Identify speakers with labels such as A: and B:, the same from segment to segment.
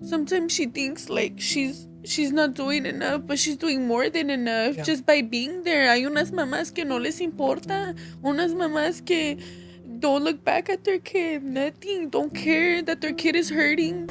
A: Sometimes she thinks like she's not doing enough, but she's doing more than enough just by being there. Hay unas mamás que no les importa, unas mamás que don't look back at their kid, nothing, don't care that their kid is hurting.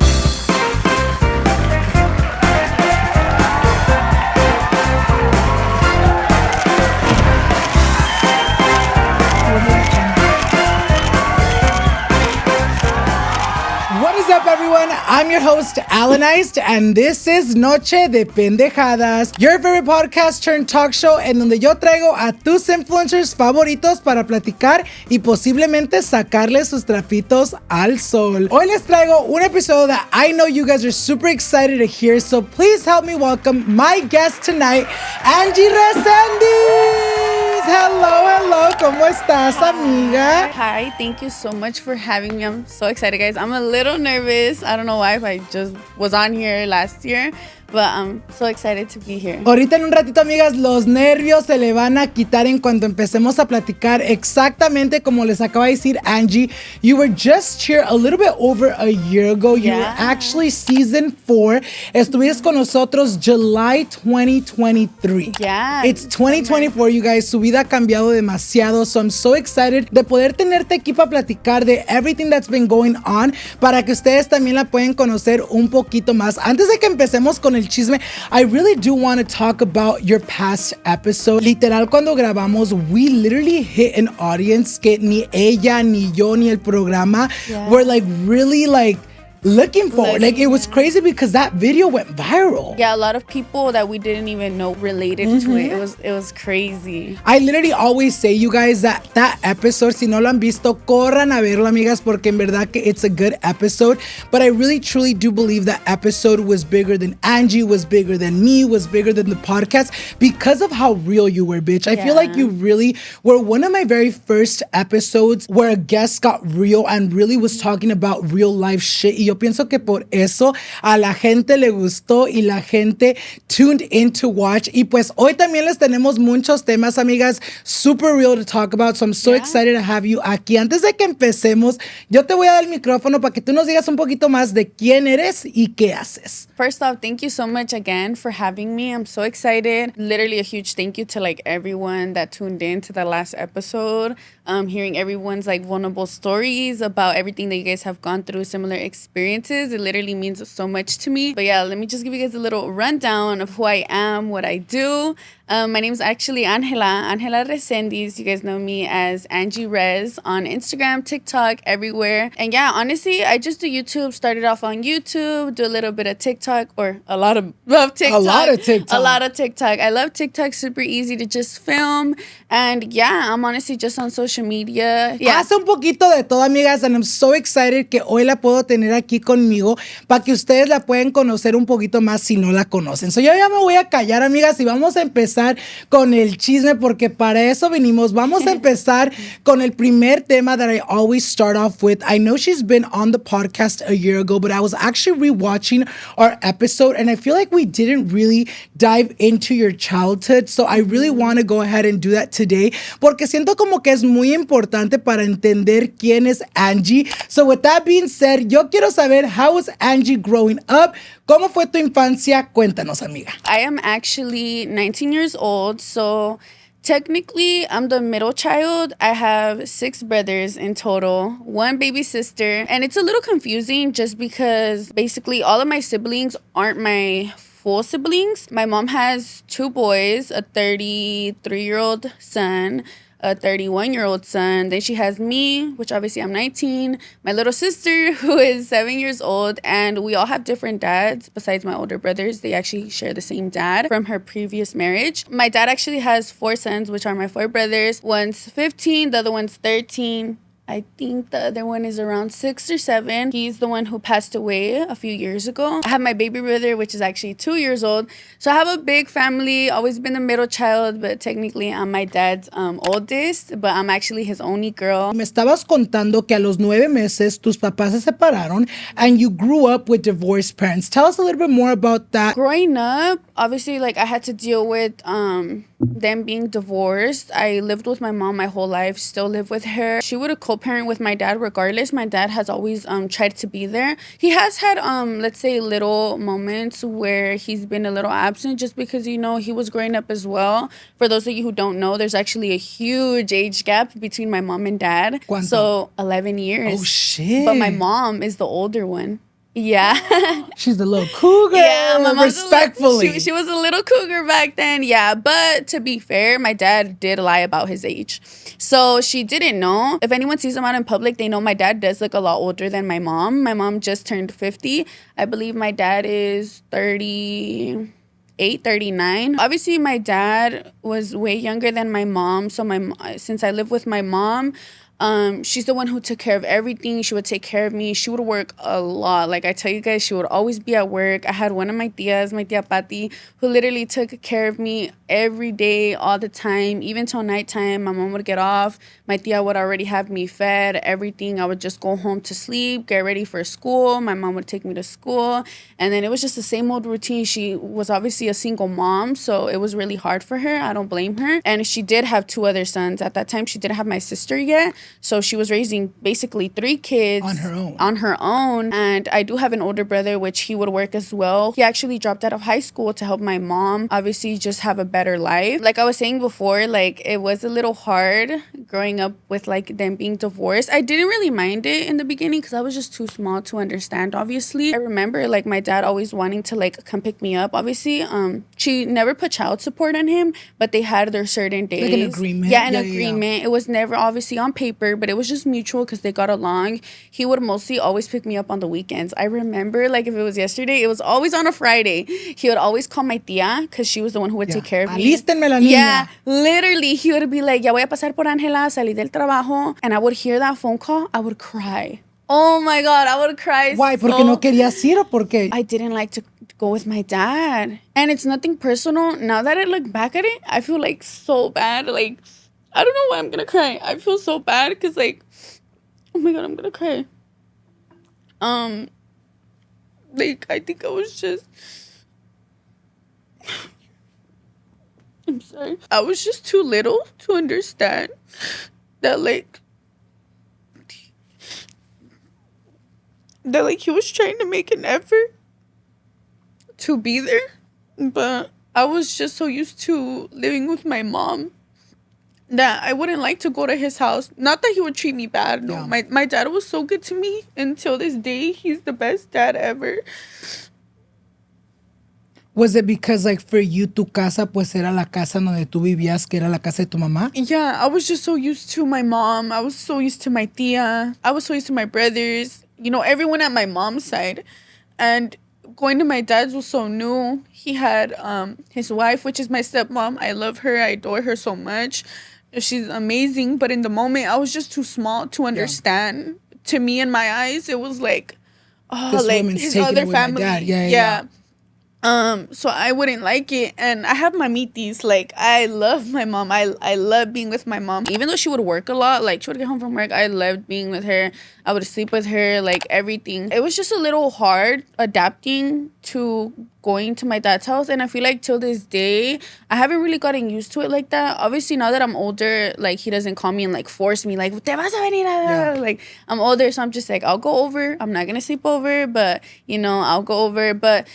B: What is up, everyone? I'm your host, Alannized, and this is Noche de Pendejadas, your favorite podcast turned talk show en donde yo traigo a tus influencers favoritos para platicar y posiblemente sacarles sus trapitos al sol. Hoy les traigo un episodio that I know you guys are super excited to hear, so please help me welcome my guest tonight, Angie Resendiz. Hello, ¿cómo estás, amiga?
A: Hi, thank you so much for having me. I'm so excited, guys. I'm a little nervous. I don't know why, if I just was on here last year, but I'm so excited to be here.
B: Ahorita en un ratito, amigas, los nervios se le van a quitar en cuanto empecemos a platicar. Exactamente como les acaba de decir Angie, you were just here a little bit over a year ago. You were actually season 4. Estuviste con nosotros July 2023.
A: Yeah.
B: It's 2024, you guys. Su vida ha cambiado demasiado. So I'm so excited de poder tenerte aquí para platicar de everything that's been going on para que ustedes también la pueden conocer un poquito más. Antes de que empecemos con el chisme, I really do want to talk about your past episode. Literal, cuando grabamos, we literally hit an audience que ni ella, ni yo, ni el programa were like really like looking for. Like it was crazy because that video went viral.
A: Yeah, a lot of people that we didn't even know related to it. It was crazy.
B: I literally always say, you guys, that episode, si no lo han visto, corran a verlo, amigas, porque en verdad que it's a good episode. But I really, truly do believe that episode was bigger than Angie, was bigger than me, was bigger than the podcast because of how real you were, bitch. I feel like you really were one of my very first episodes where a guest got real and really was talking about real life shit. Y yo pienso que por eso a la gente le gustó y la gente tuned in to watch. Y pues hoy también les tenemos muchos temas, amigas, super real to talk about. So I'm so excited to have you aquí. Antes de que empecemos, yo te voy a dar el micrófono para que tú nos digas un poquito más de quién eres y qué haces.
A: First off, thank you so much again for having me. I'm so excited. Literally a huge thank you to like everyone that tuned in to the last episode. Hearing everyone's like vulnerable stories about everything that you guys have gone through, similar experiences. It literally means so much to me. But yeah, let me just give you guys a little rundown of who I am, what I do. My name is actually Angela Resendiz. You guys know me as Angie Rez on Instagram, TikTok, everywhere. And yeah, honestly, I just do YouTube. Started off on YouTube, do a little bit of TikTok, or a lot of TikTok.
B: A lot of TikTok.
A: I love TikTok. Super easy to just film. And yeah, I'm honestly just on social media. Yeah.
B: Hace un poquito de todo, amigas, and I'm so excited que hoy la puedo tener aquí conmigo para que ustedes la pueden conocer un poquito más si no la conocen. So yo ya me voy a callar, amigas, y vamos a empezar con el chisme porque para eso venimos. Vamos a empezar con el primer tema that I always start off with. I know she's been on the podcast a year ago, but I was actually rewatching our episode and I feel like we didn't really dive into your childhood. So I really want to go ahead and do that today porque siento como que es muy importante para entender quién es Angie. So with that being said, yo quiero saber, how was Angie growing up? ¿Cómo fue tu infancia? Cuéntanos, amiga.
A: I am actually 19 years old, so technically I'm the middle child. I have 6 brothers in total, 1 baby sister, and it's a little confusing just because basically all of my siblings aren't my full siblings. My mom has 2 boys, a 33-year-old son, a 31-year-old son. Then she has me, which obviously I'm 19, my little sister, who is 7 years old, and we all have different dads besides my older brothers. They actually share the same dad from her previous marriage. My dad actually has 4 sons, which are my 4 brothers. One's 15, the other one's 13. I think the other one is around 6 or 7. He's the one who passed away a few years ago. I have my baby brother, which is actually 2 years old. So I have a big family, always been the middle child, but technically I'm my dad's oldest, but I'm actually his only girl.
B: Me estabas contando que a los 9 meses tus papás se separaron and you grew up with divorced parents. Tell us a little bit more about that.
A: Growing up, obviously, like I had to deal with them being divorced. I lived with my mom my whole life, still live with her. She would have coped co-parent with my dad regardless. My dad has always tried to be there. He has had let's say little moments where he's been a little absent just because, you know, he was growing up as well. For those of you who don't know, there's actually a huge age gap between my mom and dad.
B: ¿Cuánto?
A: So 11 years.
B: Oh, shit.
A: But my mom is the older one. Yeah.
B: She's the little cougar.
A: Yeah, my mom's
B: respectfully.
A: she was a little cougar back then. Yeah, but to be fair, my dad did lie about his age. So she didn't know. If anyone sees him out in public, they know my dad does look a lot older than my mom. My mom just turned 50. I believe my dad is 38, 39. Obviously, my dad was way younger than my mom. So since I live with my mom, she's the one who took care of everything. She would take care of me. She would work a lot. Like I tell you guys, she would always be at work. I had one of my tias, my tia Pati, who literally took care of me every day, all the time, even till nighttime. My mom would get off. My tia would already have me fed, everything. I would just go home to sleep, get ready for school. My mom would take me to school. And then it was just the same old routine. She was obviously a single mom, so it was really hard for her. I don't blame her. And she did have 2 other sons. At that time, she didn't have my sister yet. So she was raising basically 3 kids. On her own. And I do have an older brother, which he would work as well. He actually dropped out of high school to help my mom, obviously, just have a better life. Like I was saying before, like it was a little hard growing up with like them being divorced. I didn't really mind it in the beginning because I was just too small to understand, obviously. I remember like my dad always wanting to like come pick me up. Obviously, she never put child support on him, but they had their certain days.
B: Like an agreement.
A: Yeah, an agreement. Yeah. It was never obviously on paper, but it was just mutual because they got along. He would mostly always pick me up on the weekends. I remember, like, if it was yesterday, it was always on a Friday. He would always call my tia because she was the one who would take care of me.
B: Alístenme la niña.
A: Yeah, literally, he would be like, ya voy a pasar por Ángela, salí del trabajo. And I would hear that phone call, I would cry. Oh my God, I would cry.
B: Why? ¿Porque no querías ir o porque?
A: I didn't like to go with my dad. And it's nothing personal. Now that I look back at it, I feel like so bad. Like, I don't know why I'm gonna cry. I feel so bad because, like, oh my God, I'm gonna cry. Like, I think I was just... I'm sorry. I was just too little to understand that, like, he was trying to make an effort to be there. But I was just so used to living with my mom that I wouldn't like to go to his house. Not that he would treat me bad. No, yeah. My dad was so good to me. Until this day, he's the best dad ever.
B: Was it because, like, for you, tu casa, pues, era la casa donde tú vivías, que era la casa de tu mamá?
A: Yeah, I was just so used to my mom. I was so used to my tia. I was so used to my brothers. You know, everyone at my mom's side. And going to my dad's was so new. He had his wife, which is my stepmom. I love her. I adore her so much. She's amazing. But in the moment, I was just too small to understand. Yeah. To me, in my eyes, it was like, oh,
B: this
A: like his other family. Yeah. So I wouldn't like it. And I have mamitis. Like, I love my mom. I love being with my mom. Even though she would work a lot, like, she would get home from work, I loved being with her. I would sleep with her, like, everything. It was just a little hard adapting to going to my dad's house. And I feel like till this day, I haven't really gotten used to it like that. Obviously, now that I'm older, like, he doesn't call me and, like, force me, like, te vas a venir. Yeah. Like, I'm older, so I'm just like, I'll go over. I'm not gonna sleep over, but, you know, I'll go over. But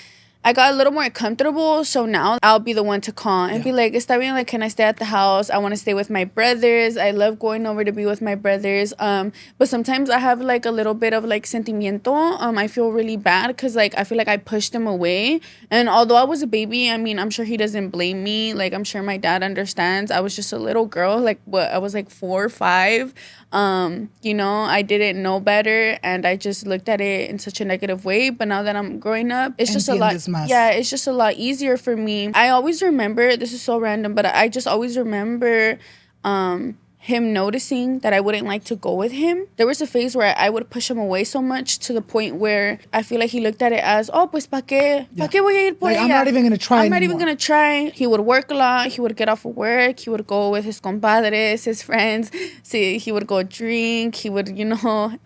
A: I got a little more comfortable, so now I'll be the one to call and be like, está bien, like, can I stay at the house? I want to stay with my brothers. I love going over to be with my brothers. But sometimes I have, like, a little bit of, like, sentimiento. I feel really bad because, like, I feel like I pushed him away. And although I was a baby, I mean, I'm sure he doesn't blame me. Like, I'm sure my dad understands. I was just a little girl. Like, I was, like, 4 or 5. You know, I didn't know better, and I just looked at it in such a negative way. But now that I'm growing up, it's just a lot. Yeah, it's just a lot easier for me. I always remember, this is so random, but I just always remember him noticing that I wouldn't like to go with him. There was a phase where I would push him away so much to the point where I feel like he looked at it as, oh, pues pa qué? ¿Pa qué voy a ir por ella?
B: I'm not even going to try
A: I'm not even going to try. He would work a lot. He would get off of work. He would go with his compadres, his friends. See, he would go drink. He would, you know,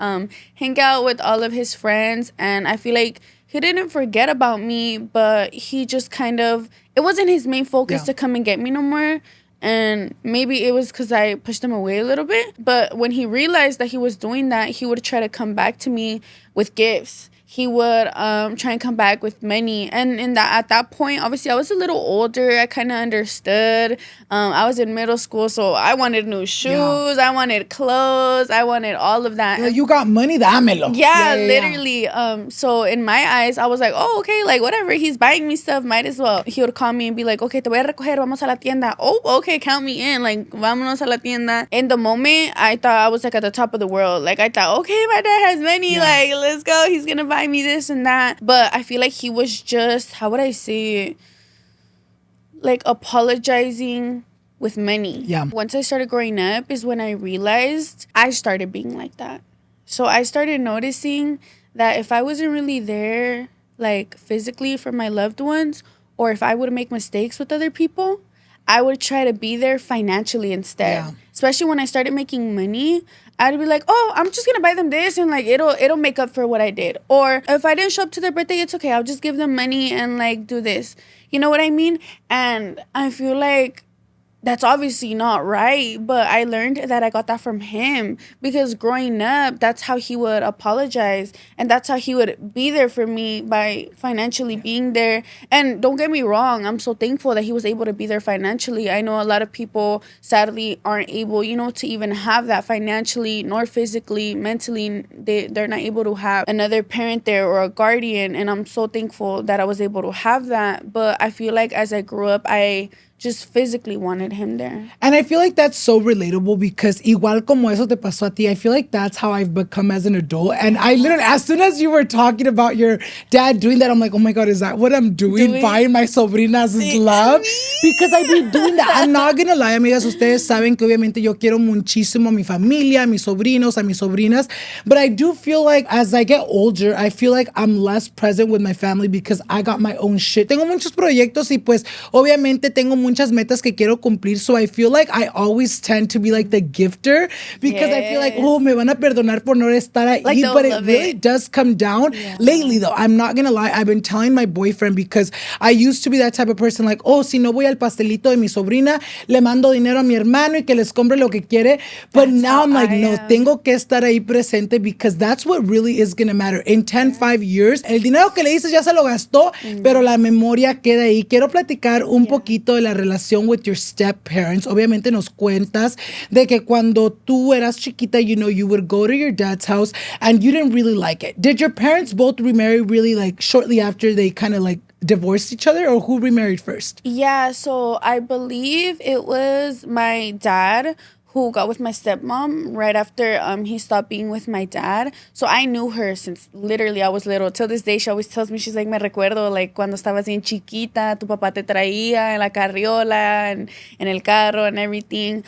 A: hang out with all of his friends. And I feel like he didn't forget about me, but he just kind of, it wasn't his main focus to come and get me no more. And maybe it was because I pushed him away a little bit. But when he realized that he was doing that, he would try to come back to me with gifts. He would try and come back with money. And at that point, obviously, I was a little older. I kind of understood. I was in middle school, so I wanted new shoes. I wanted clothes. I wanted all of that.
B: Like, you got money, dámelo.
A: Yeah, literally. So in my eyes, I was like, oh, okay, like whatever. He's buying me stuff. Might as well. He would call me and be like, okay, te voy a recoger. Vamos a la tienda. Oh, okay, count me in. Like, vámonos a la tienda. In the moment, I thought I was like at the top of the world. Like, I thought, okay, my dad has money. Yeah. Like, let's go. He's gonna buy me this and that. But I feel like he was just, how would I say it? Like apologizing with money.
B: Yeah.
A: Once I started growing up is when I realized I started being like that. So I started noticing that if I wasn't really there, like physically for my loved ones, or if I would make mistakes with other people, I would try to be there financially instead. Yeah. Especially when I started making money, I'd be like, oh, I'm just gonna buy them this and like it'll make up for what I did. Or if I didn't show up to their birthday, it's okay. I'll just give them money and like do this. You know what I mean? And I feel like that's obviously not right, but I learned that I got that from him because growing up, that's how he would apologize and that's how he would be there for me by financially being there. And don't get me wrong, I'm so thankful that he was able to be there financially. I know a lot of people sadly aren't able, to even have that financially nor physically, mentally. They're not able to have another parent there or a guardian, and I'm so thankful that I was able to have that. But I feel like as I grew up, I just physically wanted him there.
B: And I feel like that's so relatable because igual como eso te pasó a ti, I feel like that's how I've become as an adult. And I literally, as soon as you were talking about your dad doing that, I'm like, oh my God, is that what I'm doing? Buying my sobrinas love? Because I be doing that. I'm not gonna lie, amigas. Ustedes saben que obviamente yo quiero muchísimo a mi familia, a mis sobrinos, a mis sobrinas. But I do feel like as I get older, I feel like I'm less present with my family because I got my own shit. Tengo muchos proyectos y pues obviamente tengo muchas metas que quiero cumplir, so I feel like I always tend to be like the gifter because I feel like, oh, me van a perdonar por no estar ahí, like, but it really does come down. Lately though, I'm not gonna lie, I've been telling my boyfriend because I used to be that type of person like, oh, si no voy al pastelito de mi sobrina, le mando dinero a mi hermano y que les compre lo que quiere, but now I'm like, no, tengo que estar ahí presente because that's what really is gonna matter. In 5 years, el dinero que le dices ya se lo gastó, pero la memoria queda ahí. Quiero platicar un poquito de la relación with your step parents. Obviamente nos cuentas de que cuando tú eras chiquita, you would go to your dad's house and you didn't really like it. Did your parents both remarry really like shortly after they kind of like divorced each other, or who remarried first?
A: Yeah, so I believe it was my dad who got with my stepmom right after he stopped being with my dad. So I knew her since literally I was little. Till this day, she always tells me, she's like, me recuerdo, like, cuando estabas bien chiquita, tu papá te traía en la carriola and en el carro and everything.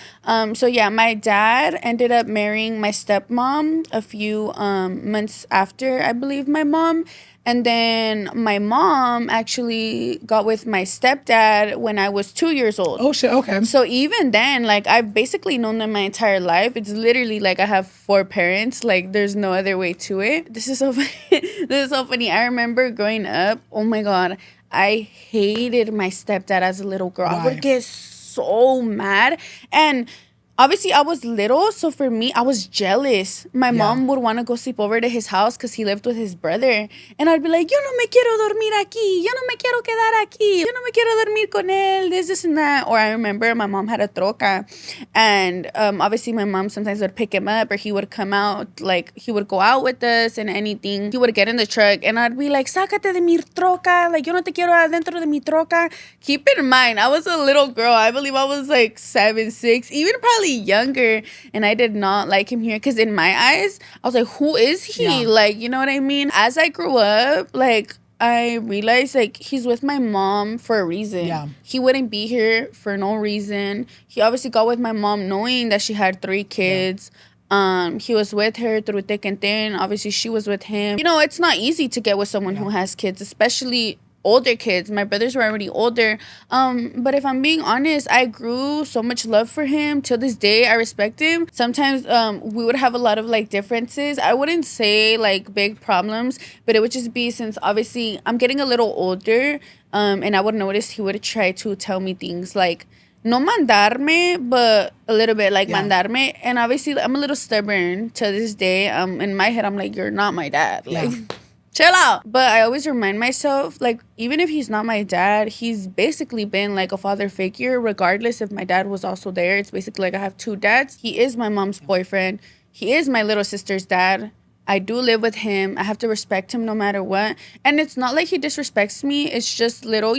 A: So yeah, my dad ended up marrying my stepmom a few months after, I believe, my mom. And then my mom actually got with my stepdad when I was 2 years old.
B: Oh, shit, okay.
A: So even then, like, I've basically known them my entire life. It's literally like I have 4 parents. Like, there's no other way to it. This is so funny. This is so funny. I remember growing up, oh my God, I hated my stepdad as a little girl.
B: Why?
A: I would get so mad. And obviously, I was little, so for me, I was jealous. My mom would want to go sleep over to his house because he lived with his brother. And I'd be like, yo no me quiero dormir aquí. Yo no me quiero quedar aquí. Yo no me quiero dormir con él. This, and that. Or I remember my mom had a troca. And obviously, my mom sometimes would pick him up or he would come out. Like, he would go out with us and anything. He would get in the truck. And I'd be like, sácate de mi troca. Like, yo no te quiero adentro de mi troca. Keep in mind, I was a little girl. I believe I was like 7, 6, even probably younger, and I did not like him here because in my eyes I was like, who is he? Like, you know what I mean? As I grew up, like, I realized like he's with my mom for a reason. He wouldn't be here for no reason. He obviously got with my mom knowing that she had 3 kids. He was with her through thick and thin. Obviously she was with him. It's not easy to get with someone who has kids, especially older kids. My brothers were already older. But if I'm being honest, I grew so much love for him. Till this day, I respect him. Sometimes we would have a lot of like differences. I wouldn't say like big problems, but it would just be since obviously I'm getting a little older, and I would notice he would try to tell me things like, no mandarme, but a little bit like
B: Yeah.
A: mandarme. And obviously, I'm a little stubborn to this day. In my head, I'm like, you're not my dad. Like,
B: Yeah.
A: chill out. But I always remind myself, like, even if he's not my dad, he's basically been like a father figure, regardless if my dad was also there. It's basically like I have two dads. He is my mom's boyfriend. He is my little sister's dad. I do live with him. I have to respect him no matter what. And it's not like he disrespects me. It's just little,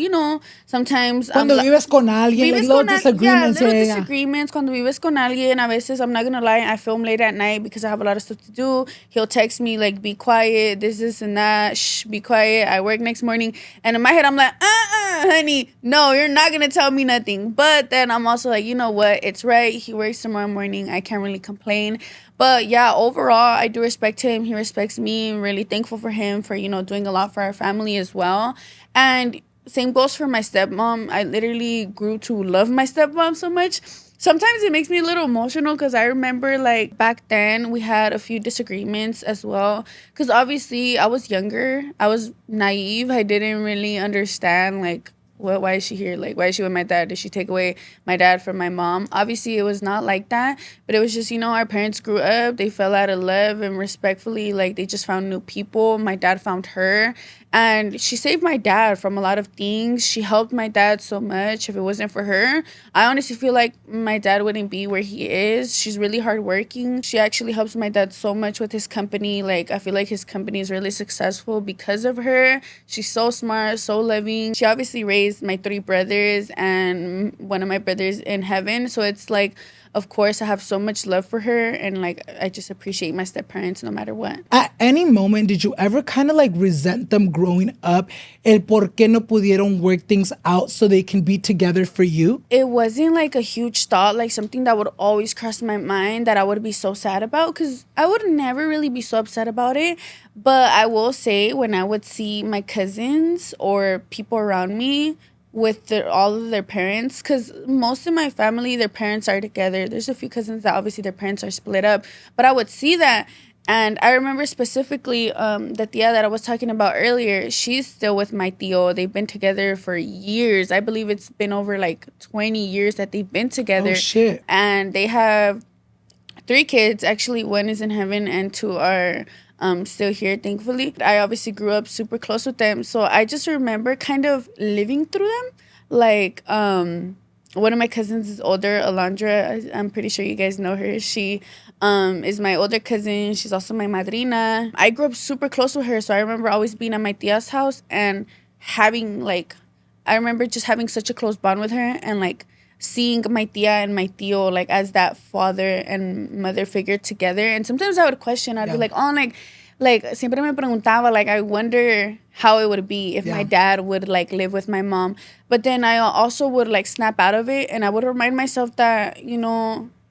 A: sometimes
B: Cuando vives con alguien, like
A: vives
B: little
A: con yeah,
B: disagreements.
A: little
B: Yeah, yeah, yeah.
A: disagreements. Cuando vives con alguien, a veces, I'm not gonna lie, I film late at night because I have a lot of stuff to do. He'll text me like, be quiet, this, and that. Shh, be quiet. I work next morning. And in my head, I'm like, honey, no, you're not gonna tell me nothing. But then I'm also like, you know what? It's right. He works tomorrow morning. I can't really complain. But yeah, overall, I do respect him. He respects me. I'm really thankful for him for, doing a lot for our family as well. And same goes for my stepmom. I literally grew to love my stepmom so much. Sometimes it makes me a little emotional because I remember like back then we had a few disagreements as well. Because obviously I was younger. I was naive. I didn't really understand like why is she here? Like, why is she with my dad? Did she take away my dad from my mom? Obviously, it was not like that, but it was just, our parents grew up, they fell out of love, and respectfully, like, they just found new people. My dad found her, and she saved my dad from a lot of things. She helped my dad so much. If it wasn't for her, I honestly feel like my dad wouldn't be where he is. She's really hardworking. She actually helps my dad so much with his company. Like, I feel like his company is really successful because of her. She's so smart, so loving. She obviously raised my three brothers and one of my brothers in heaven. So it's like, of course, I have so much love for her. And like, I just appreciate my step parents no matter what.
B: At any moment, did you ever kind of like resent them growing up? El por qué no pudieron work things out so they can be together for you?
A: It wasn't like a huge thought, like something that would always cross my mind that I would be so sad about, because I would never really be so upset about it. But I will say, when I would see my cousins or people around me with all of their parents, because most of my family, their parents are together. There's a few cousins that obviously their parents are split up, but I would see that. And I remember specifically the tia that I was talking about earlier, she's still with my tío. They've been together for years. I believe it's been over like 20 years that they've been together.
B: Oh, shit.
A: And they have 3 kids. Actually, one is in heaven and 2 are still here, thankfully. I obviously grew up super close with them. So I just remember kind of living through them. Like, one of my cousins is older, Alondra. I'm pretty sure you guys know her. She is my older cousin. She's also my madrina. I grew up super close with her. So I remember always being at my tia's house and having like, I remember just having such a close bond with her and like seeing my tia and my tío like as that father and mother figure together. And sometimes I would question, I'd be like, oh, like siempre me preguntaba, like I wonder how it would be if my dad would like live with my mom. But then I also would like snap out of it and I would remind myself that,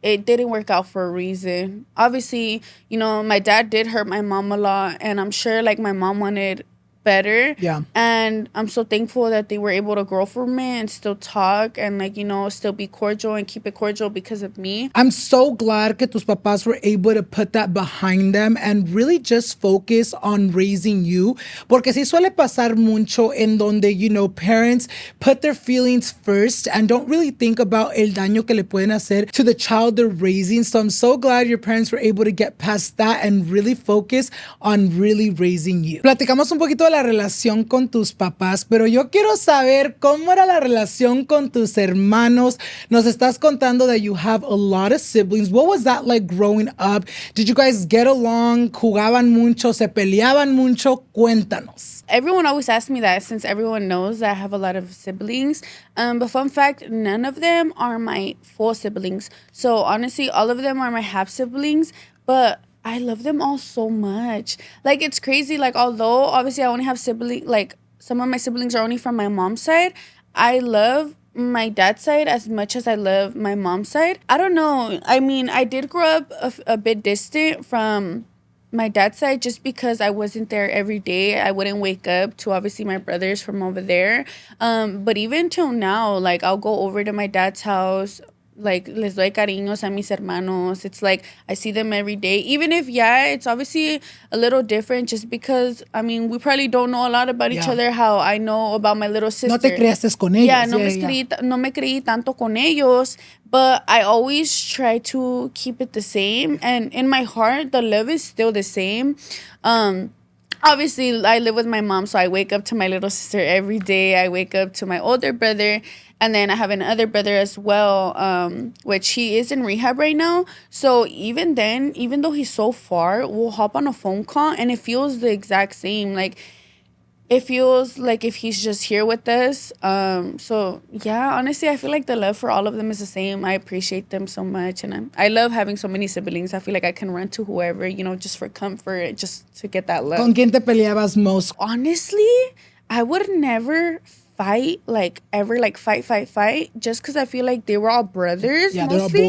A: it didn't work out for a reason. Obviously, my dad did hurt my mom a lot, and I'm sure like my mom wanted better.
B: Yeah.
A: And I'm so thankful that they were able to grow from it and still talk and like, still be cordial and keep it cordial because of me.
B: I'm so glad que tus papás were able to put that behind them and really just focus on raising you. Porque sí suele pasar mucho en donde, parents put their feelings first and don't really think about el daño que le pueden hacer to the child they're raising. So I'm so glad your parents were able to get past that and really focus on really raising you. Platicamos un poquito de la relación con tus papás, pero yo quiero saber cómo era la relación con tus hermanos. Nos estás contando that you have a lot of siblings. What was that like growing up? Did you guys get along? ¿Jugaban mucho? ¿Se peleaban mucho? Cuéntanos.
A: Everyone always asks me that since everyone knows that I have a lot of siblings. But fun fact, none of them are my full siblings. So honestly, all of them are my half siblings. But I love them all so much. Like, it's crazy. Like, although obviously I only have siblings, like some of my siblings are only from my mom's side, I love my dad's side as much as I love my mom's side. I don't know. I mean, I did grow up a bit distant from my dad's side just because I wasn't there every day. I wouldn't wake up to obviously my brothers from over there. But even till now, like I'll go over to my dad's house like les doy cariños a mis hermanos. It's like I see them every day, even if yeah, it's obviously a little different just because I mean we probably don't know a lot about each
B: Yeah.
A: other how I know about my little sister.
B: No te criaste con
A: Yeah,
B: ellos.
A: no, no me creí tanto con ellos, but I always try to keep it the same, and in my heart the love is still the same. Obviously I live with my mom, so I wake up to my little sister every day. I wake up to my older brother, and then I have another brother as well, which he is in rehab right now. So even then, even though he's so far, we'll hop on a phone call and it feels the exact same. Like it feels like if he's just here with us. So yeah, honestly, I feel like the love for all of them is the same. I appreciate them so much, and I love having so many siblings. I feel like I can run to whoever, just for comfort, just to get that love.
B: ¿Con quién te peleabas most?
A: Honestly, I would never fight, like ever, like fight, just because I feel like they were all brothers.
B: Yeah,
A: mostly.
B: they're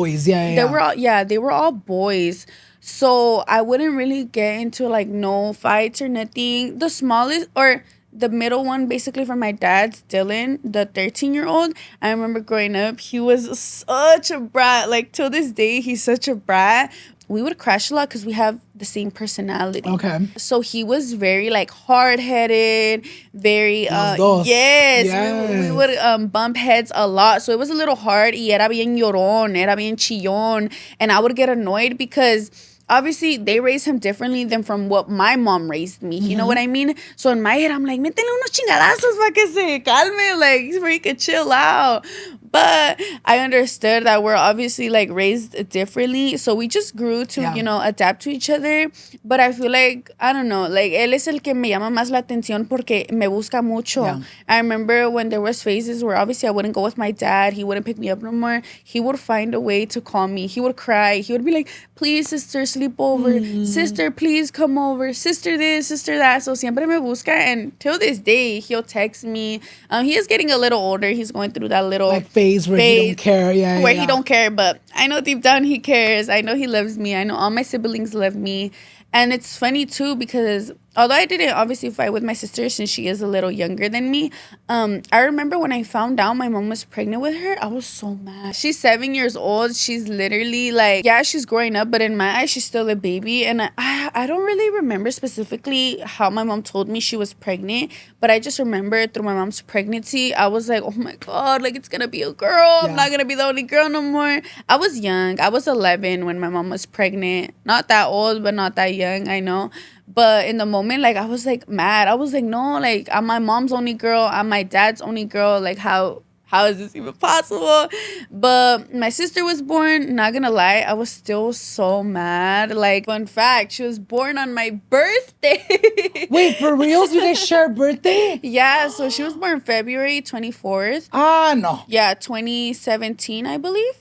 B: all boys.
A: They were all boys. So I wouldn't really get into like no fights or nothing. The smallest or the middle one, basically from my dad's, Dylan, the 13-year-old. I remember growing up, he was such a brat. Like till this day, he's such a brat. We would crash a lot because we have the same personality.
B: Okay.
A: So he was very like hard-headed, very
B: Los dos.
A: yes. We would bump heads a lot. So it was a little hard. Y era bien llorón, era bien chillón, and I would get annoyed because obviously they raised him differently than from what my mom raised me. You know what I mean? So in my head, I'm like, métele unos chingadazos para que se calme, like so he could chill out. But I understood that we're obviously like raised differently. So we just grew to, adapt to each other. But I feel like, I don't know, like él es el que me llama más la atención porque me busca mucho.
B: Yeah.
A: I remember when there was phases where obviously I wouldn't go with my dad. He wouldn't pick me up no more. He would find a way to call me. He would cry. He would be like, please, sister, sleep over. Sister, please come over. Sister this, sister that. So siempre me busca. And till this day, he'll text me. He is getting a little older. He's going through that little
B: like phase where he don't care.
A: Where he don't care. But I know deep down he cares. I know he loves me. I know all my siblings love me. And it's funny too because although I didn't obviously fight with my sister since she is a little younger than me, I remember when I found out my mom was pregnant with her, I was so mad. She's 7 years old. She's literally like, yeah, she's growing up, but in my eyes, she's still a baby. And I don't really remember specifically how my mom told me she was pregnant, but I just remember through my mom's pregnancy, I was like, oh my God, like it's gonna be a girl. I'm not gonna be the only girl no more. I was young. I was 11 when my mom was pregnant. Not that old, but not that young, I know. But in the moment, like, I was, like, mad. I was like, no, like, I'm my mom's only girl. I'm my dad's only girl. Like, how is this even possible? But my sister was born. Not gonna lie, I was still so mad. Like, fun fact, she was born on my birthday.
B: Wait, for reals? You guys share a birthday?
A: Yeah, so she was born February 24th.
B: Ah, no.
A: Yeah, 2017, I believe.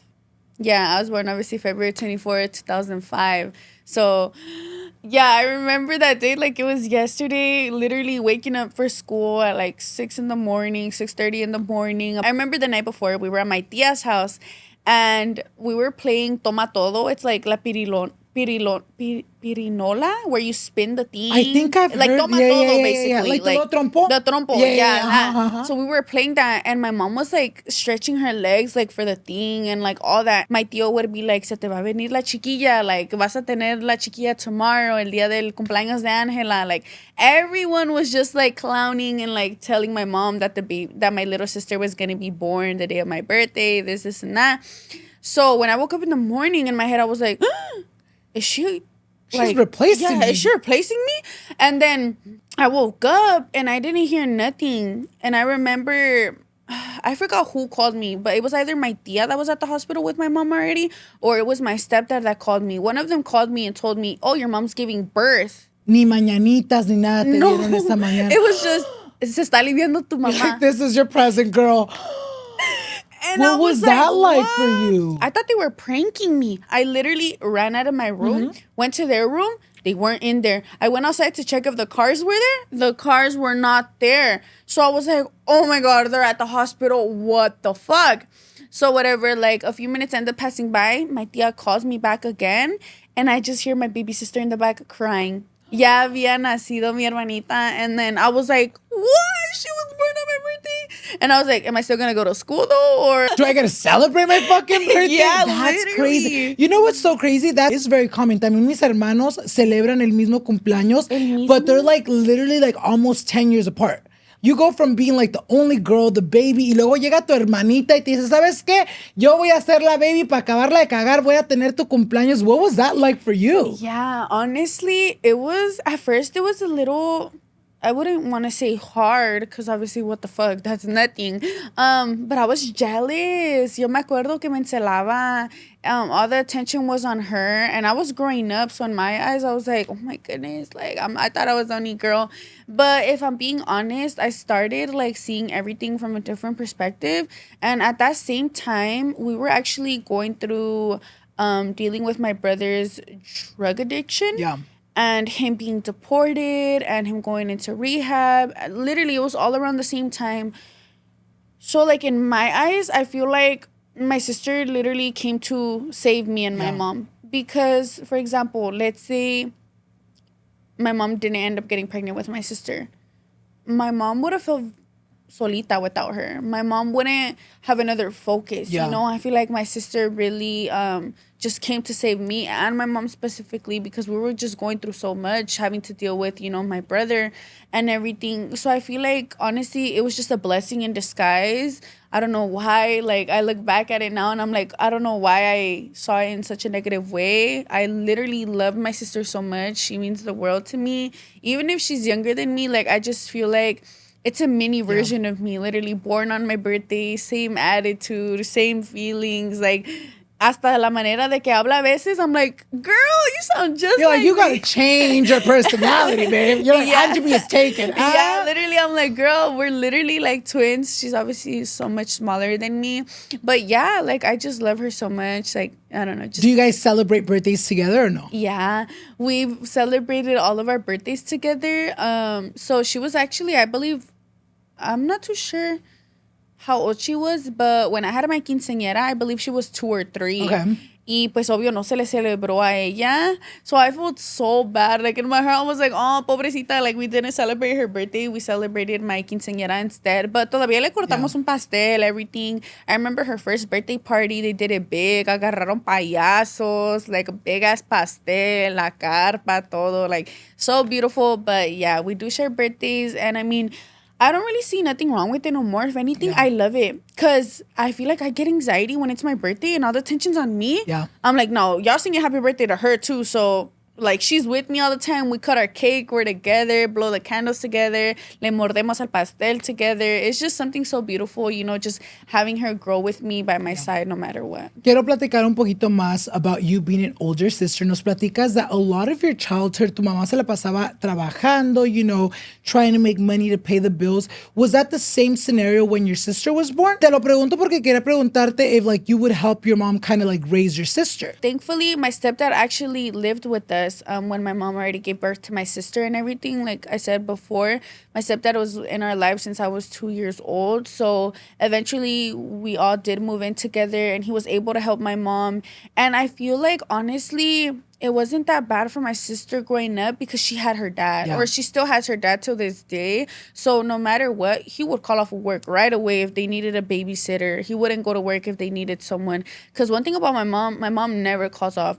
A: Yeah, I was born, obviously, February 24th, 2005. So... yeah, I remember that day like it was yesterday, literally waking up for school at like 6 in the morning, 6:30 in the morning. I remember the night before we were at my tia's house and we were playing Toma Todo. It's like La Pirinola, where you spin the thing.
B: I think I've
A: like
B: heard.
A: Toma Todo, basically.
B: Yeah. Like the little trompo?
A: The trompo, that. So we were playing that, and my mom was like stretching her legs like for the thing and like all that. My tío would be like, se te va a venir la chiquilla, like vas a tener la chiquilla tomorrow, el día del cumpleaños de Ángela. Like everyone was just like clowning and like telling my mom that that my little sister was gonna be born the day of my birthday, this and that. So when I woke up in the morning, in my head I was like, is she...
B: She's replacing me.
A: Is she replacing me? And then I woke up and I didn't hear nothing. And I remember, I forgot who called me, but it was either my tia that was at the hospital with my mom already, or it was my stepdad that called me. One of them called me and told me, oh, your mom's giving birth.
B: Ni mañanitas ni nada te dieron esta mañana.
A: It was just, se está aliviando tu mamá.
B: Like, this is your present, girl.
A: And
B: what was that like for you?
A: I thought they were pranking me. I literally ran out of my room, went to their room. They weren't in there. I went outside to check if the cars were there. The cars were not there. So I was like, oh my God, they're at the hospital. What the fuck? So whatever, like a few minutes ended up passing by. My tia calls me back again. And I just hear my baby sister in the back crying. Ya había nacido mi hermanita. And then I was like, what? She was born on my birthday? And I was like, am I still gonna go to school though? Or
B: do I gotta celebrate my fucking birthday?
A: Yeah,
B: That's
A: literally.
B: crazy. You know what's so crazy? That is very common. También mis hermanos celebran el mismo cumpleaños, but they're like literally like almost 10 years apart. You go from being like the only girl, the baby, y luego llega tu hermanita y te dice, ¿sabes qué? Yo voy a ser la baby para acabarla de cagar, voy a tener tu cumpleaños. What was that like for you?
A: Yeah, honestly, it was, at first, it was a little, I wouldn't want to say hard, because obviously, what the fuck, that's nothing. But I was jealous. Yo me acuerdo que me encelaba. All the attention was on her, and I was growing up, so in my eyes, I was like, oh my goodness, like, I thought I was the only girl. But if I'm being honest, I started, like, seeing everything from a different perspective, and at that same time, we were actually going through dealing with my brother's drug addiction.
B: Yeah.
A: And him being deported and him going into rehab. Literally, it was all around the same time. So, like, in my eyes, I feel like my sister literally came to save me and my mom. Because, for example, let's say my mom didn't end up getting pregnant with my sister. My mom would have felt solita without her. My mom wouldn't have another focus.
B: Yeah.
A: You know, I feel like my sister really just came to save me and my mom specifically, because we were just going through so much, having to deal with, you know, my brother and everything. So I feel like, honestly, it was just a blessing in disguise. I don't know why. Like, I look back at it now and I'm like, I don't know why I saw it in such a negative way. I literally love my sister so much. She means the world to me. Even if she's younger than me, like, I just feel like it's a mini version of me, literally born on my birthday, same attitude, same feelings, like, hasta la manera de que habla a veces, I'm like, girl, you sound just
B: You're
A: like
B: you
A: me.
B: gotta change your personality, babe. You're like, Angie is taken.
A: Yeah, literally, I'm like, girl, we're literally like twins. She's obviously so much smaller than me. But yeah, like, I just love her so much. Like, I don't know. Just,
B: do you guys celebrate birthdays together or no?
A: yeah, we've celebrated all of our birthdays together. So she was actually, I believe, I'm not too sure how old she was, but when I had my quinceañera, I believe she was 2 or 3.
B: Okay.
A: Y pues obvio no se le celebró a ella. So I felt so bad. Like, in my heart, I was like, oh, pobrecita. Like, we didn't celebrate her birthday. We celebrated my quinceañera instead. But todavía le cortamos un pastel, everything. I remember her first birthday party. They did it big. Agarraron payasos. Like, a big-ass pastel. La carpa, todo. Like, so beautiful. But yeah, we do share birthdays. And I mean, I don't really see nothing wrong with it no more. If anything, I love it. Because I feel like I get anxiety when it's my birthday and all the attention's on me.
B: Yeah.
A: I'm like, no, y'all singing happy birthday to her too. So, like, she's with me all the time. We cut our cake. We're together. Blow the candles together. Le mordemos al pastel together. It's just something so beautiful, you know, just having her grow with me by my side no matter what.
B: Quiero platicar un poquito más about you being an older sister. Nos platicas that a lot of your childhood, tu mamá se la pasaba trabajando, you know, trying to make money to pay the bills. Was that the same scenario when your sister was born? Te lo pregunto porque quería preguntarte if, like, you would help your mom kind of, like, raise your sister.
A: Thankfully, my stepdad actually lived with us when my mom already gave birth to my sister and everything. Like I said before, my stepdad was in our lives since I was 2 years old. So eventually we all did move in together and he was able to help my mom. And I feel like, honestly, it wasn't that bad for my sister growing up because she had her dad, or she still has her dad till this day. So no matter what, he would call off work right away if they needed a babysitter. He wouldn't go to work if they needed someone. Because one thing about my mom never calls off.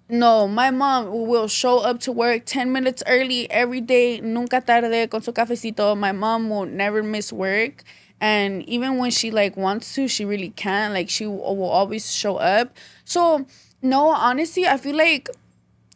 A: No, my mom will show up to work 10 minutes early every day, nunca tarde, con su cafecito. My mom will never miss work. And even when she, like, wants to, she really can't. Like, she will always show up. So, no, honestly, I feel like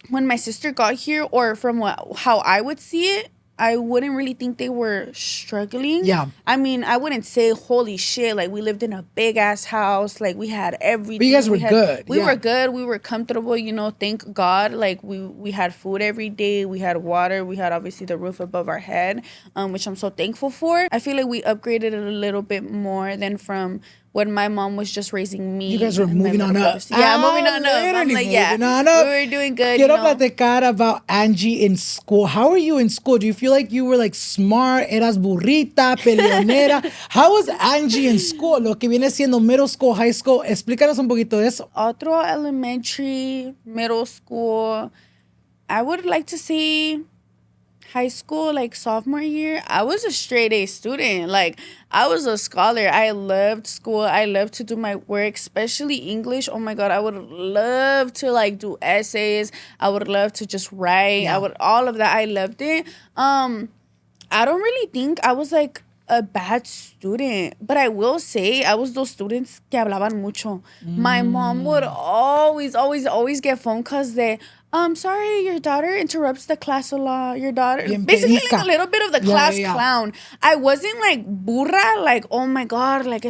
A: when my sister got here, or from how I would see it, I wouldn't really think they were struggling.
B: Yeah.
A: I mean, I wouldn't say, holy shit, like, we lived in a big-ass house. Like, we had everything.
B: But you guys were good.
A: We were good. We were comfortable, you know, thank God. Like, we had food every day. We had water. We had, obviously, the roof above our head, which I'm so thankful for. I feel like we upgraded a little bit more than from when my mom was just raising me.
B: You guys were moving on up.
A: Yeah, moving on up. I'm like,
B: moving on up.
A: We were doing good.
B: Quiero platicar about Angie in school. How are you in school? Do you feel like you were, like, smart? Eras burrita, peleonera? How was Angie in school? Lo que viene siendo middle school, high school. Explícanos un poquito de eso.
A: Otro elementary, middle school. I would like to say high school, like sophomore year, I was a straight A student. Like, I was a scholar. I loved school. I loved to do my work, especially English. Oh my God, I would love to like do essays. I would love to just write. I
B: Yeah.
A: would, all of that. I loved it. I don't really think I was like a bad student, but I will say I was those students que hablaban mucho. My mom would always get phone calls that, sorry, your daughter interrupts the class a lot. Your daughter,
B: Bien
A: basically like
B: perica.
A: a little bit of the
B: Yeah,
A: class
B: yeah, yeah.
A: clown. I wasn't like burra, like, oh my God, like,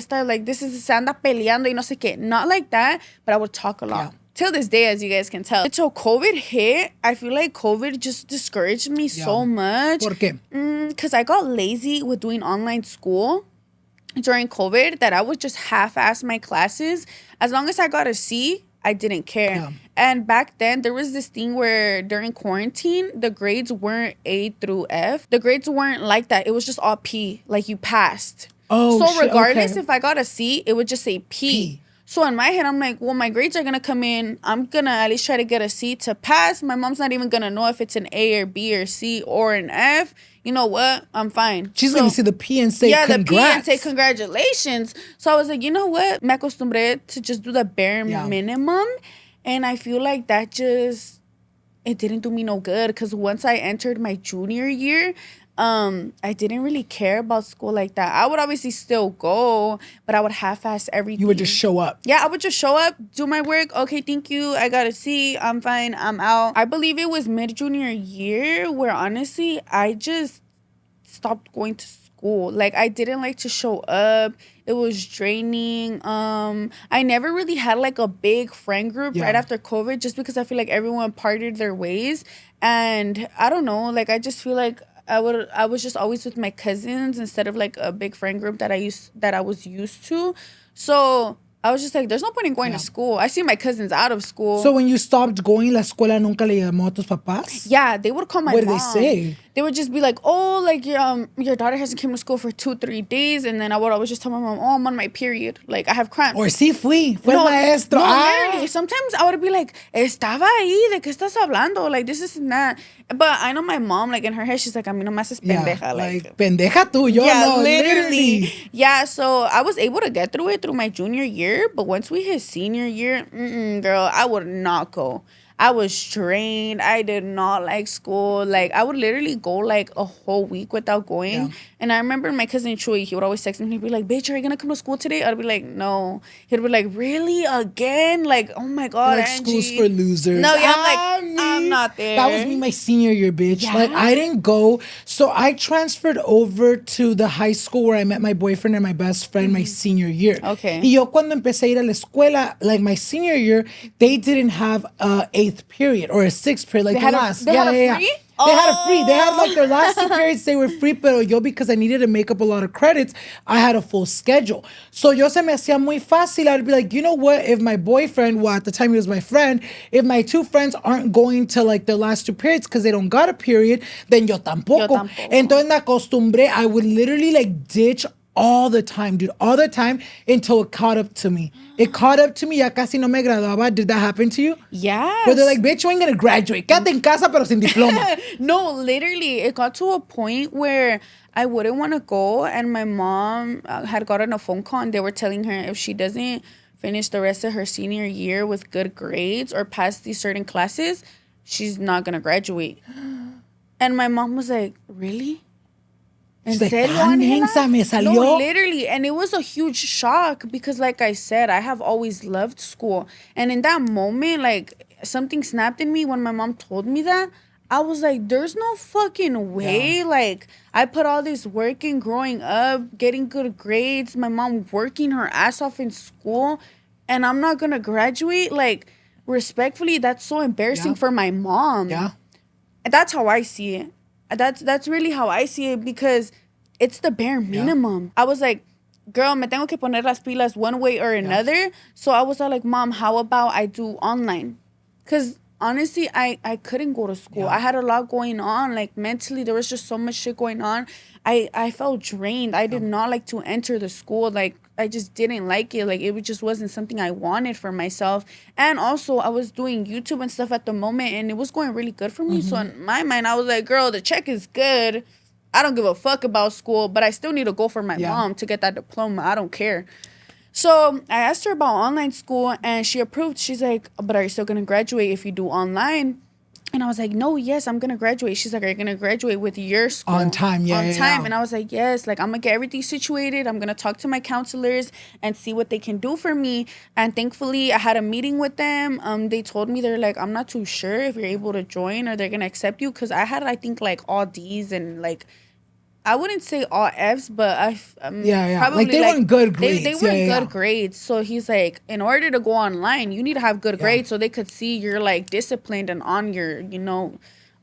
A: this is, se anda peleando y no sé qué. Not like that, but I would talk a lot.
B: Yeah.
A: Till this day, as you guys can tell. Until COVID hit, I feel like COVID just discouraged me so much.
B: ¿Por qué?
A: Because I got lazy with doing online school during COVID, that I would just half-ass my classes. As long as I got a C, I didn't care.
B: Yeah.
A: And back then, there was this thing where during quarantine, the grades weren't A through F. The grades weren't like that. It was just all P, like you passed.
B: Oh,
A: so
B: shit,
A: regardless
B: okay.
A: if I got a C, it would just say P.
B: P.
A: So in my head, I'm like, well, my grades are going to come in. I'm going to at least try to get a C to pass. My mom's not even going to know if it's an A or B or C or an F. You know what? I'm fine.
B: She's going to see the P and say congrats.
A: The P and say congratulations. So I was like, you know what? Me acostumbré to just do the bare minimum. And I feel like that just, it didn't do me no good. Because once I entered my junior year, I didn't really care about school like that. I would obviously still go, but I would half-ass everything.
B: You would just show up.
A: Yeah, I would just show up, do my work. Okay, thank you. I got a C. I'm fine. I'm out. I believe it was mid-junior year where honestly, I just stopped going to school. Like, I didn't like to show up. It was draining. I never really had like a big friend group right after COVID, just because I feel like everyone parted their ways. And I don't know, like, I just feel like I was just always with my cousins instead of like a big friend group that I was used to. So I was just like, there's no point in going to school. I see my cousins out of school.
B: So when you stopped going, la escuela nunca le llamó a tus papás?
A: Yeah, they would call my mom.
B: What did they say?
A: They would just be like, oh, like, your daughter hasn't came to school for 2-3 days. And then I would always just tell my mom, oh, I'm on my period. Like, I have cramps.
B: Or sí fue
A: no,
B: maestro.
A: No, literally. Sometimes I would be like, estaba ahí, ¿de qué estás hablando? Like, this is not. But I know my mom, like, in her head, she's like, a mí no me haces pendeja.
B: Yeah,
A: like
B: pendeja tú, yo no, literally.
A: Yeah, so I was able to get through it through my junior year. But once we hit senior year, girl, I would not go. I was drained. I did not like school. Like, I would literally go like a whole week without going.
B: Yeah.
A: And I remember my cousin Chuy, he would always text me. He'd be like, bitch, are you going to come to school today? I'd be like, no. He'd be like, really? Again? Like, oh my God,
B: Like,
A: Angie.
B: school's for losers.
A: No, yeah, I'm like, I'm not there.
B: That was me my senior year, bitch.
A: Yeah.
B: Like, I didn't go. So I transferred over to the high school where I met my boyfriend and my best friend my senior year.
A: Okay.
B: Y yo cuando empecé a ir a la escuela, like my senior year, they didn't have a 8th period or a 6th period, like
A: They
B: the
A: had a-
B: last.
A: they had a free?
B: They had a free. They had like their last 2 periods, they were free, pero yo, because I needed to make up a lot of credits, I had a full schedule. So yo se me hacía muy fácil. I'd be like, you know what? If my boyfriend, well, at the time he was my friend, if my 2 friends aren't going to like their last 2 periods because they don't got a period, then yo tampoco.
A: Yo tampoco.
B: Entonces me acostumbré. I would literally like ditch all the time, dude, all the time until it caught up to me. It caught up to me, ya casi no me graduaba. Did that happen to you?
A: Yes.
B: Where they're like, bitch, you ain't gonna graduate. Quédate en casa, pero sin diploma.
A: No, literally, it got to a point where I wouldn't want to go, and my mom had gotten a phone call, and they were telling her if she doesn't finish the rest of her senior year with good grades or pass these certain classes, she's not gonna graduate. And my mom was like, really?
B: She's like,
A: serio,
B: "Tan
A: Angela?"
B: mensa me salió.
A: No, literally. And it was a huge shock because, like I said, I have always loved school. And in that moment, like, something snapped in me when my mom told me that. I was like, there's no fucking way.
B: Yeah.
A: Like, I put all this work in growing up, getting good grades, my mom working her ass off in school, and I'm not going to graduate. Like, respectfully, that's so embarrassing for my mom.
B: Yeah.
A: And that's how I see it. That's really how I see it, because it's the bare minimum. I was like, girl, me tengo que poner las pilas one way or another. So I was all like, Mom, how about I do online? Because honestly, I couldn't go to school.
B: Yeah.
A: I had a lot going on. Like, mentally, there was just so much shit going on. I felt drained. I did not like to enter the school. Like, just didn't like it. Like, it just wasn't something I wanted for myself. And also, I was doing YouTube and stuff at the moment, and it was going really good for me. So in my mind, I was like, girl, the check is good. I don't give a fuck about school, but I still need to go for my mom to get that diploma. I don't care. So I asked her about online school, and she approved. She's like, but are you still going to graduate if you do online? And I was like, no, yes, I'm going to graduate. She's like, are you going to graduate with your school?
B: On time,
A: On time. And I was like, yes, like, I'm going to get everything situated. I'm going to talk to my counselors and see what they can do for me. And thankfully, I had a meeting with them. They told me, they're like, I'm not too sure if you're able to join or they're going to accept you. Because I had, I think, like, all D's and, like, I wouldn't say all F's, but probably
B: like they weren't good grades.
A: They weren't good grades. So he's like, in order to go online, you need to have good grades so they could see you're like disciplined and on your,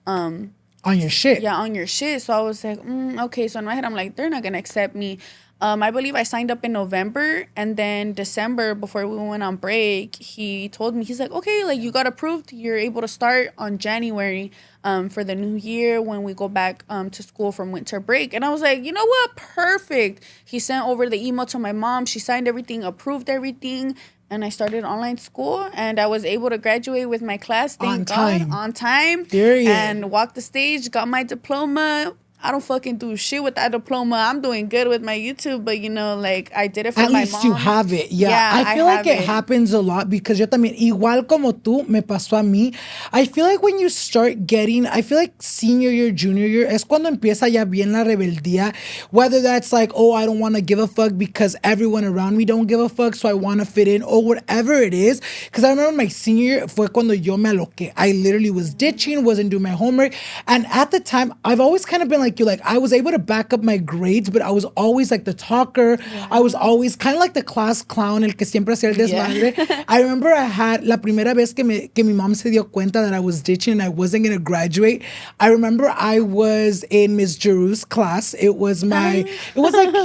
B: on your shit.
A: Yeah, on your shit. So I was like, okay. So in my head, I'm like, they're not gonna accept me. I believe I signed up in November, and then December, before we went on break, he told me, he's like, okay, like, you got approved. You're able to start on January for the new year when we go back to school from winter break. And I was like, you know what? Perfect. He sent over the email to my mom. She signed everything, approved everything. And I started online school, and I was able to graduate with my class. Thank God, on time.
B: Period.
A: And walked the stage, got my diploma. I don't fucking do shit with that diploma. I'm doing good with my YouTube, but like, I did it for my mom.
B: At least you have it. Yeah, I feel like it happens a lot because yo también, igual como tú, me pasó a mí. I feel like when you start getting, I feel like senior year, junior year, es cuando empieza ya bien la rebeldía. Whether that's like, oh, I don't want to give a fuck because everyone around me don't give a fuck, so I want to fit in, or whatever it is. Because I remember my senior year fue cuando yo me aloqué. I literally was ditching, wasn't doing my homework. And at the time, I've always kind of been like, like, I was able to back up my grades, but I was always like the talker. I was always kind of like the class clown, el que siempre hacía el desmadre. I remember I had la primera vez que mi mom se dio cuenta that I was ditching and I wasn't going to graduate. I remember I was in Miss Jeru's class. It was like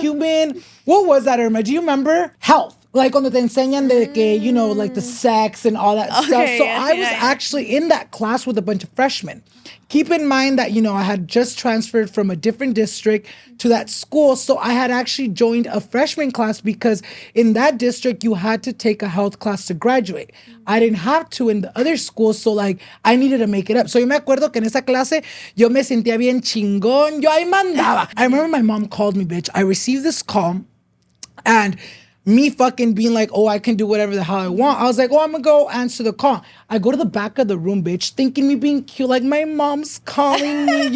B: human, what was that, Irma? Do you remember? Health. Like, cuando te enseñan de que, like the sex and all that stuff. So I was actually in that class with a bunch of freshmen. Keep in mind that, I had just transferred from a different district to that school. So I had actually joined a freshman class because in that district, you had to take a health class to graduate. I didn't have to in the other schools. So, like, I needed to make it up. So yo me acuerdo que en esa clase, yo me sentía bien chingón. Yo ahí mandaba. I remember my mom called me, bitch. I received this call and me fucking being like, oh, I can do whatever the hell I want. I was like, oh, I'm gonna go answer the call. I go to the back of the room, bitch, thinking me being cute, like my mom's calling me,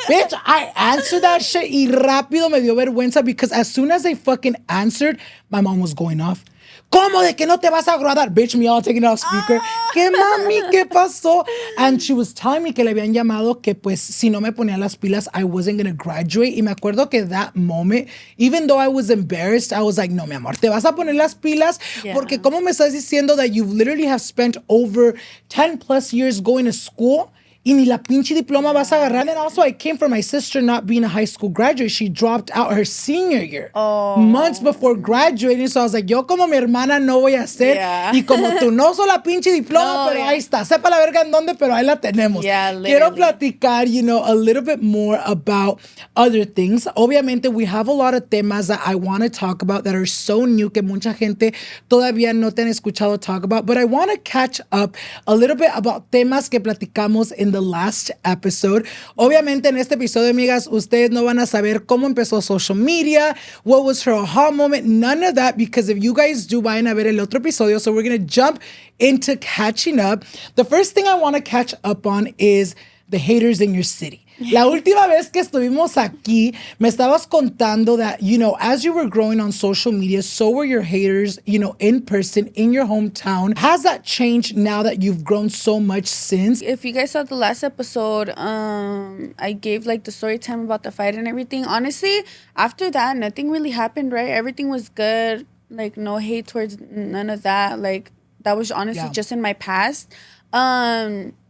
B: Bitch, I answered that shit y rápido me dio vergüenza because as soon as I fucking answered, my mom was going off. ¿Cómo de que no te vas a graduar? Bitch, me all taking it off speaker. ¿Qué mami? ¿Qué pasó? And she was telling me que le habían llamado que pues si no me ponía las pilas, I wasn't going to graduate. Y me acuerdo que that moment, even though I was embarrassed, I was like, no, mi amor, te vas a poner las pilas porque ¿cómo me estás diciendo that you literally have spent over 10 plus years going to school? Y ni la pinche diploma vas a agarrar. And also, I came from my sister not being a high school graduate. She dropped out her senior year. Months before graduating. So I was like, yo como mi hermana no voy a hacer. Y como tú no sos la pinche diploma, pero ahí está. Sepa la verga en dónde, pero ahí la tenemos. Quiero platicar, a little bit more about other things. Obviamente, we have a lot of temas that I want to talk about that are so new que mucha gente todavía no te han escuchado talk about. But I want to catch up a little bit about temas que platicamos in the last episode. Obviamente en este episodio, amigas, ustedes no van a saber cómo empezó social media, what was her aha moment, none of that, because if you guys do, vayan a ver el otro episodio. So we're going to jump into catching up. The first thing I want to catch up on is the haters in your city. La última vez que estuvimos aquí, me estabas contando that, as you were growing on social media, so were your haters, in person, in your hometown. Has that changed now that you've grown so much since?
A: If you guys saw the last episode, I gave like the story time about the fight and everything. Honestly, after that, nothing really happened, right? Everything was good. Like, no hate towards none of that. Like, that was honestly just in my past.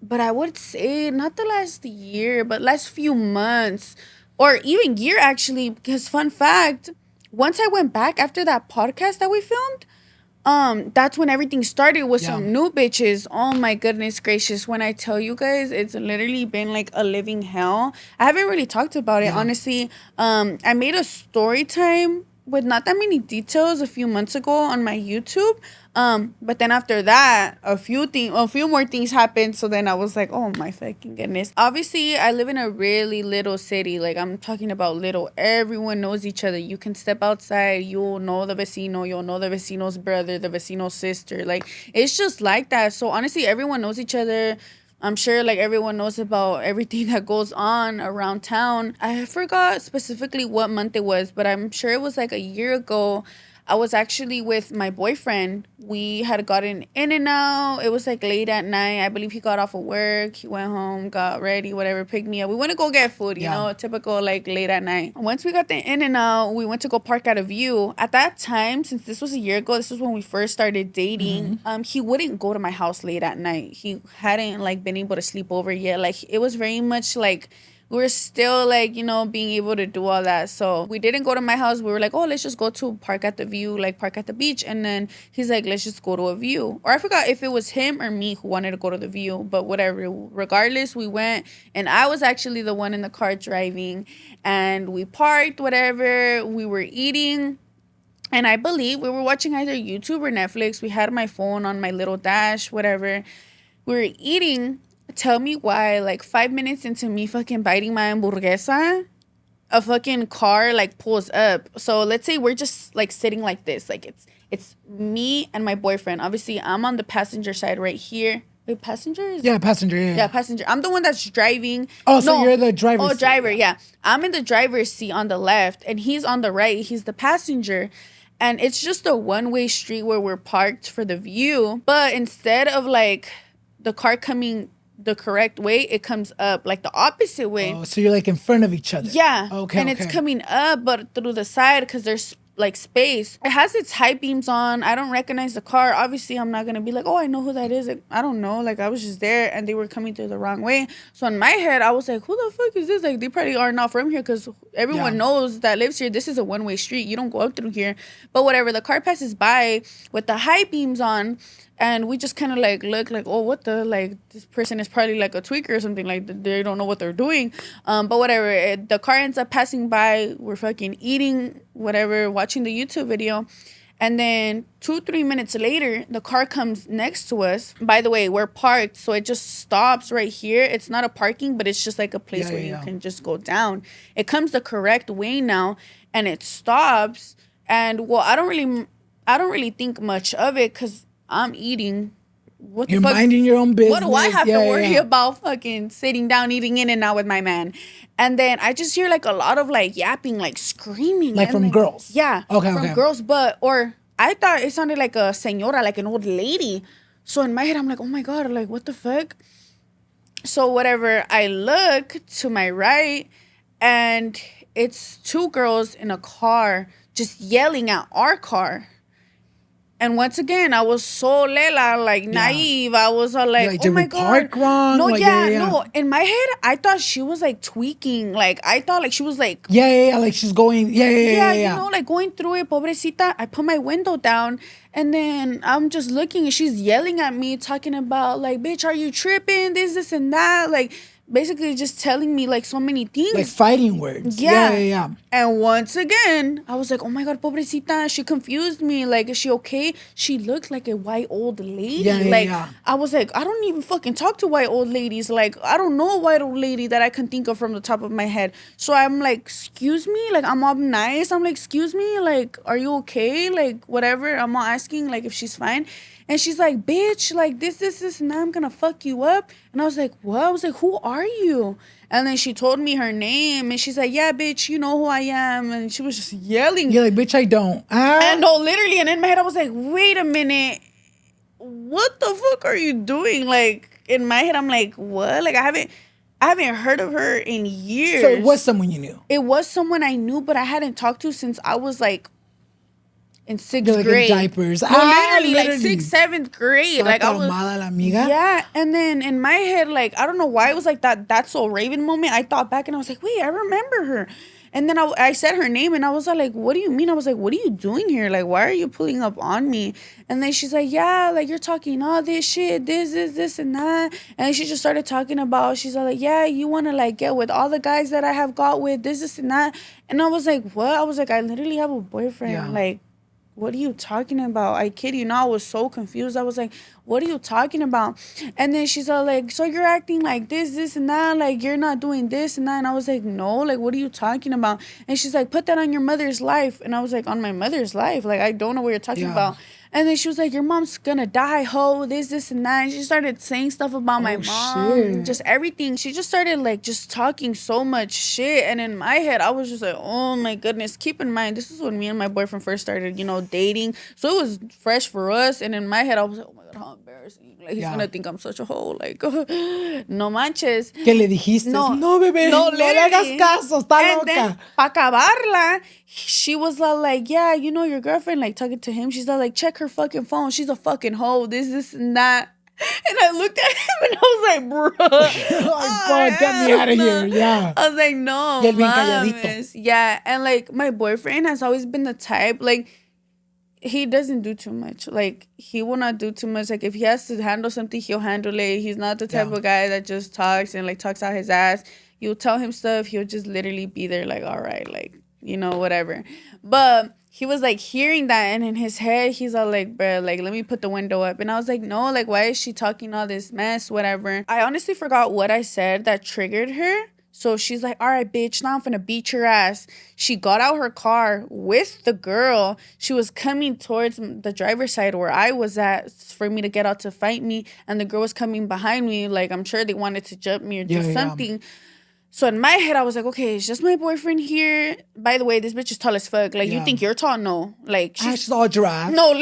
A: But I would say not the last year, but last few months or even year actually, because fun fact, once I went back after that podcast that we filmed, that's when everything started with some new bitches. Oh my goodness gracious. When I tell you guys, it's literally been like a living hell. I haven't really talked about it, honestly. I made a story time with not that many details a few months ago on my YouTube. But then after that, a few more things happened. So then I was like, oh my fucking goodness. Obviously, I live in a really little city. Like, I'm talking about little. Everyone knows each other. You can step outside, you'll know the vecino, you'll know the vecino's brother, the vecino's sister. Like, it's just like that. So honestly, everyone knows each other. I'm sure like everyone knows about everything that goes on around town. I forgot specifically what month it was, but I'm sure it was like a year ago. I was actually with my boyfriend. We had gotten in and out. It was like late at night. I believe he got off of work. He went home, got ready, whatever, picked me up. We went to go get food, you know, typical like late at night. Once we got the in and out, we went to go park at a view. At that time, since this was a year ago, this was when we first started dating. He wouldn't go to my house late at night. He hadn't like been able to sleep over yet. Like it was very much like we're still like, you know, being able to do all that. So we didn't go to my house. We were like, oh, let's just go to park at the view, like park at the beach. And then he's like, let's just go to a view. Or I forgot if it was him or me who wanted to go to the view, but whatever. Regardless, we went, and I was actually the one in the car driving, and we parked, whatever. We were eating. And I believe we were watching either YouTube or Netflix. We had my phone on my little dash, whatever. We were eating. Tell me why, like 5 minutes into me fucking biting my hamburguesa, a fucking car like pulls up. So let's say we're just like sitting like this. Like it's me and my boyfriend. Obviously, I'm on the passenger side right here. Wait, passengers?
B: Yeah, passenger. Yeah,
A: passenger. I'm the one that's driving.
B: Oh, so you're the driver.
A: Oh, driver, yeah. I'm in the driver's seat on the left, and he's on the right. He's the passenger. And it's just a one-way street where we're parked for the view. But instead of like the car coming the correct way, it comes up like the opposite way.
B: Oh, so you're like in front of each other.
A: Yeah.
B: Okay.
A: And it's coming up, but through the side because there's like space. It has its high beams on. I don't recognize the car. Obviously, I'm not gonna be like, oh, I know who that is. Like, I don't know. Like, I was just there and they were coming through the wrong way. So in my head, I was like, who the fuck is this? Like, they probably are not from here because everyone knows that lives here. This is a one-way street. You don't go up through here. But whatever. The car passes by with the high beams on. And we just kind of like look like, oh, what the, like, this person is probably like a tweaker or something. Like, they don't know what they're doing. But whatever. The car ends up passing by. We're fucking eating, whatever, watching the YouTube video. And then 2-3 minutes later, the car comes next to us. By the way, we're parked. So it just stops right here. It's not a parking, but it's just like a place where you can just go down. It comes the correct way now. And it stops. And, well, I don't really think much of it because I'm eating. What
B: You're
A: the fuck?
B: minding your own business.
A: What do I have to worry about fucking sitting down, eating in and out with my man? And then I just hear like a lot of like yapping, like screaming.
B: Like from girls?
A: Yeah.
B: Okay,
A: from girls. Or I thought it sounded like a señora, like an old lady. So in my head, I'm like, oh my God, like what the fuck? So whatever, I look to my right and it's two girls in a car just yelling at our car. And once again, I was so lela, like naive. I was all like, oh my God.
B: Park wrong?
A: No,
B: like,
A: no. In my head, I thought she was like tweaking. Like, I thought like she was like.
B: Like she's going, yeah.
A: You know, like going through it, pobrecita. I put my window down and then I'm just looking and she's yelling at me, talking about like, bitch, are you tripping? This, and that. Like, basically just telling me like so many things.
B: Like fighting words.
A: Yeah. And once again, I was like, oh my God, pobrecita. She confused me. Like, is she okay? She looked like a white old lady. I was like, I don't even fucking talk to white old ladies. Like, I don't know a white old lady that I can think of from the top of my head. So I'm like, excuse me? Like, I'm all nice. I'm like, excuse me? Like, are you okay? Like, whatever. I'm all asking, like, if she's fine. And she's like, bitch, like this, and now I'm gonna fuck you up. And I was like, what? I was like, who are you? And then she told me her name, and she's like, yeah, bitch, you know who I am. And she was just yelling.
B: You're like, bitch, I don't.
A: And no, literally. And in my head, I was like, wait a minute. What the fuck are you doing? Like, in my head, I'm like, what? Like, I haven't heard of her in years.
B: So it was someone you knew?
A: It was someone I knew, but I hadn't talked to since I was like in sixth
B: You're like in
A: grade.
B: diapers.
A: No, literally, like sixth, seventh grade.
B: Estaba
A: Like I was
B: traumada la amiga.
A: Yeah, and then in my head, like I don't know why it was like that. That's so Raven moment. I thought back and I was like, wait, I remember her. And then I said her name and I was like, what do you mean? I was like, what are you doing here? Like, why are you pulling up on me? And then she's like, yeah, like you're talking all this shit, this, and that. And she just started talking about, she's all like, yeah, you want to like get with all the guys that I have got with, this, and that. And I was like, what? I was like, I literally have a boyfriend.
B: Yeah.
A: Like, what are you talking about? I kid you not, I was so confused. I was like, what are you talking about? And then she's all like, so you're acting like this, and that, like you're not doing this and that. And I was like, no, like what are you talking about? And she's like, put that on your mother's life. And I was like, on my mother's life? Like, I don't know what you're talking about. And then she was like, your mom's gonna die, ho, this, and that. And she started saying stuff about my mom,
B: shit.
A: just everything. She just started, like, just talking so much shit. And in my head, I was just like, oh, my goodness. Keep in mind, this is when me and my boyfriend first started, you know, dating. So it was fresh for us. And in my head, I was like, oh, my God, how embarrassing. Like, he's gonna think I'm such a hoe. Like, no manches.
B: ¿Qué le dijiste? No, bebé, no le hagas caso, está
A: and
B: loca.
A: Then, pa' acabarla, she was like, yeah, you know your girlfriend, like, talking to him. She's like, check her fucking phone. She's a fucking hoe, this, and that. And I looked at him and I was like, bro.
B: Like, get me out of here. Yeah.
A: I was like, no, mames. Yeah. And like, my boyfriend has always been the type, like, he doesn't do too much. Like, he will not do too much. Like, if he has to handle something, he'll handle it. He's not the type of guy that just talks and, like, talks out his ass. You'll tell him stuff. He'll just literally be there, like, all right, like, you know, whatever. But he was, like, hearing that. And in his head, he's all like, bruh, like, let me put the window up. And I was like, no, like, why is she talking all this mess, whatever. I honestly forgot what I said that triggered her. So she's like, all right, bitch, now I'm finna beat your ass. She got out her car with the girl. She was coming towards the driver's side where I was at for me to get out to fight me. And the girl was coming behind me. Like, I'm sure they wanted to jump me or do something. Yeah. So in my head, I was like, okay, it's just my boyfriend here. By the way, this bitch is tall as fuck. Like, you think you're tall? No. Like,
B: she's all giraffe.
A: No.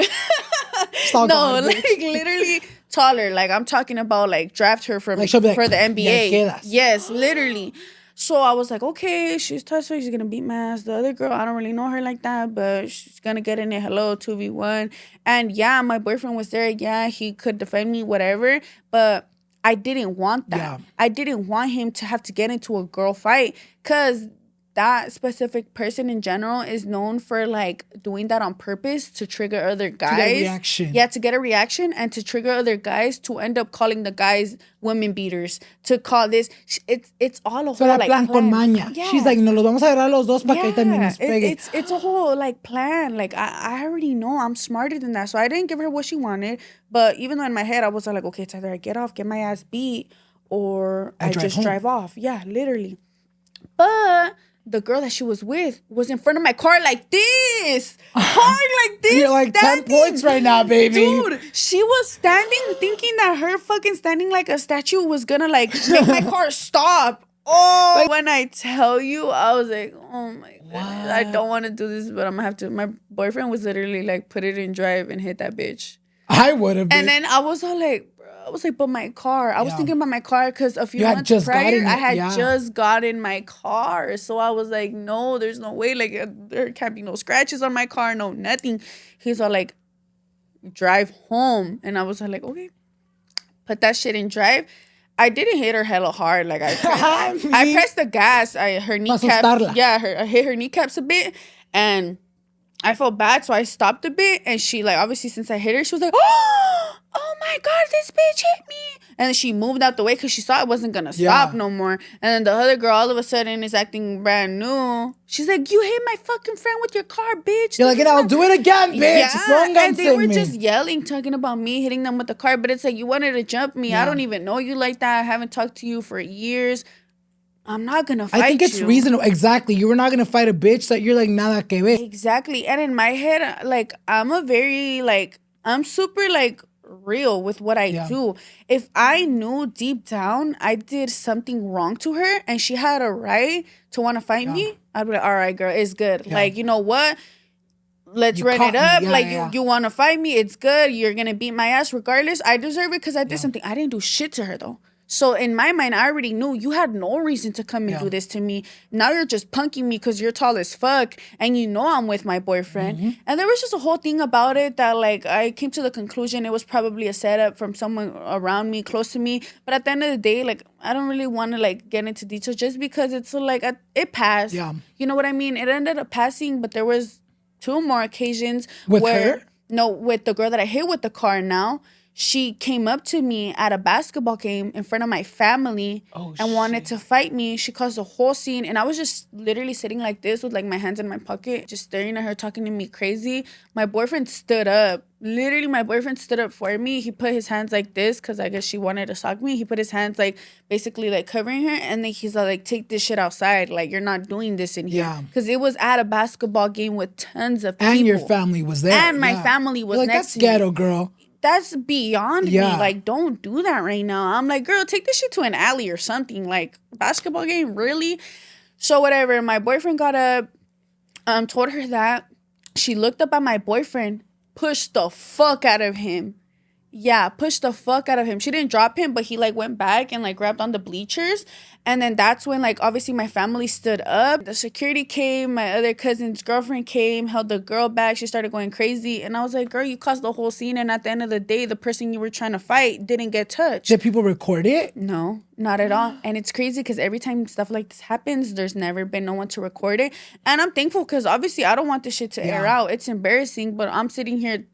A: No, like, literally taller. Like, I'm talking about, like, draft her from like, for the NBA. Yes, literally. So I was like, okay, she's tough, so she's gonna beat my ass. The other girl, I don't really know her like that, but she's gonna get in it. Hello, 2v1. And yeah, my boyfriend was there. Yeah, he could defend me, whatever. But I didn't want that. Yeah. I didn't want him to have to get into a girl fight, because that specific person in general is known for, like, doing that on purpose to trigger other guys. To get a reaction. Yeah, to get a reaction and to trigger other guys to end up calling the guys women beaters. To call this, it's all a whole, like, plan.
B: Con maña. Yeah. She's like, nos los vamos a agarrar los dos para que también nos pegue.
A: It's a whole, like, plan. Like, I already know I'm smarter than that. So I didn't give her what she wanted. But even though in my head, I was like, okay, it's either I get off, get my ass beat, or I just drive off. Yeah, literally. But the girl that she was with was in front of my car like this. Hard like this.
B: You're like standing. 10 points right now, baby.
A: Dude, she was standing thinking that her fucking standing like a statue was gonna, like, make my car stop. Oh, like, when I tell you, I was like, oh my God, I don't want to do this, but I'm gonna have to. My boyfriend was literally like, put it in drive and hit that bitch.
B: I would have.
A: And then I was all like, but my car. I was thinking about my car because a few months prior, I had just gotten my car. So I was like, no, there's no way. Like, there can't be no scratches on my car, no nothing. He's all like, drive home. And I was like, okay, put that shit in drive. I didn't hit her hella hard. Like, I pressed the gas. Her kneecaps. Yeah, I hit her kneecaps a bit. And I felt bad, so I stopped a bit. And she, like, obviously, since I hit her, she was like, oh my God, this bitch hit me. And then she moved out the way because she saw it wasn't going to stop no more. And then the other girl all of a sudden is acting brand new. She's like, you hit my fucking friend with your car, bitch.
B: You're like, I'll do it again, bitch.
A: Yeah, and they were just yelling, talking about me hitting them with the car. But it's like, you wanted to jump me. I don't even know you like that. I haven't talked to you for years. I'm not going to fight you.
B: I think it's reasonable. Exactly. You were not going to fight a bitch that you're like, nada que ver.
A: Exactly. And in my head, like, I'm super, like, real with what I do. If I knew deep down I did something wrong to her and she had a right to want to fight me, I'd be like, all right, girl, it's good. Like, you know what? Let's run it up. You want to fight me? It's good. You're going to beat my ass regardless. I deserve it because I did something. I didn't do shit to her, though. So in my mind, I already knew you had no reason to come and
B: Yeah.
A: do this to me. Now you're just punking me because you're tall as fuck and you know I'm with my boyfriend.
B: Mm-hmm.
A: And there was just a whole thing about it that like I came to the conclusion it was probably a setup from someone around me, close to me. But at the end of the day, like I don't really want to like get into details just because it's like it passed.
B: Yeah.
A: You know what I mean? It ended up passing, but there was 2 more occasions
B: With
A: where
B: her?
A: no, with the girl that I hit with the car now. She came up to me at a basketball game in front of my family and wanted to fight me. She caused a whole scene. And I was just literally sitting like this with like my hands in my pocket, just staring at her, talking to me crazy. My boyfriend stood up. Literally, my boyfriend stood up for me. He put his hands like this because I guess she wanted to sock me. He put his hands like basically like covering her. And then he's like, take this shit outside. Like, you're not doing this in here.
B: Yeah.
A: Because it was at a basketball game with tons of people.
B: And your family was there.
A: And my family was
B: You're like,
A: next
B: that's
A: to me.
B: ghetto, girl.
A: That's beyond me.
B: Yeah.
A: Like, don't do that right now. I'm like, girl, take this shit to an alley or something. Like, basketball game, really? So whatever. My boyfriend got up, told her that. She looked up at my boyfriend, pushed the fuck out of him. Yeah, pushed the fuck out of him. She didn't drop him, but he like went back and like grabbed on the bleachers. And then that's when like obviously my family stood up. The security came, my other cousin's girlfriend came, held the girl back. She started going crazy. And I was like, girl, you caused the whole scene. And at the end of the day, the person you were trying to fight didn't get touched.
B: Did people record it?
A: No, not at all. And it's crazy because every time stuff like this happens, there's never been no one to record it. And I'm thankful because obviously I don't want this shit to air out. It's embarrassing, but I'm sitting here,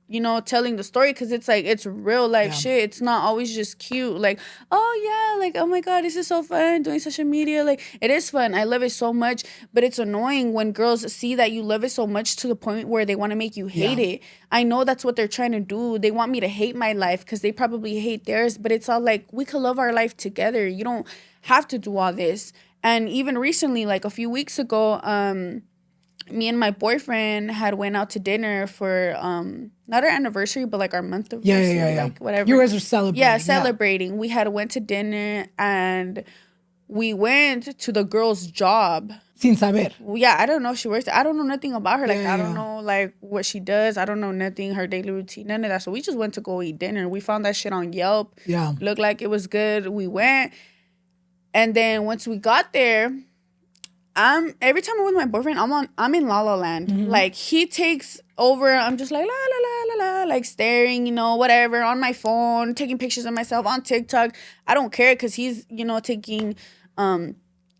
A: you know, telling the story because it's like, it's real life shit. It's not always just cute. Like, oh yeah, like, oh my God, this is so fun doing social media. Like, it is fun. I love it so much. But it's annoying when girls see that you love it so much to the point where they want to make you hate it. I know that's what they're trying to do. They want me to hate my life because they probably hate theirs. But it's all like, we could love our life together. You don't have to do all this. And even recently, like a few weeks ago, me and my boyfriend had went out to dinner for not our anniversary, but like our month of like whatever.
B: You guys were celebrating.
A: Yeah, celebrating. We had went to dinner and we went to the girl's job.
B: Sin saber.
A: Yeah, I don't know if she works. I don't know nothing about her. Like I don't know like what she does. I don't know nothing, her daily routine, none of that. So we just went to go eat dinner. We found that shit on Yelp.
B: Yeah.
A: Looked like it was good. We went. And then once we got there, every time I'm with my boyfriend, I'm in La La Land.
B: Mm-hmm.
A: Like he takes over. I'm just like la la la la la, like staring, you know, whatever, on my phone, taking pictures of myself on TikTok. I don't care because he's, you know, taking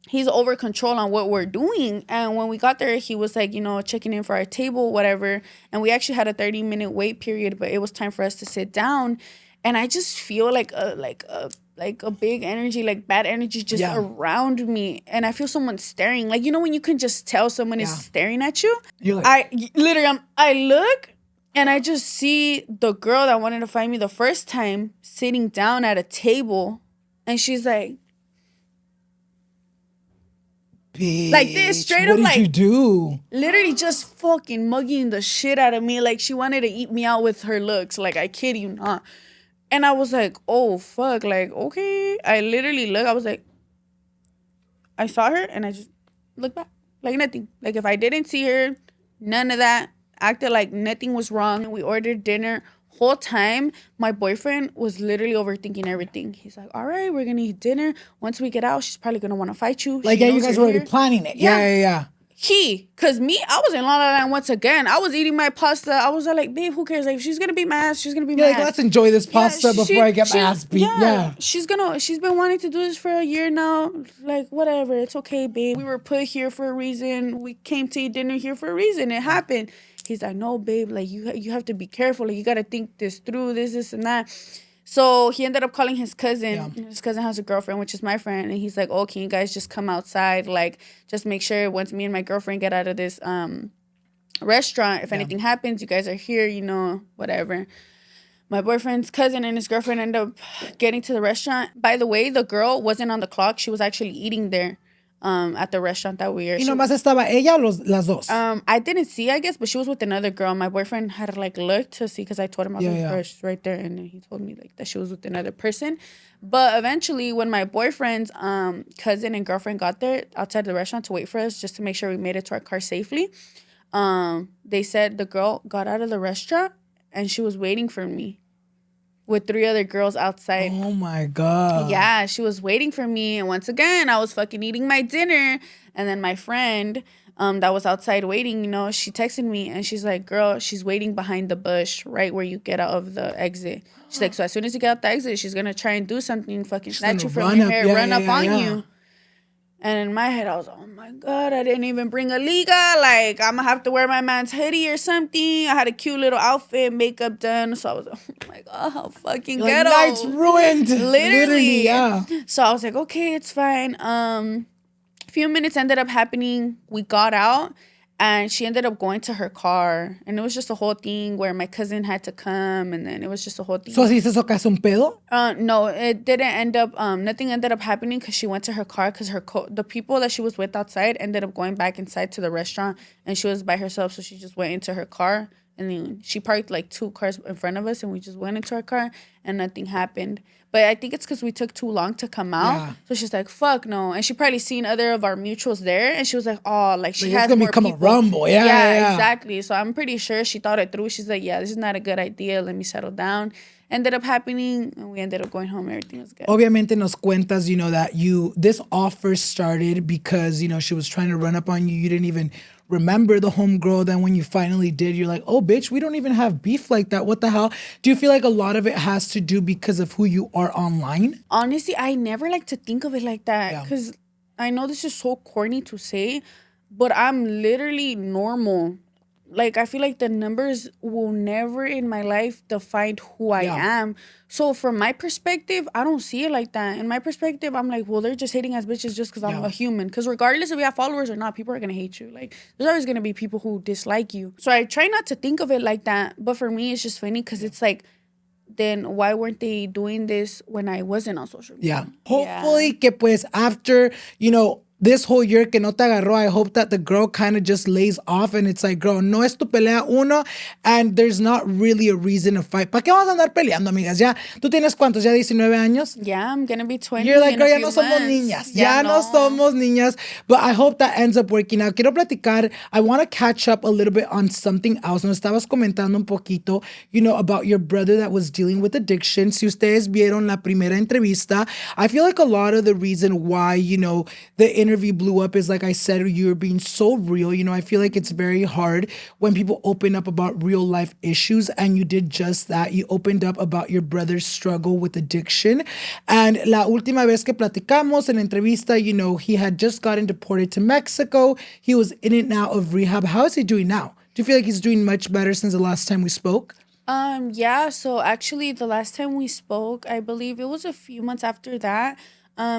A: he's over control on what we're doing. And when we got there, he was like, you know, checking in for our table, whatever. And we actually had a 30-minute wait period, but it was time for us to sit down. And I just feel like a big energy, like bad energy just around me. And I feel someone staring. Like, you know, when you can just tell someone is staring at you?
B: You're like,
A: I look and I just see the girl that wanted to fight me the first time sitting down at a table. And she's like,
B: bitch,
A: like this, straight up,
B: what
A: like,
B: did you do?
A: Literally just fucking mugging the shit out of me. Like she wanted to eat me out with her looks. Like, I kid you not. And I was like, oh, fuck. Like, okay. I literally looked. I was like, I saw her and I just looked back. Like nothing. Like if I didn't see her, none of that. Acted like nothing was wrong. We ordered dinner. Whole time, my boyfriend was literally overthinking everything. He's like, all right, we're going to eat dinner. Once we get out, she's probably going to want to fight you.
B: Like, yeah, you guys were already planning it. Yeah.
A: Because me, I was in La La Land once again. I was eating my pasta. I was like, babe, who cares? Like, she's going to be mad. She's going to be mad.
B: Like, let's enjoy this pasta before I get my ass beat. Yeah.
A: She's been wanting to do this for a year now. Like, whatever. It's okay, babe. We were put here for a reason. We came to eat dinner here for a reason. It happened. He's like, no, babe. Like, you have to be careful. Like, you got to think this through, this, and that. So he ended up calling his cousin. Yeah. His cousin has a girlfriend, which is my friend. And he's like, oh, can you guys just come outside? Like, just make sure once me and my girlfriend get out of this restaurant, if anything happens, you guys are here, you know, whatever. My boyfriend's cousin and his girlfriend end up getting to the restaurant. By the way, the girl wasn't on the clock. She was actually eating there at the restaurant that we were.
B: ¿Y nomás estaba ella o las dos?
A: I didn't see, I guess, but she was with another girl. My boyfriend had like looked to see because I told him I was like, girl, she's right there, and he told me like that she was with another person. But eventually, when my boyfriend's cousin and girlfriend got there outside the restaurant to wait for us just to make sure we made it to our car safely, they said the girl got out of the restaurant and she was waiting for me. with 3 other girls outside.
B: Oh my God.
A: Yeah, she was waiting for me. And once again, I was fucking eating my dinner. And then my friend that was outside waiting, she texted me and she's like, girl, she's waiting behind the bush right where you get out of the exit. She's like, so as soon as you get out the exit, she's going to try and do something, fucking snatch you from your hair, run up on you. And in my head, I was, oh my God, I didn't even bring a liga. Like, I'm going to have to wear my man's hoodie or something. I had a cute little outfit, makeup done. So I was, oh my God, how fucking ghetto.
B: Night's ruined.
A: Literally,
B: yeah.
A: So I was like, okay, it's fine. A few minutes ended up happening. We got out. And she ended up going to her car. And it was just a whole thing where my cousin had to come. And then it was just a whole thing.
B: So, ¿sí se socas un pedo?
A: No, it didn't end up, nothing ended up happening because she went to her car because the people that she was with outside ended up going back inside to the restaurant. And she was by herself. So she just went into her car. And then she parked like 2 cars in front of us. And we just went into our car. And nothing happened. But I think it's because we took too long to come out. Yeah. So she's like, fuck no. And she probably seen other of our mutuals there. And she was like, oh, like she has more people. It's going to become a rumble. Yeah, exactly. So I'm pretty sure she thought it through. She's like, yeah, this is not a good idea. Let me settle down. Ended up happening. And we ended up going home. Everything was good.
B: Obviamente nos cuentas, that this all first started because, she was trying to run up on you. You didn't even remember the homegirl. Then when you finally did, you're like, oh, bitch, we don't even have beef like that. What the hell? Do you feel like a lot of it has to do because of who you are online?
A: Honestly, I never like to think of it like that because I know this is so corny to say, but I'm literally normal. Like, I feel like the numbers will never in my life define who I am. So from my perspective, I don't see it like that. In my perspective, I'm like, well, they're just hating as bitches just because I'm a human. Because regardless if you have followers or not, people are going to hate you. Like, there's always going to be people who dislike you. So I try not to think of it like that. But for me, it's just funny because it's like, then why weren't they doing this when I wasn't on social media?
B: Yeah. Hopefully que pues after, this whole year que no te agarró, I hope that the girl kind of just lays off and it's like, girl, no es tu pelea uno, and there's not really a reason to fight. ¿Para qué vamos a andar peleando, amigas? Ya, ¿tú tienes cuántos? ¿Ya 19 años?
A: Yeah, I'm gonna be 20.
B: You're like, girl, ya no somos niñas. Ya no somos niñas. But I hope that ends up working out. Quiero platicar. I want to catch up a little bit on something else. Nos estabas comentando un poquito, about your brother that was dealing with addiction. Si ustedes vieron la primera entrevista, I feel like a lot of the reason why, the interview blew up is, like I said, you were being so real. I feel like it's very hard when people open up about real life issues, and you did just that. You opened up about your brother's struggle with addiction. And la última vez que platicamos en entrevista, he had just gotten deported to Mexico. He was in and out of rehab. How is he doing now? Do you feel like he's doing much better since the last time we spoke?
A: Yeah, so actually the last time we spoke, I believe it was a few months after that.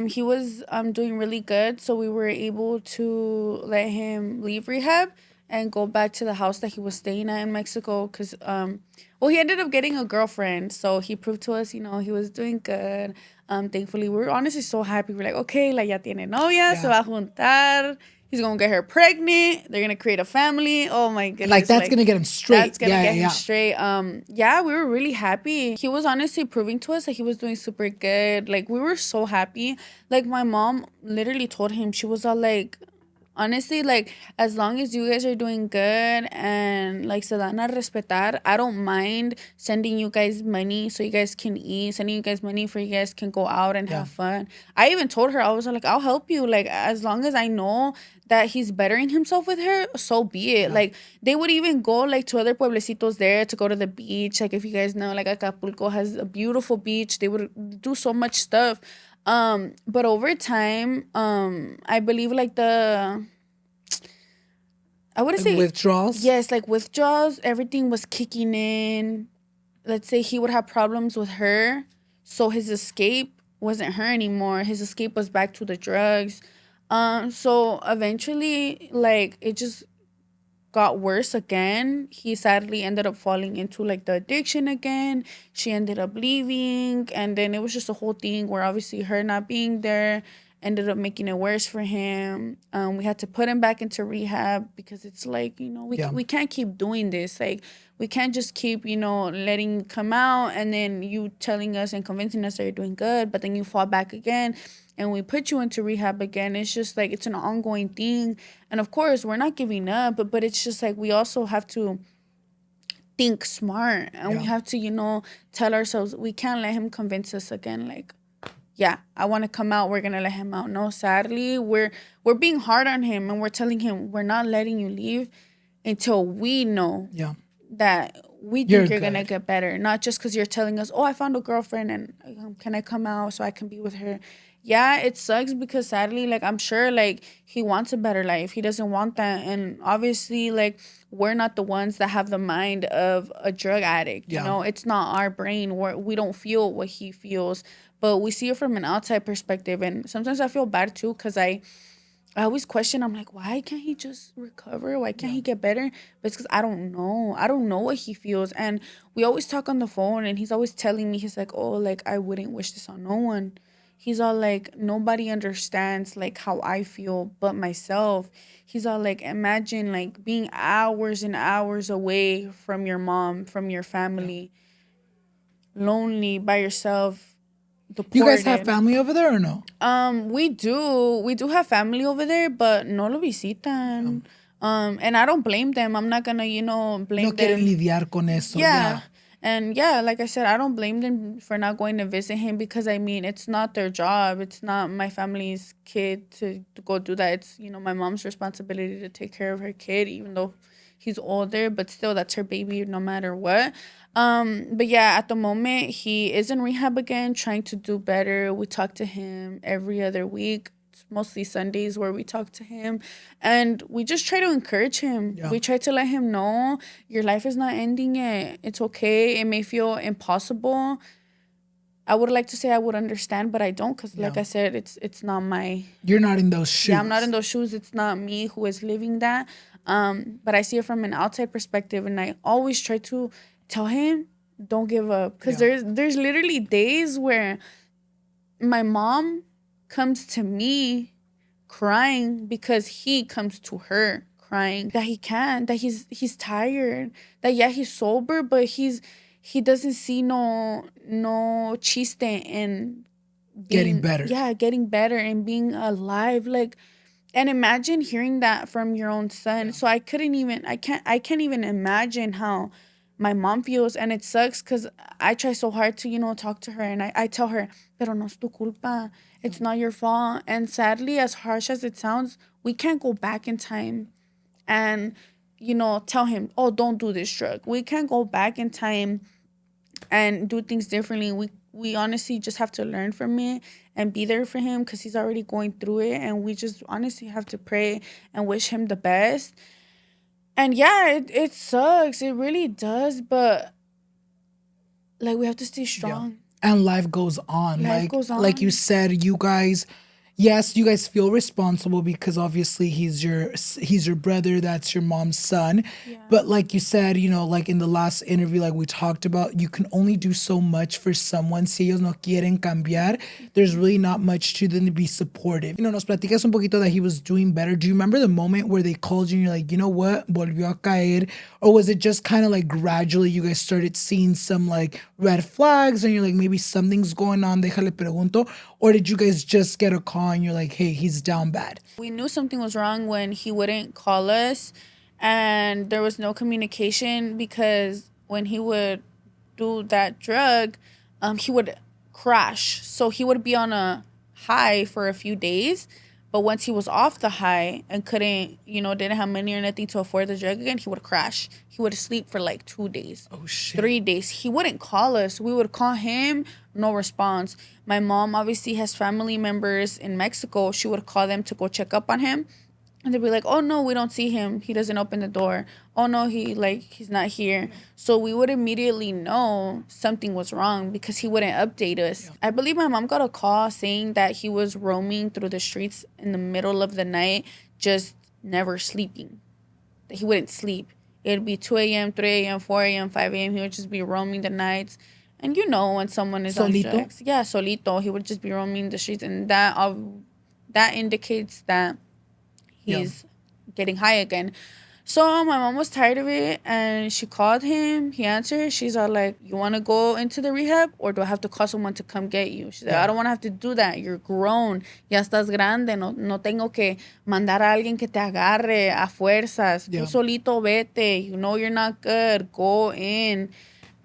A: He was doing really good, so we were able to let him leave rehab and go back to the house that he was staying at in Mexico because, he ended up getting a girlfriend, so he proved to us, he was doing good. Thankfully, we were honestly so happy. We're like, okay, like ya tiene novia, se va a juntar. He's going to get her pregnant. They're going to create a family. Oh, my goodness.
B: Like, that's going to get him straight.
A: That's going to get him straight. We were really happy. He was honestly proving to us that he was doing super good. Like, we were so happy. Like, my mom literally told him, she was all like, honestly, like, as long as you guys are doing good and, like, se dan a respetar, I don't mind sending you guys money so you guys can eat, sending you guys money for you guys can go out and have fun. I even told her, I was like, I'll help you. Like, as long as I know that he's bettering himself with her, so be it. Like, they would even go, like, to other pueblecitos there to go to the beach. Like, if you guys know, like, Acapulco has a beautiful beach. They would do so much stuff. But over time, I believe like I wouldn't say
B: withdrawals.
A: Yes, like withdrawals. Everything was kicking in. Let's say he would have problems with her, so his escape wasn't her anymore. His escape was back to the drugs. So eventually, like, it just got worse again. He sadly ended up falling into like the addiction again. She ended up leaving, and then it was just a whole thing where obviously her not being there ended up making it worse for him. We had to put him back into rehab because it's like, we can't keep doing this. Like, we can't just keep, letting you come out and then you telling us and convincing us that you're doing good, but then you fall back again and we put you into rehab again. It's just like, it's an ongoing thing. And of course, we're not giving up, but it's just like, we also have to think smart, and we
B: Yeah.
A: have to, tell ourselves we can't let him convince us again. Like, yeah, I want to come out. We're gonna let him out. No, sadly, we're being hard on him, and we're telling him we're not letting you leave until we know
B: Yeah.
A: that we
B: You're
A: think you're gonna
B: good.
A: get better. Not just because you're telling us, oh, I found a girlfriend, and can I come out so I can be with her? Yeah, it sucks because sadly, like, I'm sure, like, he wants a better life. He doesn't want that, and obviously, like, we're not the ones that have the mind of a drug addict.
B: Yeah.
A: It's not our brain. We don't feel what he feels, but we see it from an outside perspective. And sometimes I feel bad too because I always question. I'm like, why can't he just recover? Why can't he get better? But it's because I don't know. I don't know what he feels. And we always talk on the phone, and he's always telling me, he's like, oh, like, I wouldn't wish this on no one. He's all like, nobody understands like how I feel but myself. He's all like, imagine like being hours and hours away from your mom, from your family, lonely by yourself,
B: You guys have
A: deported.
B: family over there or no?
A: We do have family over there, but no lo visitan. And I don't blame them. I'm not gonna,
B: No
A: blame
B: quieren
A: them.
B: lidiar con eso.
A: Yeah.
B: Yeah.
A: And yeah, like I said, I don't blame them for not going to visit him because I mean, it's not their job. It's not my family's kid to go do that. It's, my mom's responsibility to take care of her kid, even though he's older, but still that's her baby no matter what. But yeah, at the moment he is in rehab again, trying to do better. We talk to him every other week. It's mostly Sundays where we talk to him, and we just try to encourage him.
B: Yeah.
A: We try to let him know your life is not ending yet. It's okay. It may feel impossible. I would like to say I would understand, but I don't, because like
B: Yeah.
A: I said, it's not my.
B: You're not in those shoes.
A: Yeah, I'm not in those shoes. It's not me who is living that. But I see it from an outside perspective, and I always try to tell him, don't give up, because
B: Yeah.
A: there's literally days where my mom comes to me crying because he comes to her crying that he can't, that he's tired, that yeah, he's sober, but he doesn't see no chiste in
B: Getting better.
A: Yeah, getting better and being alive. Like, and imagine hearing that from your own son. So I can't even imagine how my mom feels. And it sucks because I try so hard to, talk to her, and I tell her, pero no es tu culpa. It's not your fault. And sadly, as harsh as it sounds, we can't go back in time and, tell him, oh, don't do this drug. We can't go back in time and do things differently. We honestly just have to learn from it and be there for him because he's already going through it, and we just honestly have to pray and wish him the best. And yeah, it sucks, it really does, but like, we have to stay strong.
B: And life goes on.
A: Life goes
B: Like you
A: on.
B: said, you guys, yes, you guys feel responsible because obviously he's your brother, that's your mom's son. But like you said, like in the last interview, like we talked about, you can only do so much for someone. Si ellos no quieren cambiar, there's really not much to them to be supportive. Nos platicas un poquito that he was doing better. Do you remember the moment where they called you and you're like, you know what, volvió a caer? Or was it just kind of like gradually you guys started seeing some like red flags and you're like, maybe something's going on, déjale pregunto? Or did you guys just get a call and you're like, hey, he's down bad?
A: We knew something was wrong when he wouldn't call us, and there was no communication because when he would do that drug, he would crash. So he would be on a high for a few days, but once he was off the high and couldn't, didn't have money or nothing to afford the drug again, he would crash. He would sleep for like 2 days.
B: Oh, shit.
A: 3 days. He wouldn't call us. We would call him, no response. My mom obviously has family members in Mexico. She would call them to go check up on him. And they'd be like, oh, no, we don't see him. He doesn't open the door. Oh, no, he's not here. So we would immediately know something was wrong because he wouldn't update us. Yeah. I believe my mom got a call saying that he was roaming through the streets in the middle of the night, just never sleeping. That he wouldn't sleep. It'd be 2 a.m., 3 a.m., 4 a.m., 5 a.m. He would just be roaming the nights. And when someone is on drugs. Yeah, solito. He would just be roaming the streets. And that indicates that he's getting high again. So my mom was tired of it and she called him. He answered. She's all like, "You want to go into the rehab or do I have to call someone to come get you?" She said, "I
B: Yeah.
A: don't want to have to do that. You're grown. Ya estás grande. No tengo que mandar a alguien que te agarre a fuerzas. Tú
B: Yeah.
A: solito vete. You know you're not good. Go in."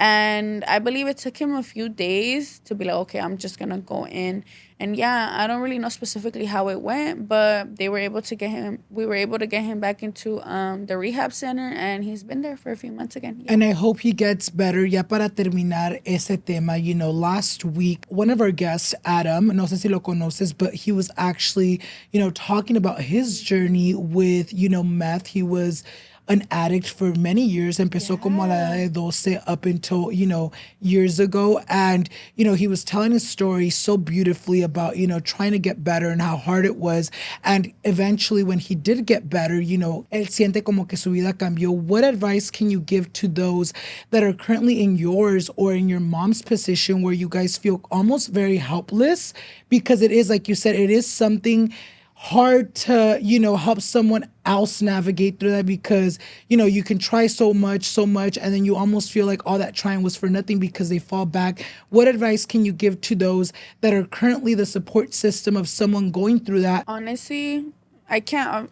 A: And I believe it took him a few days to be like, okay, I'm just gonna go in. And yeah, I don't really know specifically how it went, but they were able to get him. We were able to get him back into the rehab center, and he's been there for a few months again. Yeah.
B: And I hope he gets better. Ya para terminar ese tema, you know, last week, one of our guests, Adam, no sé si lo conoces, but he was actually, you know, talking about his journey with, you know, meth. He was an addict for many years. Empezó como a la edad de 12 up until, you know, years ago. And, you know, he was telling his story so beautifully about, you know, trying to get better and how hard it was. And eventually when he did get better, you know, él siente como que su vida cambió. What advice can you give to those that are currently in yours or in your mom's position where you guys feel almost very helpless? Because it is, like you said, it is something hard to, you know, help someone else navigate through that because, you know, you can try so much, and then you almost feel like all that trying was for nothing because they fall back. What advice can you give to those that are currently the support system of someone going through that?
A: Honestly, I can't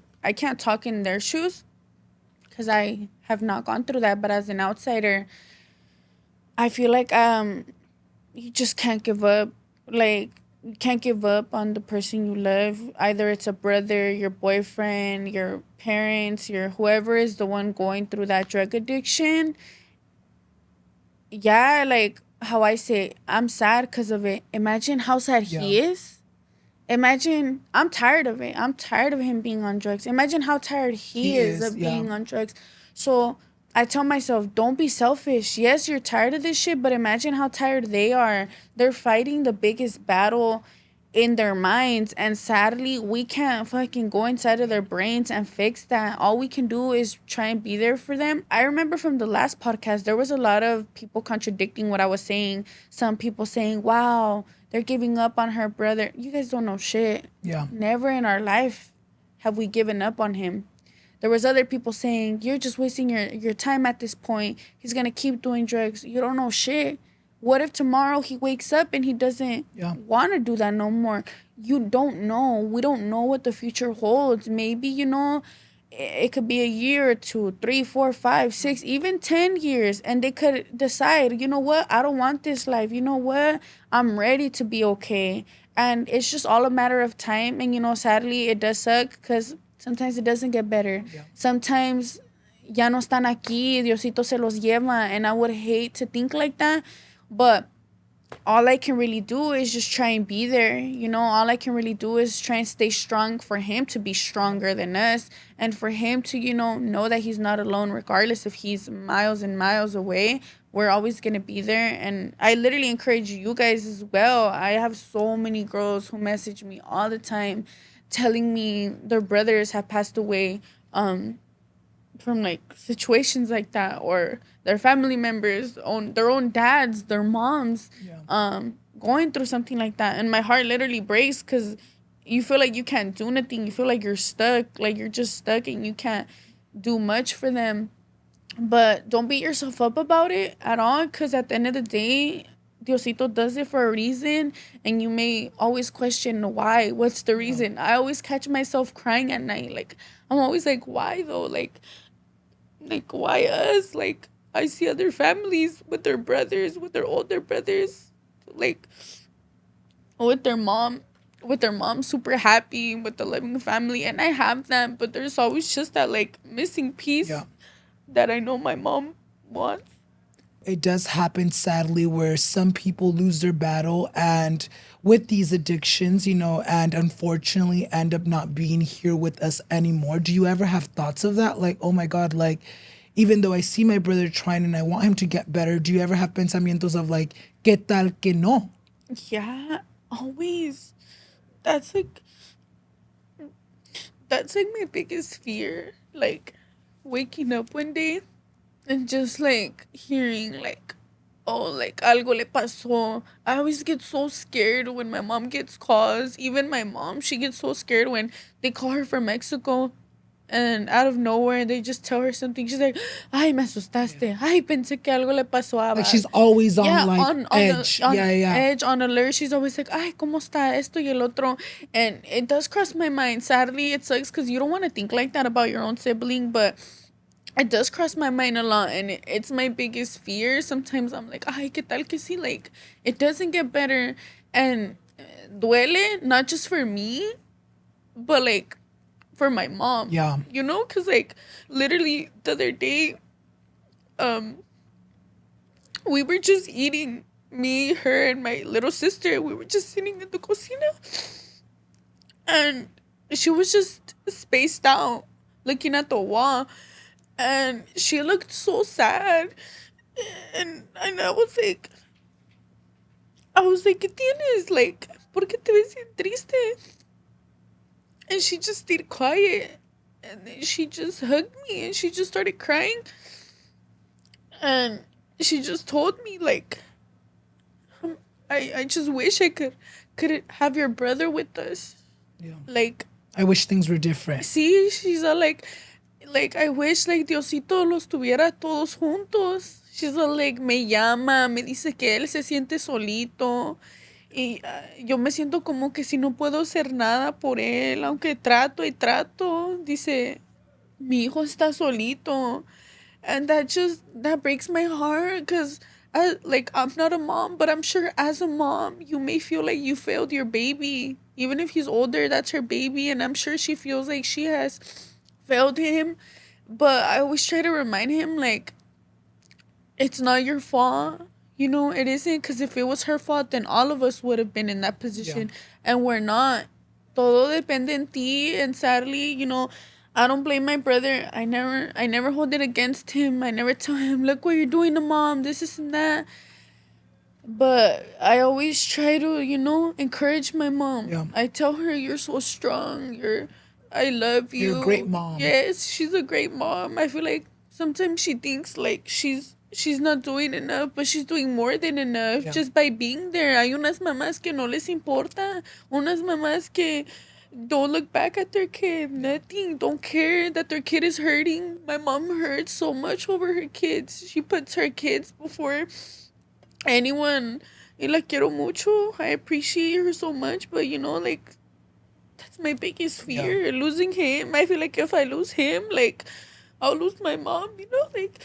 A: talk in their shoes because I have not gone through that. But as an outsider, I feel like you just can't give up. Like, you can't give up on the person you love. Either it's a brother, your boyfriend, your parents, your whoever is the one going through that drug addiction. Yeah, like how I say, I'm sad because of it. Imagine how sad
B: Yeah,
A: he is. Imagine, I'm tired of it. I'm tired of him being on drugs. Imagine how tired he
B: he
A: is
B: is.
A: of
B: Yeah.
A: being on drugs. So I tell myself, don't be selfish. Yes, you're tired of this shit, but imagine how tired they are. They're fighting the biggest battle in their minds. And sadly, we can't fucking go inside of their brains and fix that. All we can do is try and be there for them. I remember from the last podcast, there was a lot of people contradicting what I was saying. Some people saying, wow, they're giving up on her brother. You guys don't know shit.
B: Yeah.
A: Never in our life have we given up on him. There was other people saying, you're just wasting your time at this point. He's going to keep doing drugs. You don't know shit. What if tomorrow he wakes up and he doesn't
B: Yeah.
A: want to do that no more? You don't know. We don't know what the future holds. Maybe, you know, it could be a year or two, 3, 4, 5, 6, even 10 years. And they could decide, you know what? I don't want this life. You know what? I'm ready to be okay. And it's just all a matter of time. And, you know, sadly, it does suck because sometimes it doesn't get better.
B: Yeah.
A: Sometimes ya no están aquí, Diosito se los lleva, and I would hate to think like that, but all I can really do is just try and be there. You know, all I can really do is try and stay strong for him to be stronger than us and for him to, you know that he's not alone regardless if he's miles and miles away. We're always going to be there. And I literally encourage you guys as well. I have so many girls who message me all the time telling me their brothers have passed away from like situations like that, or their family members, their own dads, their moms, going through something like that. And my heart literally breaks because you feel like you can't do nothing. You feel like you're stuck, like you're just stuck and you can't do much for them. But don't beat yourself up about it at all, because at the end of the day, Diosito does it for a reason, and you may always question why. What's the reason? I always catch myself crying at night. Like, I'm always like, why though? Like why us? Like, I see other families with their brothers, with their older brothers, like with their mom super happy with the living family, and I have that, but there's always just that like missing piece that I know my mom wants.
B: It does happen sadly where some people lose their battle and with these addictions, you know, and unfortunately end up not being here with us anymore. Do you ever have thoughts of that? Like, oh my God, like, even though I see my brother trying and I want him to get better, do you ever have pensamientos of like, ¿qué tal que no?
A: Yeah, always. That's like that's like my biggest fear. Like waking up one day and just like hearing like, oh, like algo le pasó. I always get so scared when my mom gets calls. Even my mom, she gets so scared when they call her from Mexico and out of nowhere they just tell her something. She's like, "Ay, me asustaste. Ay, pensé que algo le pasó a."
B: Like she's always on
A: Yeah,
B: like
A: on
B: edge.
A: on
B: Yeah.
A: edge, on alert. She's always like, "Ay, cómo está esto y el otro," and it does cross my mind. Sadly, it sucks because you don't want to think like that about your own sibling, but it does cross my mind a lot, and it's my biggest fear. Sometimes I'm like, "Ay, qué tal que sí?" Like it doesn't get better, and duele not just for me, but like for my mom.
B: Yeah.
A: You know, because like literally the other day, um, we were just eating, me, her, and my little sister. We were just sitting in the cocina, and she was just spaced out, looking at the wall, and she looked so sad. And I was like, ¿qué tienes? Like, ¿por qué te ves bien triste? And she just stayed quiet. And then she just hugged me and she just started crying. And she just told me, like, I just wish I could have your brother with us.
B: Yeah.
A: Like,
B: I wish things were different.
A: sí, she's all like, I wish, like, Diosito los tuviera todos juntos. She's all like, me llama, me dice que él se siente solito. Y yo me siento como que si no puedo hacer nada por él, aunque trato y trato. Dice, mi hijo está solito. And that breaks my heart because, like, I'm not a mom, but I'm sure as a mom, you may feel like you failed your baby. Even if he's older, that's her baby. And I'm sure she feels like she has failed him. But I always try to remind him, like, it's not your fault. You know, it isn't, because if it was her fault, then all of us would have been in that position. Yeah. And we're not. Todo depende en ti. And sadly, you know, I don't blame my brother. I never hold it against him. I never tell him, look what you're doing to mom, this and that. But I always try to, you know, encourage my mom.
B: Yeah.
A: I tell her, you're so strong. I love you.
B: You're a great mom.
A: Yes, she's a great mom. I feel like sometimes she thinks like she's not doing enough, but she's doing more than enough just by being there. Hay unas mamás que no les importa. Unas mamás que don't look back at their kid. Nothing. Don't care that their kid is hurting. My mom hurts so much over her kids. She puts her kids before anyone. Y la quiero mucho. I appreciate her so much, but you know, like, that's my biggest fear. Losing him. I feel like if I lose him, like, I'll lose my mom, you know, like.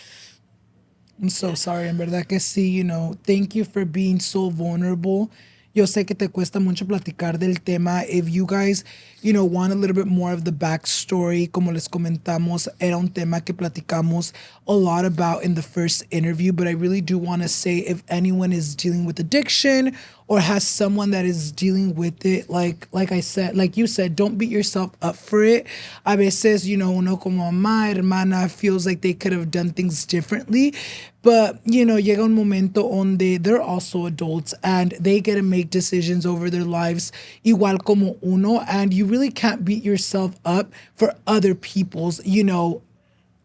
B: I'm so sorry, en verdad que sí, you know, thank you for being so vulnerable. Yo sé que te cuesta mucho platicar del tema. If you guys, you know, want a little bit more of the backstory, como les comentamos, era un tema que platicamos a lot about in the first interview, but I really do want to say if anyone is dealing with addiction or has someone that is dealing with it, like I said, like you said, don't beat yourself up for it. A veces, you know, uno como mamá, hermana feels like they could have done things differently. But, you know, llega un momento donde they're also adults and they get to make decisions over their lives igual como uno. And you really can't beat yourself up for other people's, you know,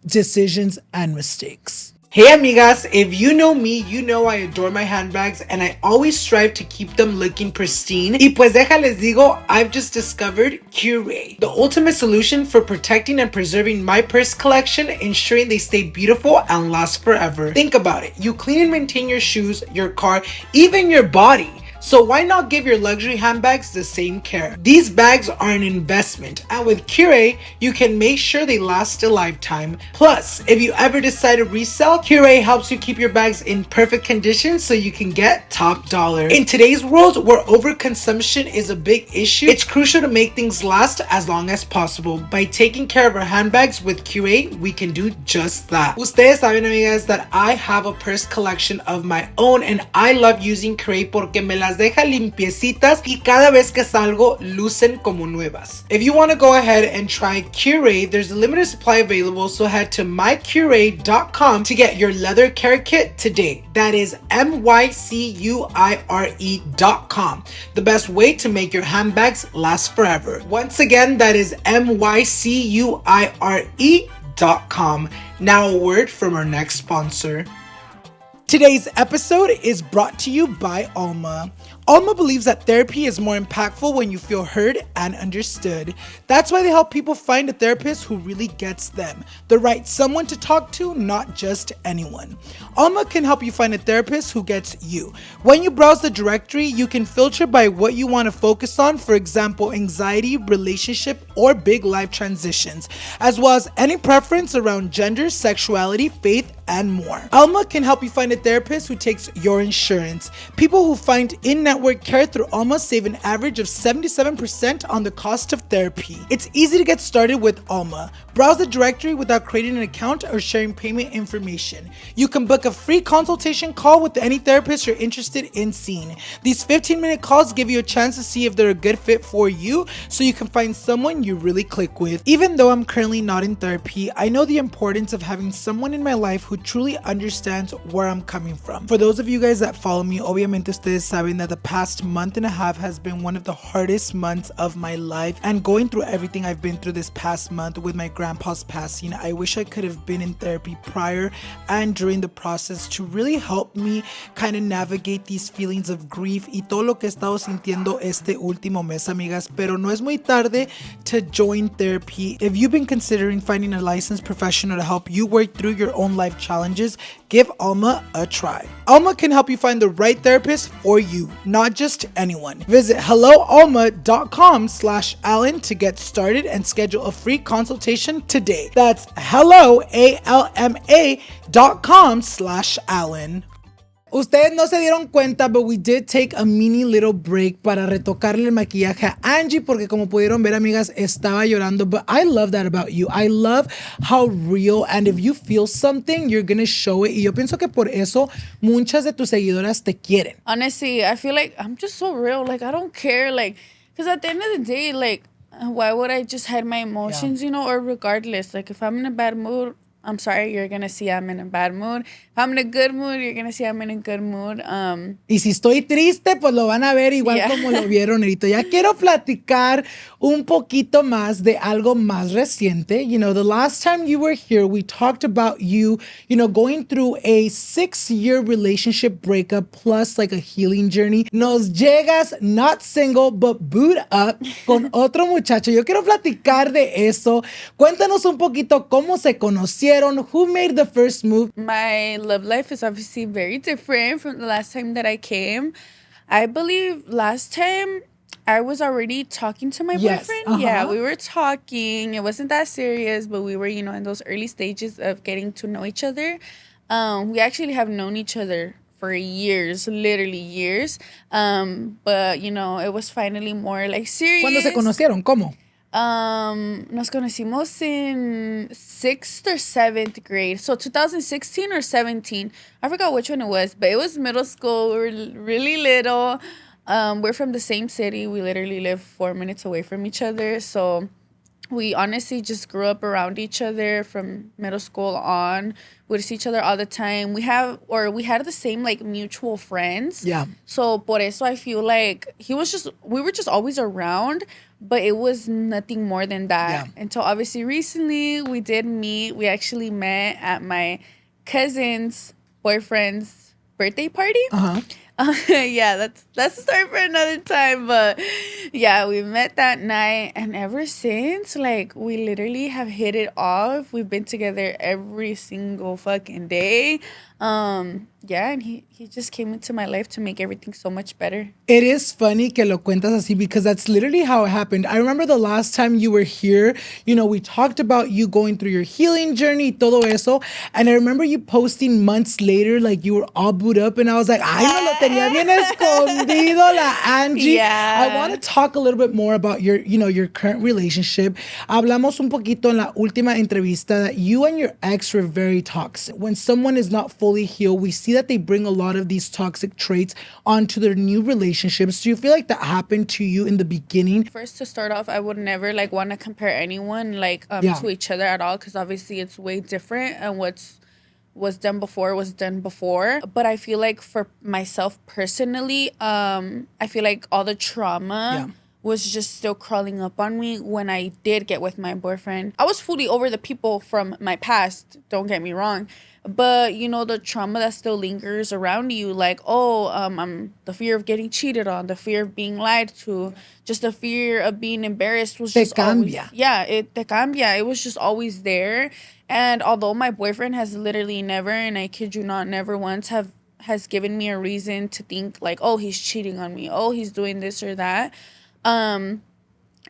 B: decisions and mistakes. Hey amigas, if you know me, you know I adore my handbags and I always strive to keep them looking pristine. Y pues déjales digo, I've just discovered Curé, the ultimate solution for protecting and preserving my purse collection, ensuring they stay beautiful and last forever. Think about it. You clean and maintain your shoes, your car, even your body. So why not give your luxury handbags the same care? These bags are an investment, and with Curé, you can make sure they last a lifetime. Plus, if you ever decide to resell, Curé helps you keep your bags in perfect condition so you can get top dollar. In today's world where overconsumption is a big issue, it's crucial to make things last as long as possible. By taking care of our handbags with Curé, we can do just that. Ustedes saben, amigas, that I have a purse collection of my own, and I love using Curé porque me las deja limpiecitas y cada vez que salgo lucen como nuevas. If you want to go ahead and try Curé, there's a limited supply available, so head to mycuré.com to get your leather care kit today. That is mycuré.com. The best way to make your handbags last forever. Once again, that is mycuré.com. Now a word from our next sponsor. Today's episode is brought to you by Alma. Alma believes that therapy is more impactful when you feel heard and understood. That's why they help people find a therapist who really gets them, the right someone to talk to, not just anyone. Alma can help you find a therapist who gets you. When you browse the directory, you can filter by what you want to focus on, for example, anxiety, relationship, or big life transitions, as well as any preference around gender, sexuality, faith, and more. Alma can help you find a therapist who takes your insurance. People who find in-network care through Alma save an average of 77% on the cost of therapy. It's easy to get started with Alma. Browse the directory without creating an account or sharing payment information. You can book a free consultation call with any therapist you're interested in seeing. These 15-minute calls give you a chance to see if they're a good fit for you, so you can find someone you really click with. Even though I'm currently not in therapy, I know the importance of having someone in my life who truly understands where I'm coming from. For those of you guys that follow me, obviamente ustedes saben that the past month and a half has been one of the hardest months of my life, and going through everything I've been through this past month with my grandpa's passing, I wish I could have been in therapy prior and during the process to really help me kind of navigate these feelings of grief y todo lo que he estado sintiendo este último mes, amigas. Pero no es muy tarde to join therapy. If you've been considering finding a licensed professional to help you work through your own life challenges, give Alma a try. Alma can help you find the right therapist for you, not just anyone. Visit helloalma.com/Alan to get started and schedule a free consultation today. That's helloalma.com/Alan. Ustedes no se dieron cuenta, but we did take a mini little break para retocarle el maquillaje a Angie, porque como pudieron ver, amigas, estaba llorando. But I love that about you. I love how real, and if you feel something, you're gonna show it. Y yo pienso que por eso muchas de tus seguidoras te quieren.
A: Honestly, I feel like I'm just so real. Like, I don't care. Like, because at the end of the day, like, why would I just hide my emotions, you know, or regardless? Like, if I'm in a bad mood, I'm sorry, you're going to see I'm in a bad mood. If I'm in a good mood, you're going to see I'm in a good mood.
B: Y si estoy triste, pues lo van a ver igual como lo vieron ahorita. Ya quiero platicar un poquito más de algo más reciente. You know, the last time you were here, we talked about you, you know, going through a 6-year relationship breakup plus like a healing journey. Nos llegas not single, but boot up con otro muchacho. Yo quiero platicar de eso. Cuéntanos un poquito cómo se conocieron. Who made the first move?
A: My love life is obviously very different from the last time that I came. I believe last time I was already talking to my boyfriend. Yeah, we were talking. It wasn't that serious, but we were, you know, in those early stages of getting to know each other. We actually have known each other for years, literally years. But, you know, it was finally more like serious.
B: ¿Cuándo se conocieron? ¿Cómo?
A: Nos conocimos in 6th or 7th grade. So 2016 or 17. I forgot which one it was, but it was middle school. We were really little. We're from the same city. We literally live 4 minutes away from each other. So we honestly just grew up around each other from middle school on. We'd see each other all the time. We had the same like mutual friends.
B: Yeah.
A: So por eso I feel like we were just always around, but it was nothing more than that.
B: Yeah.
A: Until obviously recently we did meet. We actually met at my cousin's boyfriend's birthday party. Yeah, that's a story for another time. But yeah, we met that night, and ever since, like, we literally have hit it off. We've been together every single fucking day. Yeah, and he just came into my life to make everything so much better.
B: It is funny que lo cuentas así because that's literally how it happened. I remember the last time you were here, you know, we talked about you going through your healing journey, todo eso. And I remember you posting months later, like you were all booed up. And I was like, ay, no lo tenía bien escondido la Angie.
A: Yeah.
B: I want to talk a little bit more about your, you know, your current relationship. Hablamos un poquito en la última entrevista that you and your ex were very toxic. When someone is not fully healed, we see that they bring a lot of these toxic traits onto their new relationships. Do you feel like that happened to you in the beginning?
A: First, to start off, I would never like want to compare anyone to each other at all, because obviously it's way different, and was done before. But I feel like for myself personally, I feel like all the trauma was just still crawling up on me when I did get with my boyfriend. I was fully over the people from my past, don't get me wrong. But you know, the trauma that still lingers around you, like, oh, I'm the fear of getting cheated on, the fear of being lied to, just the fear of being embarrassed was
B: Te
A: just always,
B: cambia.
A: yeah, it te cambia. It was just always there. And although my boyfriend has literally never, and I kid you not, never once have has given me a reason to think like, oh, he's cheating on me, oh, he's doing this or that. Um,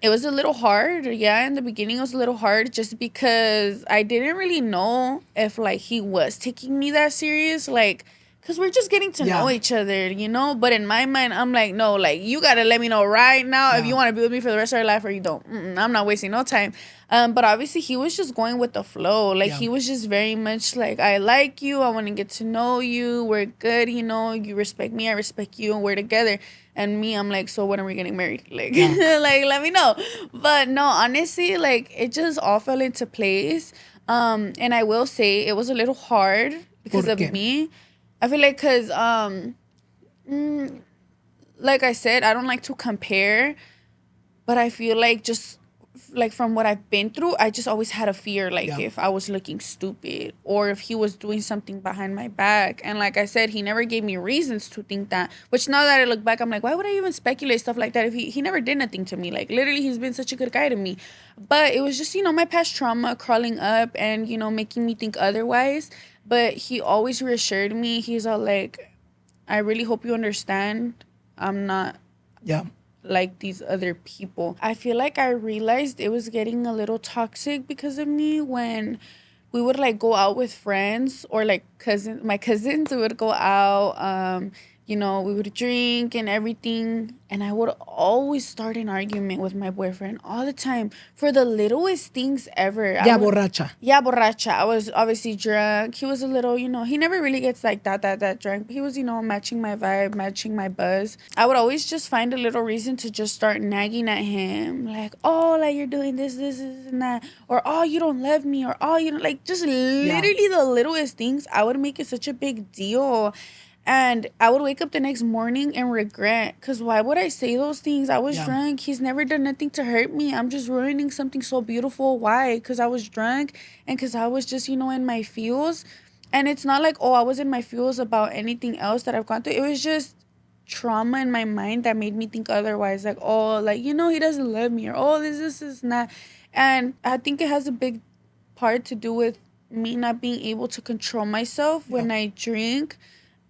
A: it was a little hard. Yeah, in the beginning it was a little hard just because I didn't really know if like he was taking me that serious, like, because we're just getting to know
B: Yeah.
A: each other, you know. But in my mind, I'm like, no, like, you gotta let me know right now if
B: Yeah.
A: you want to be with me for the rest of your life or you don't. I'm not wasting no time. But obviously he was just going with the flow. Like,
B: Yeah.
A: he was just very much like, I like you, I want to get to know you, we're good, you know, you respect me, I respect you, and we're together. And me, I'm like, so when are we getting married? Like,
B: Yeah.
A: like, let me know. But no, honestly, like, it just all fell into place. And I will say it was a little hard because
B: ¿Por
A: of
B: qué?
A: me. I feel like because, like I said, I don't like to compare, but I feel like just like from what I've been through, I just always had a fear, like
B: Yeah.
A: if I was looking stupid or if he was doing something behind my back. And like I said, he never gave me reasons to think that, which now that I look back, I'm like, why would I even speculate stuff like that if he never did nothing to me? Like, literally, he's been such a good guy to me. But it was just, you know, my past trauma crawling up and, you know, making me think otherwise. But he always reassured me. He's all like, I really hope you understand. I'm not
B: Yeah.
A: like these other people. I feel like I realized it was getting a little toxic because of me when we would like go out with friends or like my cousins would go out. You know, we would drink and everything, and I would always start an argument with my boyfriend all the time for the littlest things ever.
B: Yeah, borracha.
A: Yeah, borracha. I was obviously drunk. He was a little, you know, he never really gets like that drunk. But he was, you know, matching my vibe, matching my buzz. I would always just find a little reason to just start nagging at him. Like, oh, like you're doing this, and that. Or, oh, you don't love me. Or, oh, you know, like just literally the littlest things. I would make it such a big deal. And I would wake up the next morning and regret. Because why would I say those things? I was
B: Yeah.
A: drunk. He's never done nothing to hurt me. I'm just ruining something so beautiful. Why? Because I was drunk and because I was just, you know, in my feels. And it's not like, oh, I was in my feels about anything else that I've gone through. It was just trauma in my mind that made me think otherwise. Like, oh, like, you know, he doesn't love me. Or, oh, this is not. And I think it has a big part to do with me not being able to control myself when
B: Yeah.
A: I drink.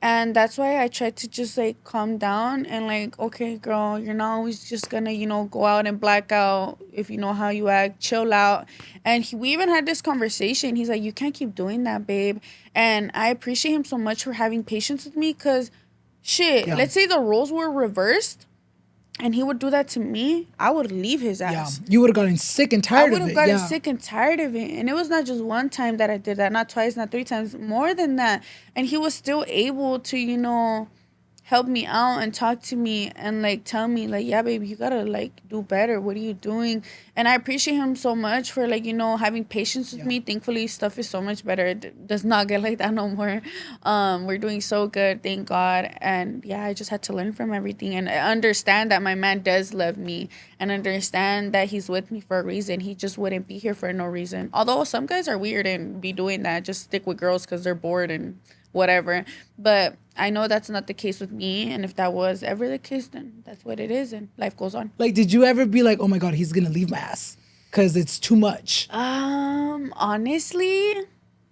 A: And that's why I try to just like calm down and like, okay, girl, you're not always just gonna, you know, go out and black out if you know how you act, chill out. And we even had this conversation. He's like, you can't keep doing that, babe. And I appreciate him so much for having patience with me because shit,
B: Yeah.
A: let's say the roles were reversed and he would do that to me, I would leave his
B: Yeah.
A: ass.
B: You would have gotten sick and
A: I
B: tired
A: would
B: of
A: have
B: it.
A: gotten
B: Yeah.
A: sick and tired of it. And it was not just one time that I did that, not twice, not three times, more than that. And he was still able to, you know, help me out and talk to me and like tell me like, yeah, baby, you gotta like do better. What are you doing? And I appreciate him so much for like, you know, having patience with
B: Yeah.
A: me. Thankfully, stuff is so much better. It does not get like that no more. We're doing so good, thank God. And yeah, I just had to learn from everything and understand that my man does love me and understand that he's with me for a reason. He just wouldn't be here for no reason. Although some guys are weird and be doing that, just stick with girls because they're bored and whatever. But I know that's not the case with me. And if that was ever the case, then that's what it is. And life goes on.
B: Like, did you ever be like, oh my God, he's going to leave my ass because it's too much?
A: Honestly,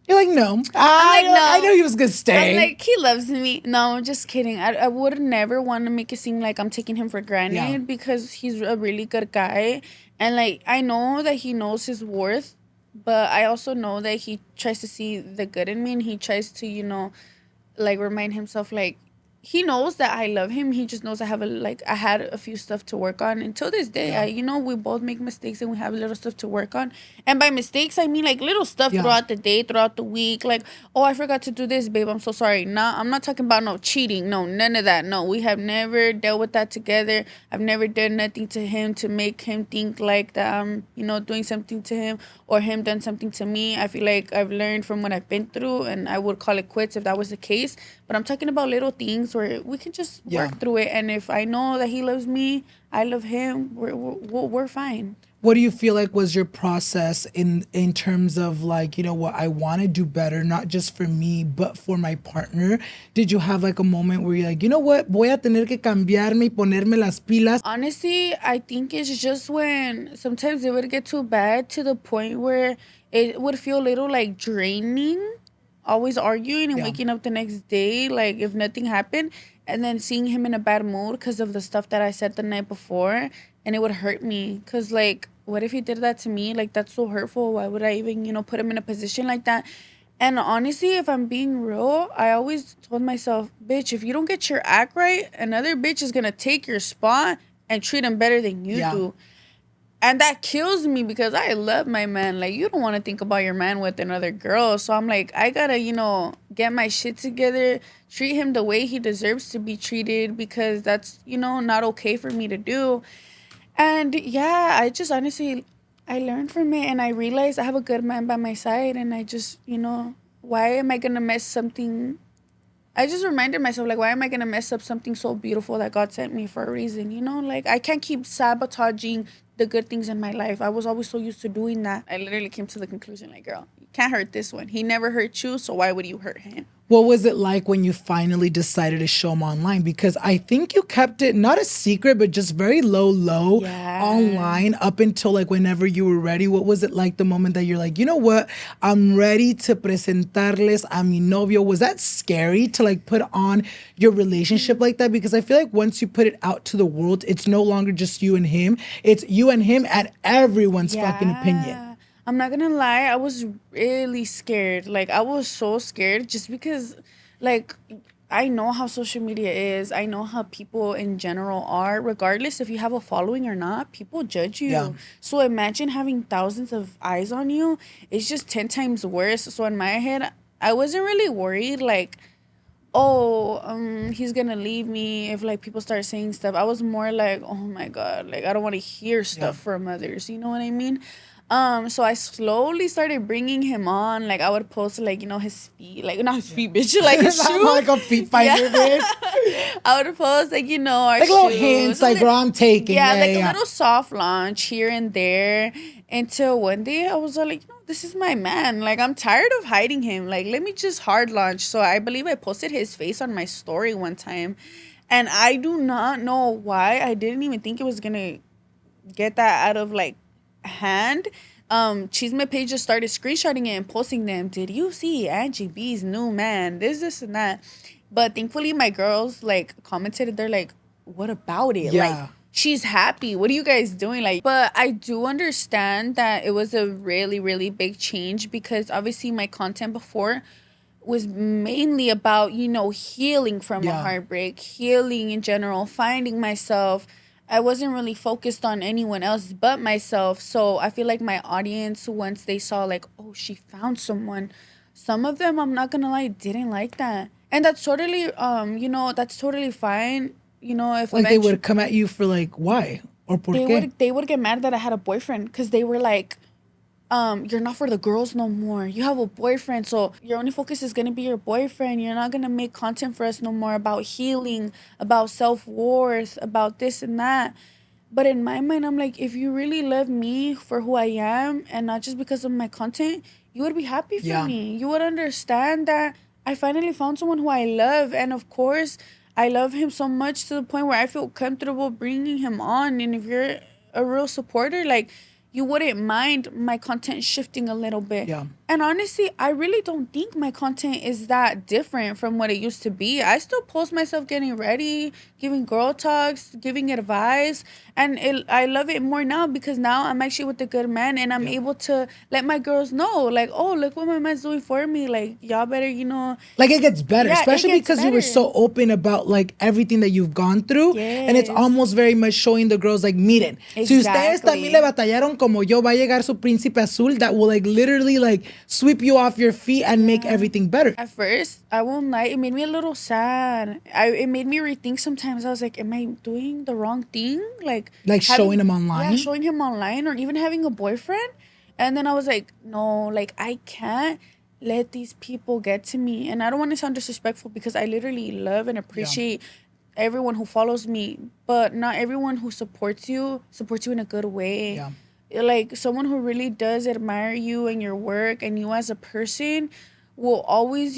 B: You're like, no.
A: I'm like, no.
B: I know he was going to stay.
A: I'm like, he loves me. No, I'm just kidding. I would never want to make it seem like I'm taking him for granted
B: Yeah.
A: because he's a really good guy. And like, I know that he knows his worth, but I also know that he tries to see the good in me and he tries to, you know, like remind himself like he knows that I love him. He just knows I had a few stuff to work on. Until this day,
B: Yeah.
A: you know, we both make mistakes and we have little stuff to work on. And by mistakes, I mean like little stuff
B: Yeah.
A: throughout the day, throughout the week. Like, oh, I forgot to do this, babe. I'm so sorry. Nah, I'm not talking about no cheating. No, none of that. No, we have never dealt with that together. I've never done nothing to him to make him think like that I'm, you know, doing something to him or him done something to me. I feel like I've learned from what I've been through and I would call it quits if that was the case. But I'm talking about little things where we can just
B: Yeah.
A: work through it. And if I know that he loves me, I love him, we're fine.
B: What do you feel like was your process in terms of like, you know what, I want to do better, not just for me, but for my partner? Did you have like a moment where you're like, you know what, voy a tener que cambiarme y ponerme las pilas?
A: Honestly, I think it's just when sometimes it would get too bad to the point where it would feel a little like draining, always arguing and
B: Yeah.
A: waking up the next day, like if nothing happened, and then seeing him in a bad mood because of the stuff that I said the night before, and it would hurt me. Because, like, what if he did that to me? Like, that's so hurtful. Why would I even, put him in a position like that? And honestly, if I'm being real, I always told myself, bitch, if you don't get your act right, another bitch is gonna take your spot and treat him better than you
B: Yeah.
A: do. And that kills me because I love my man. Like, you don't want to think about your man with another girl. So I'm like, I gotta, get my shit together, treat him the way he deserves to be treated because that's, not okay for me to do. And yeah, I just honestly, I learned from it and I realized I have a good man by my side. And I just, why am I gonna mess something? I just reminded myself, like, why am I gonna mess up something so beautiful that God sent me for a reason? Like, I can't keep sabotaging the good things in my life. I was always so used to doing that. I literally came to the conclusion, like, girl, you can't hurt this one. He never hurt you, so why would you hurt him?
B: What was it like when you finally decided to show him online? Because I think you kept it not a secret, but just very low
A: Yeah.
B: online up until like whenever you were ready. What was it like the moment that you're like, you know what, I'm ready to presentarles a mi novio? Was that scary to like put on your relationship like that? Because I feel like once you put it out to the world, it's no longer just you and him. It's you and him and everyone's fucking opinion.
A: I'm not gonna lie, I was really scared. Like, I was so scared just because, like, I know how social media is. I know how people in general are. Regardless if you have a following or not, people judge you.
B: Yeah.
A: So imagine having thousands of eyes on you. It's just 10 times worse. So in my head, I wasn't really worried, like, oh, he's gonna leave me if like people start saying stuff. I was more like, oh my God, like I don't want to hear stuff from others. You know what I mean? So I slowly started bringing him on. Like I would post like, his feet, like not his feet, bitch, like his shoes.
B: Like a feet finder, bitch.
A: I would post like, our
B: Like
A: shoes.
B: little hints, like, girl, I'm taking.
A: Yeah, like a little soft launch here and there. Until one day I was like, this is my man. Like, I'm tired of hiding him. Like, let me just hard launch. So I believe I posted his face on my story one time. And I do not know why. I didn't even think it was going to get that out of, like, hand. CHISME page just started screenshotting it and posting them. Did you see Angie B's new man? This, and that. But thankfully, my girls, like, commented. They're like, what about it?
B: Yeah.
A: Like, she's happy. What are you guys doing? Like, but I do understand that it was a really, really big change because obviously my content before was mainly about, healing from a heartbreak, healing in general, finding myself. I wasn't really focused on anyone else but myself. So I feel like my audience, once they saw like, oh, she found someone, some of them, I'm not gonna lie, didn't like that. And that's totally, that's totally fine. If
B: like they would come at you for like, why or por qué?
A: They would get mad that I had a boyfriend because they were like, you're not for the girls no more. You have a boyfriend, so your only focus is gonna be your boyfriend. You're not gonna make content for us no more about healing, about self-worth, about this and that. But in my mind, I'm like, if you really love me for who I am and not just because of my content, you would be happy for me. You would understand that I finally found someone who I love. And of course, I love him so much to the point where I feel comfortable bringing him on. And if you're a real supporter, like, you wouldn't mind my content shifting a little bit.
B: Yeah.
A: And honestly, I really don't think my content is that different from what it used to be. I still post myself getting ready, giving girl talks, giving advice. And I love it more now because now I'm actually with a good man and I'm able to let my girls know, like, oh, look what my man's doing for me. Like, y'all better,
B: Like, it gets better, especially because you were
A: better.
B: so open about, like, everything that you've gone through. And it's almost very much showing the girls, like, miren, si ustedes también le batallaron como yo, va a llegar su príncipe azul that will, like, literally, like, sweep you off your feet and make everything better.
A: At first, I won't lie, it made me a little sad. It made me rethink sometimes. I was like, am I doing the wrong thing? Like
B: showing him online?
A: Yeah, showing him online or even having a boyfriend. And then I was like, no, like I can't let these people get to me. And I don't want to sound disrespectful because I literally love and appreciate everyone who follows me, but not everyone who supports you in a good way.
B: Yeah.
A: Like someone who really does admire you and your work and you as a person will always,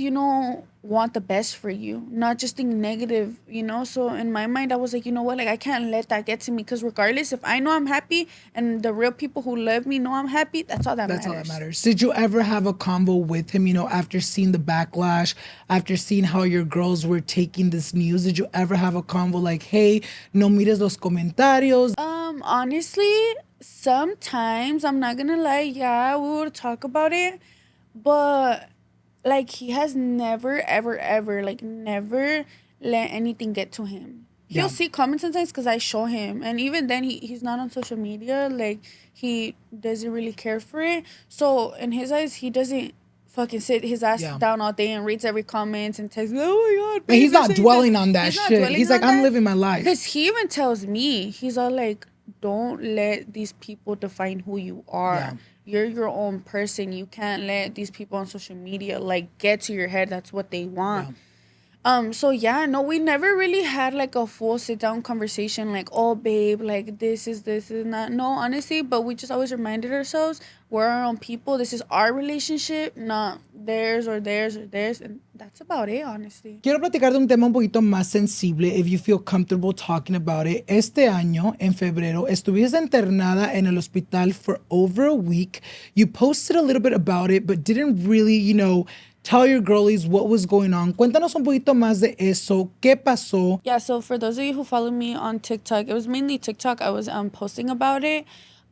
A: want the best for you, not just think negative. So in my mind, I was like, you know what, like I can't let that get to me, because regardless, if I know I'm happy and the real people who love me know I'm happy, that's all that
B: That's
A: matters.
B: all that matters. Did you ever have a convo with him, after seeing the backlash, after seeing how your girls were taking this news? Did you ever have a convo like, hey, no mires los comentarios?
A: Honestly, sometimes, I'm not gonna lie, yeah, we would talk about it, but like he has never, ever, ever, like never let anything get to him. He'll
B: Yeah.
A: see comments sometimes because I show him, and even then he's not on social media. Like he doesn't really care for it. So in his eyes, he doesn't fucking sit his ass
B: Yeah.
A: down all day and reads every comment and texts, oh my god,
B: But he's
A: babe, you're
B: not
A: saying
B: dwelling
A: this."
B: on that
A: He's not
B: shit.
A: dwelling
B: He's like,
A: on
B: I'm
A: that.
B: living my life.
A: Because he even tells me, he's all like, don't let these people define who you are.
B: Yeah.
A: You're your own person. You can't let these people on social media like get to your head. That's what they want.
B: Yeah.
A: So yeah, no, we never really had like a full sit down conversation like, oh babe, like this is not. No, honestly, but we just always reminded ourselves we're our own people. This is our relationship, not theirs or theirs or theirs, and that's about it, honestly.
B: Quiero platicar de un tema un poquito más sensible, if you feel comfortable talking about it. Este año, en febrero, estuviste internada en el hospital for over a week. You posted a little bit about it, but didn't really, tell your girlies what was going on. Cuéntanos un poquito más de eso. ¿Qué pasó?
A: Yeah, so for those of you who follow me on TikTok, it was mainly TikTok. I was posting about it.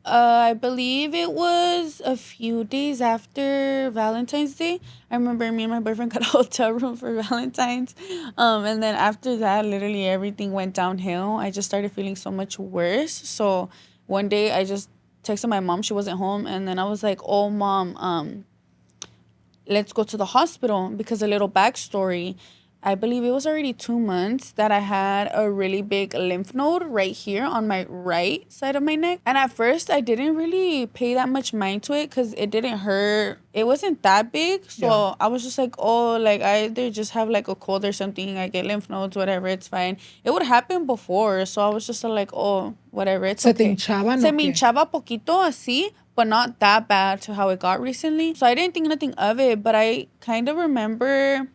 A: I believe it was a few days after Valentine's Day. I remember me and my boyfriend got a hotel room for Valentine's. And then after that, literally everything went downhill. I just started feeling so much worse. So one day I just texted my mom. She wasn't home. And then I was like, oh, mom, let's go to the hospital, because a little backstory. I believe it was already 2 months that I had a really big lymph node right here on my right side of my neck. And at first, I didn't really pay that much mind to it because it didn't hurt. It wasn't that big. So
B: Yeah.
A: I was just like, oh, like I either just have like a cold or something. I get lymph nodes, whatever, it's fine. It would happen before. So I was just like, oh, whatever, it's
B: ¿Se te
A: okay.
B: hinchaban
A: Se
B: o
A: me
B: qué?
A: hinchaba poquito así, but not that bad to how it got recently. So I didn't think nothing of it, but I kind of remember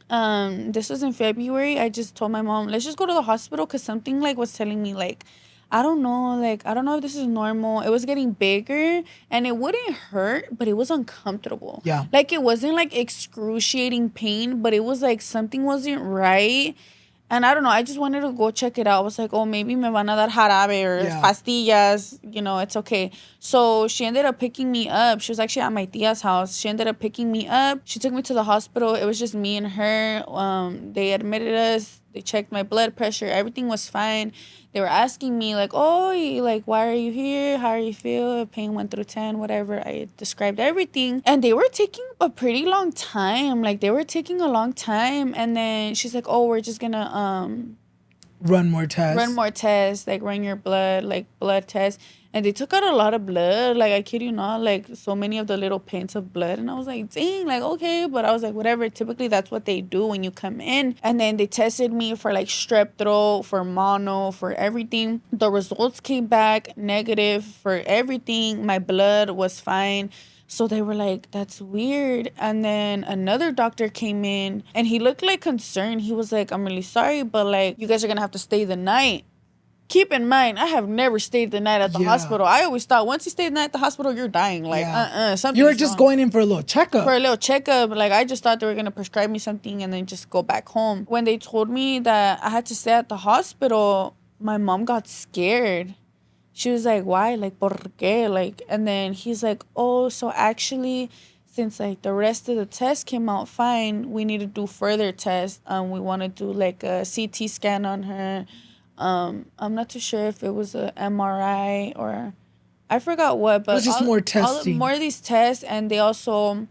A: this was in February. I just told my mom, let's just go to the hospital, because something like was telling me like, I don't know if this is normal. It was getting bigger and it wouldn't hurt, but it was uncomfortable.
B: Yeah.
A: Like it wasn't like excruciating pain, but it was like something wasn't right. And I don't know, I just wanted to go check it out. I was like, oh, maybe me van a dar jarabe or
B: Yeah.
A: pastillas, it's okay. So she ended up picking me up. She was actually at my tia's house. She ended up picking me up. She took me to the hospital. It was just me and her. They admitted us. They checked my blood pressure. Everything was fine. They were asking me like, oh, like, why are you here? How are you feel? Pain 1 through 10, whatever. I described everything. And they were taking a pretty long time. Like they were taking a long time. And then she's like, oh, we're just gonna
B: Run more tests.
A: like run your blood, like blood tests. And they took out a lot of blood. Like I kid you not, like so many of the little pins of blood. And I was like, dang, like okay. But I was like, whatever. Typically that's what they do when you come in. And then they tested me for like strep throat, for mono, for everything. The results came back negative for everything. My blood was fine. So they were like, that's weird. And then another doctor came in and he looked like concerned. He was like, I'm really sorry, but like, you guys are going to have to stay the night. Keep in mind, I have never stayed the night at the hospital. I always thought once you stay the night at the hospital, you're dying. Like, something.
B: You were just going in for a little checkup.
A: For a little checkup. Like, I just thought they were going to prescribe me something and then just go back home. When they told me that I had to stay at the hospital, my mom got scared. She was like, why? Like, por qué? Like, and then he's like, oh, so actually, since like the rest of the tests came out fine, we need to do further tests. We want to do like a CT scan on her. I'm not too sure if it was a MRI or I forgot what, but
B: it was just more testing.
A: More of these tests, and they also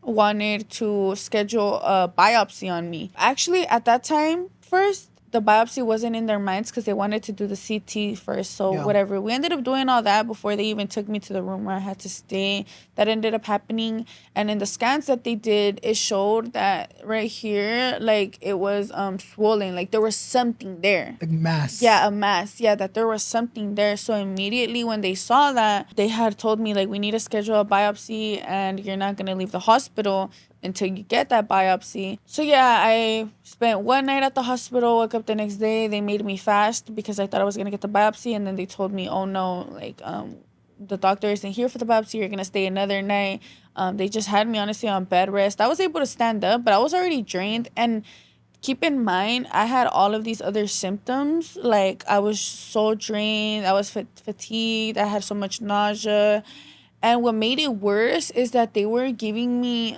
A: wanted to schedule a biopsy on me. Actually, at that time, first, the biopsy wasn't in their minds because they wanted to do the CT first. So whatever. We ended up doing all that before they even took me to the room where I had to stay. That ended up happening. And in the scans that they did, it showed that right here, like it was swollen. Like there was something there.
B: Like mass.
A: Yeah, a mass. Yeah, that there was something there. So immediately when they saw that, they had told me like we need to schedule a biopsy and you're not gonna leave the hospital until you get that biopsy. So yeah, I spent one night at the hospital, woke up the next day. They made me fast because I thought I was gonna get the biopsy, and then they told me, oh no, like the doctor isn't here for the biopsy. You're gonna stay another night. They just had me honestly on bed rest. I was able to stand up, but I was already drained. And keep in mind, I had all of these other symptoms. Like I was so drained. I was fatigued. I had so much nausea. And what made it worse is that they were giving me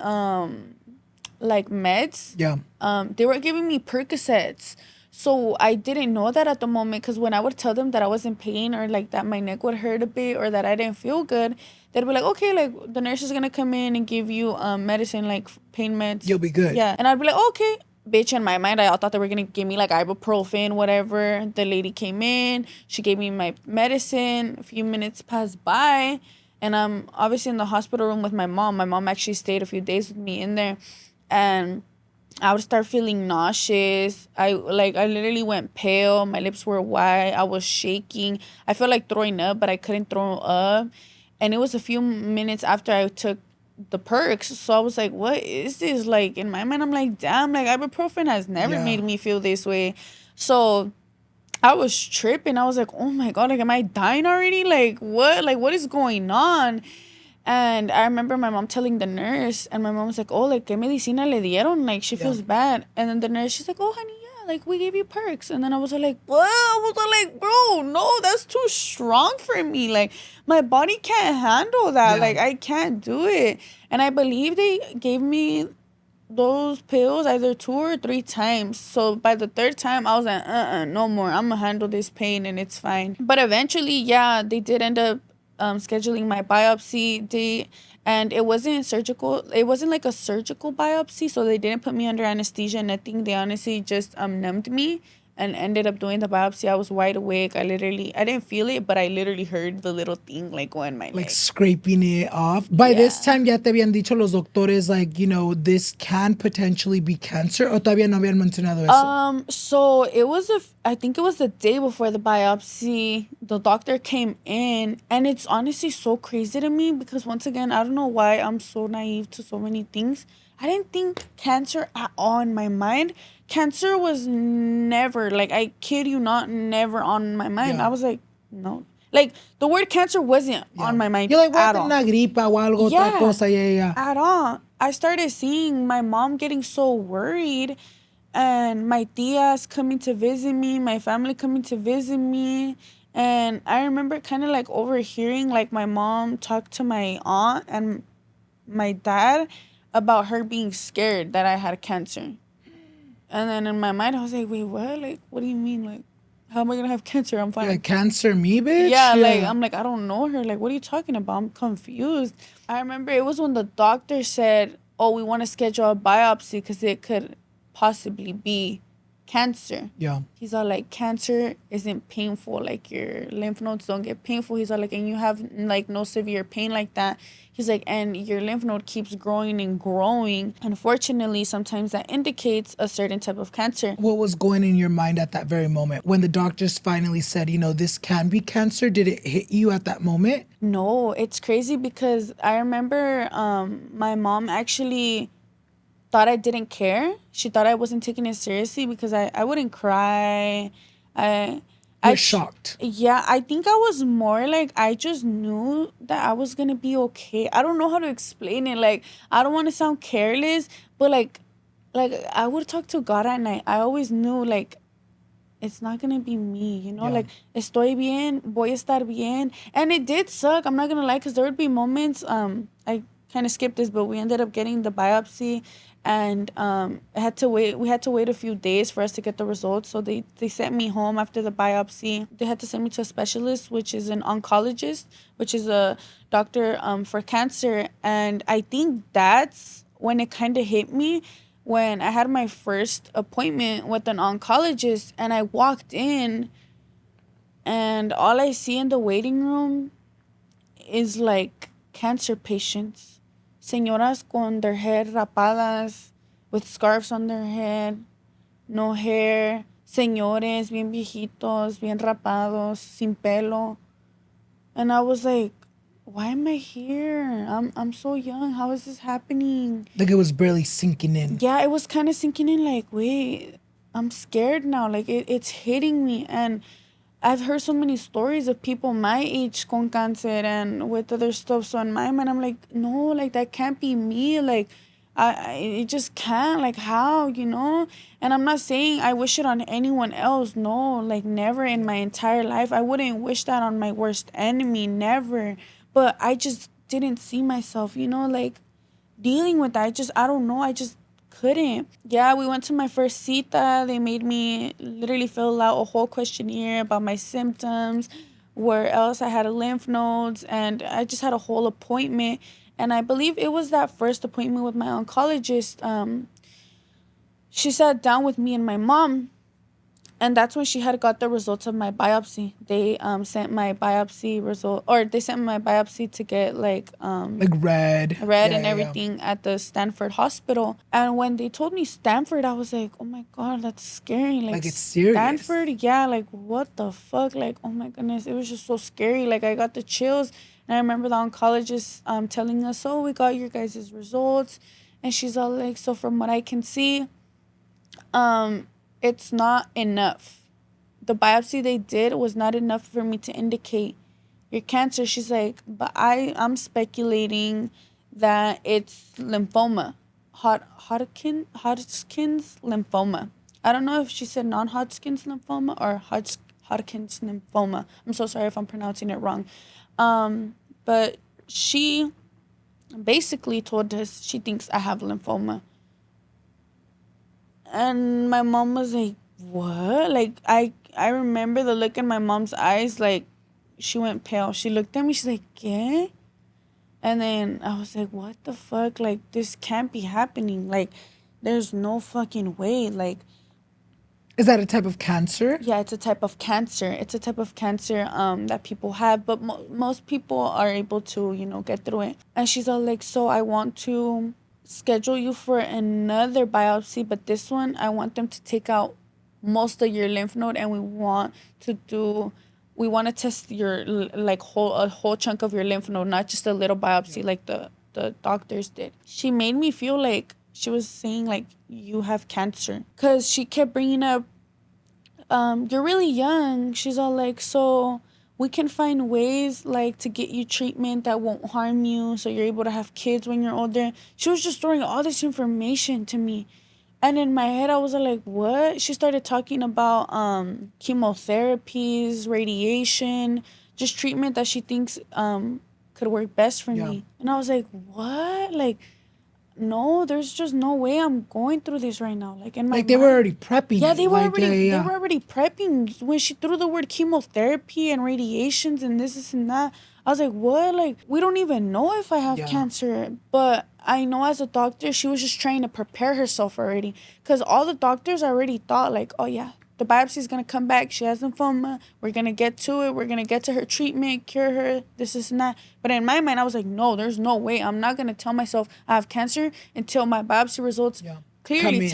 A: like meds.
B: Yeah.
A: They were giving me Percocets. So I didn't know that at the moment, because when I would tell them that I was in pain or like that my neck would hurt a bit or that I didn't feel good, they'd be like, okay, like the nurse is gonna come in and give you medicine, like pain meds.
B: You'll be good.
A: Yeah. And I'd be like, okay. Bitch, in my mind, I thought they were gonna give me like ibuprofen, whatever. The lady came in, she gave me my medicine. A few minutes passed by, and I'm obviously in the hospital room with my mom. My mom actually stayed a few days with me in there, and I would start feeling nauseous. I literally went pale. My lips were white. I was shaking. I felt like throwing up, but I couldn't throw up. And it was a few minutes after I took the perks. So I was like, what is this? Like, in my mind, I'm like, damn, like ibuprofen has never made me feel this way. So I was tripping. I was like, oh my God, like, am I dying already? Like, what? Like, what is going on? And I remember my mom telling the nurse, and my mom was like, oh, like, ¿qué medicina le dieron? Like, she feels bad. And then the nurse, she's like, oh, honey, yeah, like, we gave you perks. And then I was like, what? I was like, bro, no, that's too strong for me. Like, my body can't handle that. Like, I can't do it. And I believe they gave me those pills either 2 or 3 times. So by the third time, I was like, no more. I'm gonna handle this pain and it's fine. But eventually, yeah, they did end up scheduling my biopsy date, and it wasn't surgical. It wasn't like a surgical biopsy, so they didn't put me under anesthesia, nothing. They honestly just numbed me and ended up doing the biopsy. I was wide awake. I didn't feel it, but I literally heard the little thing like go in my
B: like
A: leg.
B: Scraping it off. By this time, ya te habían dicho los doctores, like, you know, this can potentially be cancer, o todavía no habían mencionado eso?
A: So it was I think it was the day before the biopsy, the doctor came in, and it's honestly so crazy to me because once again, I don't know why I'm so naive to so many things. I didn't think cancer at all in my mind. Cancer was never, like, I kid you not, never on my mind. I was like, no. Like, the word cancer wasn't on my mind.
B: You're like,
A: at
B: what,
A: all.
B: una gripa o algo, otra cosa,
A: At all. I started seeing my mom getting so worried, and my tias coming to visit me, my family coming to visit me. And I remember kind of like overhearing like my mom talk to my aunt and my dad about her being scared that I had cancer. And then in my mind, I was like, wait, what? Like, what do you mean? Like, how am I going to have cancer? I'm fine.
B: Like, cancer me, bitch?
A: Yeah, like, I'm like, I don't know her. Like, what are you talking about? I'm confused. I remember it was when the doctor said, oh, we want to schedule a biopsy because it could possibly be cancer.
B: Yeah.
A: He's all like, cancer isn't painful. Like, your lymph nodes don't get painful. He's all like, and you have like no severe pain like that. He's like, and your lymph node keeps growing and growing. Unfortunately, sometimes that indicates a certain type of cancer.
B: What was going in your mind at that very moment when the doctors finally said, you know, this can be cancer? Did it hit you at that moment?
A: No, it's crazy because I remember my mom actually thought I didn't care. She thought I wasn't taking it seriously because I wouldn't cry. I
B: was shocked.
A: Yeah, I think I was more like, I just knew that I was gonna be okay. I don't know how to explain it. Like, I don't want to sound careless, but like I would talk to God at night. I always knew like it's not gonna be me, you know. Like, estoy bien, voy a estar bien. And it did suck, I'm not gonna lie, because there would be moments I kind of skipped this, but we ended up getting the biopsy, and we had to wait a few days for us to get the results. So they sent me home after the biopsy. They had to send me to a specialist, which is an oncologist, which is a doctor for cancer. And I think that's when it kind of hit me, when I had my first appointment with an oncologist, and I walked in, and all I see in the waiting room is like cancer patients, señoras con their hair rapadas, with scarves on their head, no hair, señores bien viejitos, bien rapados, sin pelo. And I was like, why am I here? I'm so young. How is this happening?
B: Like it was barely sinking in.
A: Yeah, it was kind of sinking in, like, wait, I'm scared now. Like, it's hitting me. And I've heard so many stories of people my age con cancer and with other stuff. So in my mind, I'm like, no, like, that can't be me. Like, it just can't. Like, how, you know? And I'm not saying I wish it on anyone else. No, like, never in my entire life. I wouldn't wish that on my worst enemy. Never. But I just didn't see myself, you know, like, dealing with that. I don't know. I just couldn't. Yeah, we went to my first cita. They made me literally fill out a whole questionnaire about my symptoms, where else I had a lymph nodes, and I just had a whole appointment. And I believe it was that first appointment with my oncologist. She sat down with me and my mom, and that's when she had got the results of my biopsy. They sent my biopsy result, or they sent my biopsy to get like
B: red
A: and everything at the Stanford hospital. And when they told me Stanford, I was like, oh my God, that's scary.
B: Like it's serious.
A: Stanford, yeah, like what the fuck? Like, oh my goodness, it was just so scary. Like, I got the chills. And I remember the oncologist telling us, oh, we got your guys' results. And she's all like, so from what I can see, it's not enough. The biopsy they did was not enough for me to indicate your cancer. She's like, but I'm speculating that it's lymphoma, Hodgkin's lymphoma. I don't know if she said non-Hodgkin's lymphoma or Hodgkin's lymphoma. I'm so sorry if I'm pronouncing it wrong. But she basically told us she thinks I have lymphoma. And my mom was like, what? Like, I remember the look in my mom's eyes, like, she went pale. She looked at me, she's like, ¿qué? And then I was like, what the fuck? Like, this can't be happening. Like, there's no fucking way. Like,
B: is that a type of cancer?
A: Yeah, it's a type of cancer. It's a type of cancer that people have, but most people are able to, you know, get through it. And she's all like, so I want to schedule you for another biopsy, but this one I want them to take out most of your lymph node, and we want to test your like a whole chunk of your lymph node, not just a little biopsy like the doctors did. She made me feel like she was saying like, you have cancer, because she kept bringing up you're really young. She's all like, so we can find ways like to get you treatment that won't harm you, so you're able to have kids when you're older. She was just throwing all this information to me. And in my head, I was like, what? She started talking about chemotherapies, radiation, just treatment that she thinks could work best for me. And I was like, what? Like, no, there's just no way I'm going through this right now. Like, in my
B: like they were already prepping.
A: Yeah, they were they were already prepping. When she threw the word chemotherapy and radiations and this and that, I was like, what? Like, we don't even know if I have cancer. But I know as a doctor, she was just trying to prepare herself already. Because all the doctors already thought, like, oh, yeah, the biopsy is going to come back. She has lymphoma. We're going to get to it. We're going to get to her treatment, cure her, this and that. But in my mind, I was like, no, there's no way. I'm not going to tell myself I have cancer until my biopsy results clearly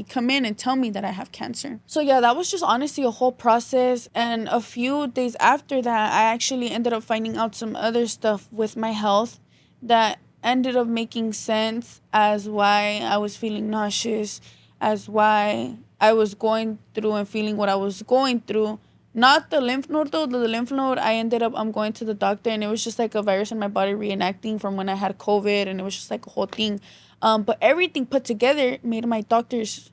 A: come in and tell me that I have cancer. So yeah, that was just honestly a whole process. And a few days after that, I actually ended up finding out some other stuff with my health that ended up making sense as why I was feeling nauseous, as why I was going through and feeling what I was going through. Not the lymph node though. The lymph node, I ended up, I'm going to the doctor, and it was just like a virus in my body reenacting from when I had COVID, and it was just like a whole thing. But everything put together made my doctors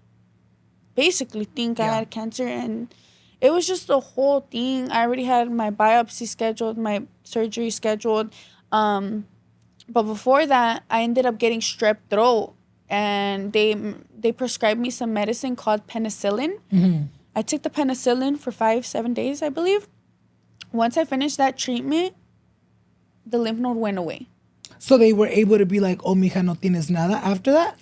A: basically think I had cancer, and it was just the whole thing. I already had my biopsy scheduled, my surgery scheduled. But before that, I ended up getting strep throat, and they prescribed me some medicine called penicillin. Mm-hmm. I took the penicillin for 5-7 days, I believe. Once I finished that treatment, the lymph node went away.
B: So they were able to be like, oh, mija, no tienes nada after that?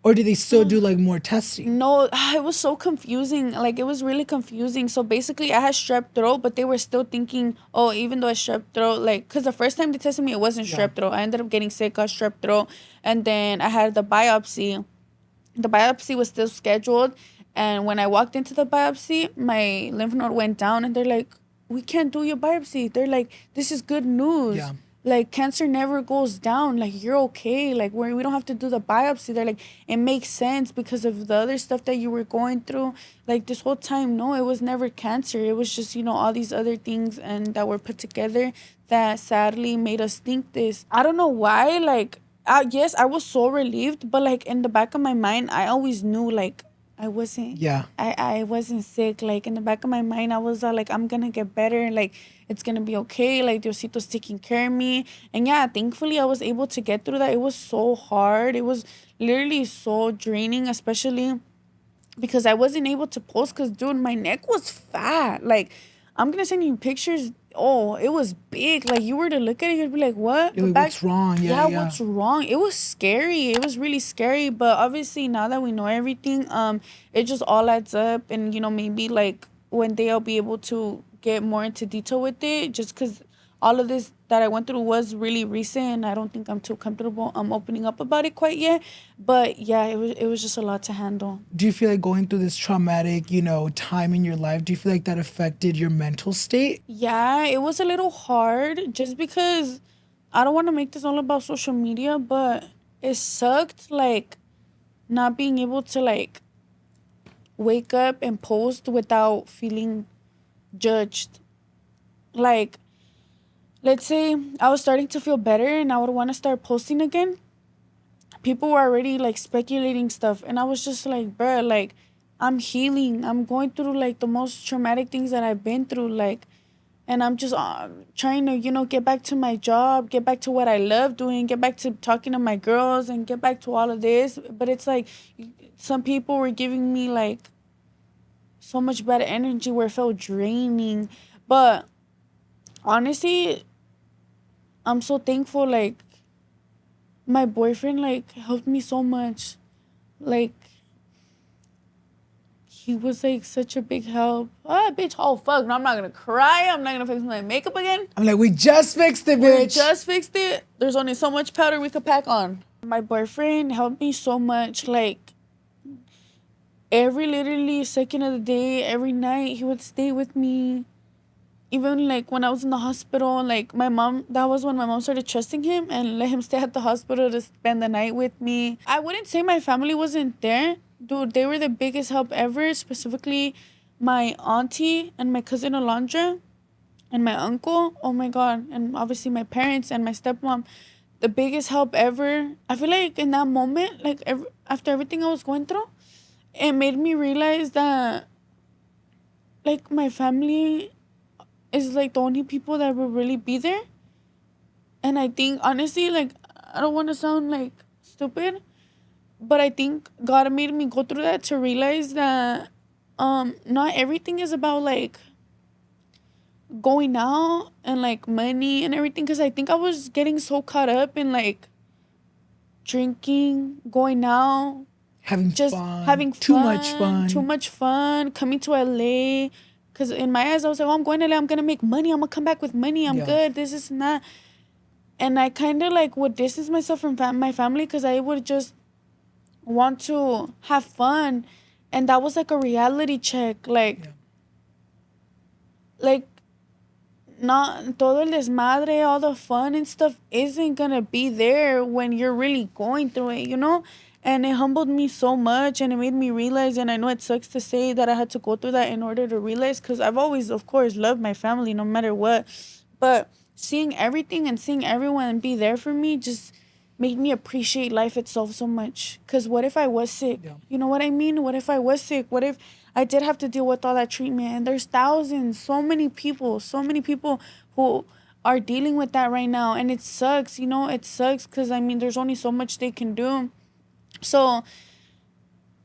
B: Or did they still do like more testing?
A: No, it was so confusing. Like, it was really confusing. So basically, I had strep throat, but they were still thinking, oh, even though it's strep throat, like, because the first time they tested me, it wasn't strep throat. I ended up getting sick, got strep throat, and then I had the biopsy. The biopsy was still scheduled, and when I walked into the biopsy, my lymph node went down, and they're like, we can't do your biopsy. They're like, this is good news.
B: Yeah.
A: Like, cancer never goes down. Like, you're okay. Like, we don't have to do the biopsy. They're like, it makes sense because of the other stuff that you were going through. Like, this whole time, no, it was never cancer. It was just, all these other things and that were put together that sadly made us think this. I don't know why. Like, yes, I was so relieved, but like in the back of my mind, I always knew like I wasn't.
B: Yeah.
A: I wasn't sick. Like in the back of my mind, I was like, I'm gonna get better. Like it's gonna be okay. Like Diosito's taking care of me. And yeah, thankfully I was able to get through that. It was so hard. It was literally so draining, especially because I wasn't able to post because, dude, my neck was fat. Like, I'm going to send you pictures. Oh, it was big. Like, you were to look at it, you'd be like, what?
B: You're like, what's wrong? Yeah,
A: what's wrong? It was scary. It was really scary. But obviously, now that we know everything, it just all adds up. And, maybe, like, one day I'll be able to get more into detail with it just because all of this that I went through was really recent, and I don't think I'm too comfortable opening up about it quite yet. But yeah, it was just a lot to handle.
B: Do you feel like going through this traumatic, time in your life, do you feel like that affected your mental state?
A: Yeah, it was a little hard just because I don't want to make this all about social media, but it sucked like not being able to like wake up and post without feeling judged. Like, let's say I was starting to feel better and I would want to start posting again. People were already like speculating stuff, and I was just like, bruh, like I'm healing. I'm going through like the most traumatic things that I've been through, like, and I'm just trying to, get back to my job, get back to what I love doing, get back to talking to my girls, and get back to all of this. But it's like some people were giving me like so much bad energy where it felt draining. But honestly, I'm so thankful, like, my boyfriend, like, helped me so much. Like, he was, like, such a big help. Ah, bitch, oh, fuck. No, I'm not gonna cry. I'm not gonna fix my makeup again.
B: I'm like, we just fixed it, bitch.
A: We just fixed it. There's only so much powder we could pack on. My boyfriend helped me so much. Like, every literally second of the day, every night, he would stay with me. Even like when I was in the hospital, like that was when my mom started trusting him and let him stay at the hospital to spend the night with me. I wouldn't say my family wasn't there. Dude, they were the biggest help ever, specifically my auntie and my cousin Alondra and my uncle. Oh my God. And obviously my parents and my stepmom. The biggest help ever. I feel like in that moment, like after everything I was going through, it made me realize that like my family is like the only people that will really be there. And I think honestly, like, I don't want to sound like stupid, but I think God made me go through that to realize that not everything is about like going out and like money and everything, because I think I was getting so caught up in like drinking, going out,
B: having fun, too much fun,
A: coming to LA. Because in my eyes, I was like, oh, I'm going to LA. I'm going to make money. I'm going to come back with money. I'm good. This is not. And I kind of like would distance myself from my family because I would just want to have fun. And that was like a reality check. Like not todo el desmadre, all the fun and stuff isn't going to be there when you're really going through it, And it humbled me so much, and it made me realize, and I know it sucks to say that I had to go through that in order to realize, because I've always, of course, loved my family no matter what. But seeing everything and seeing everyone be there for me just made me appreciate life itself so much. Because what if I was sick?
B: Yeah.
A: You know what I mean? What if I was sick? What if I did have to deal with all that treatment? And there's thousands, so many people who are dealing with that right now. And it sucks, it sucks because, there's only so much they can do. So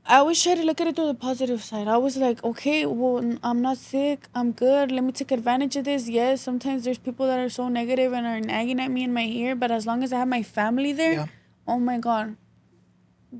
A: I always try to look at it through the positive side. I was like, okay, well, I'm not sick. I'm good. Let me take advantage of this. Yes, sometimes there's people that are so negative and are nagging at me in my ear. But as long as I have my family there, oh, my God.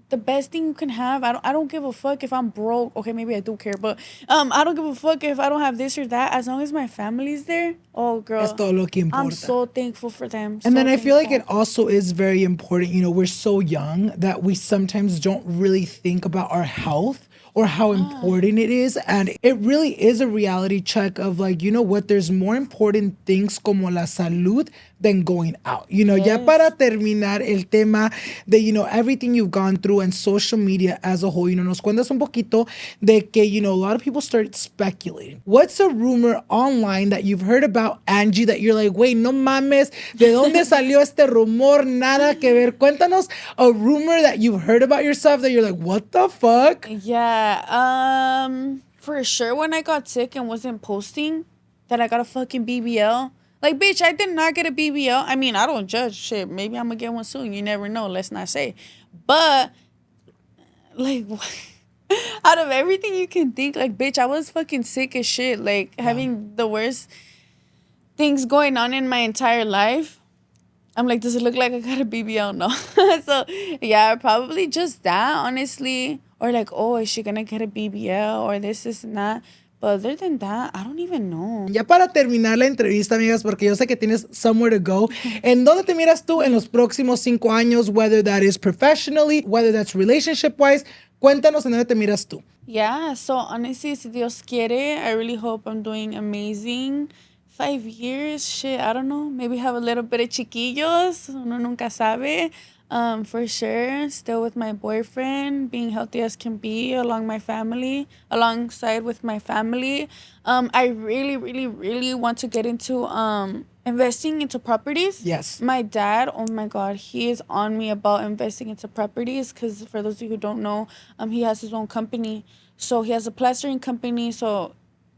A: the best thing you can have. I don't give a fuck if I'm broke. Okay, maybe I do care, but I don't give a fuck if I don't have this or that. As long as my family's there. Oh,
B: Es
A: girl,
B: todo lo que
A: I'm
B: importa.
A: so thankful for them.
B: And
A: So
B: then I feel like it
A: thankful.
B: also is very important. You know, we're so young that we sometimes don't really think about our health or how important it is. And it really is a reality check of like, you know what, there's more important things como la salud than going out. You know, ya para
A: Yes.
B: terminar el tema de, you know, everything you've gone through and social media as a whole, you know, nos cuentas un poquito de que, you know, a lot of people start speculating. What's a rumor online that you've heard about Angie that you're like, wait, no mames, ¿de dónde salió este rumor? Nada que ver. Cuéntanos a rumor that you've heard about yourself that you're like, what the fuck?
A: Yeah. For sure, when I got sick and wasn't posting, that I got a fucking BBL. Like, bitch, I did not get a BBL. I mean, I don't judge shit. Maybe I'm gonna get one soon. You never know. Let's not say. But like, out of everything you can think, like, bitch, I was fucking sick as shit. Like, having the worst things going on in my entire life. I'm like, does it look like I got a BBL? No. So, yeah, probably just that, honestly. Or like, oh, is she gonna get a BBL? Or this and that. But other than that, I don't even know.
B: Ya para terminar la entrevista, amigas, porque yo sé que tienes somewhere to go. ¿En dónde te miras tú en los próximos 5 años? Whether that is professionally, whether that's relationship-wise. Cuéntanos en dónde te miras tú.
A: Yeah, so honestly, si Dios quiere, I really hope I'm doing amazing. 5 years, shit, I don't know. Maybe have a little bit of chiquillos. Uno nunca sabe. For sure, still with my boyfriend, being healthy as can be alongside with my family. I really, really, really want to get into investing into properties.
B: Yes.
A: My dad, oh my God, he is on me about investing into properties because for those of you who don't know, he has his own company. So he has a plastering company. So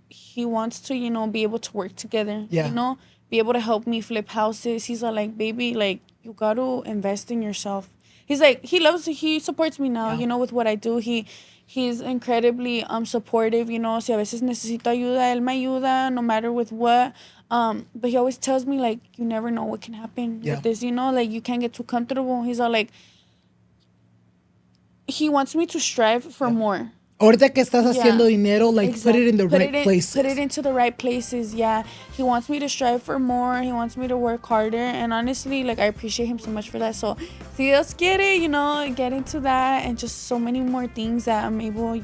A: he wants to, be able to work together.
B: Yeah.
A: Be able to help me flip houses. He's all like, baby, like, you got to invest in yourself. He's like, he supports me now,
B: Yeah.
A: with what I do. He's incredibly supportive, Si a veces necesito ayuda, él me ayuda, no matter with what. But he always tells me, like, you never know what can happen
B: Yeah.
A: with this, like, you can't get too comfortable. He's all like, he wants me to strive for more.
B: Ahorita que estás
A: Yeah.
B: haciendo dinero, like, put it in the right places.
A: Put it into the right places, yeah. He wants me to strive for more. He wants me to work harder. And honestly, like, I appreciate him so much for that. So, si Dios quiere, get into that and just so many more things that I'm able,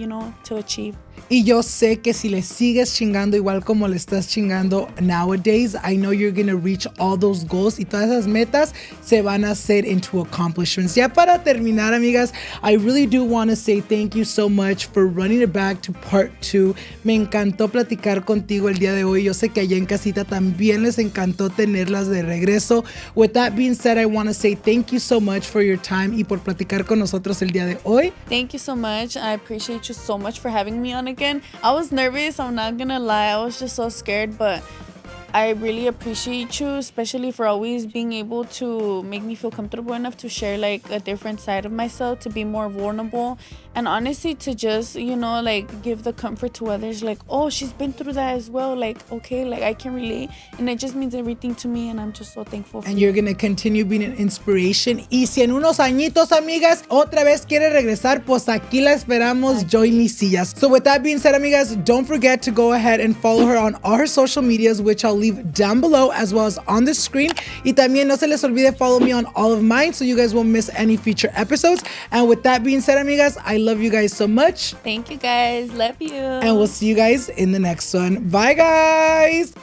A: to achieve.
B: Y yo sé que si le sigues chingando igual como le estás chingando nowadays, I know you're going to reach all those goals y todas esas metas se van a hacer into accomplishments. Ya para terminar, amigas, I really do want to say thank you so much for running it back to part 2. Me encantó platicar contigo el día de hoy. Yo sé que allá en casita también les encantó tenerlas de regreso. With that being said, I want to say thank you so much for your time y por platicar con nosotros el día de hoy.
A: Thank you so much. I appreciate you so much for having me on again. I was nervous, I'm not gonna lie. I was just so scared, but I really appreciate you, especially for always being able to make me feel comfortable enough to share like a different side of myself, to be more vulnerable, and honestly to just, like give the comfort to others, like, oh, she's been through that as well, like, okay, like I can relate, and it just means everything to me, and I'm just so thankful for
B: And you're gonna continue being an inspiration. Y si en unos añitos, amigas, otra vez quiere regresar, pues aquí la esperamos, yo y mis sillas. So with that being said, amigas, don't forget to go ahead and follow her on all her social medias, which I'll leave down below as well as on the screen. Y también no se les olvide follow me on all of mine so you guys won't miss any future episodes. And with that being said, amigas, I love you guys so much.
A: Thank you guys. Love you.
B: And we'll see you guys in the next one. Bye, guys.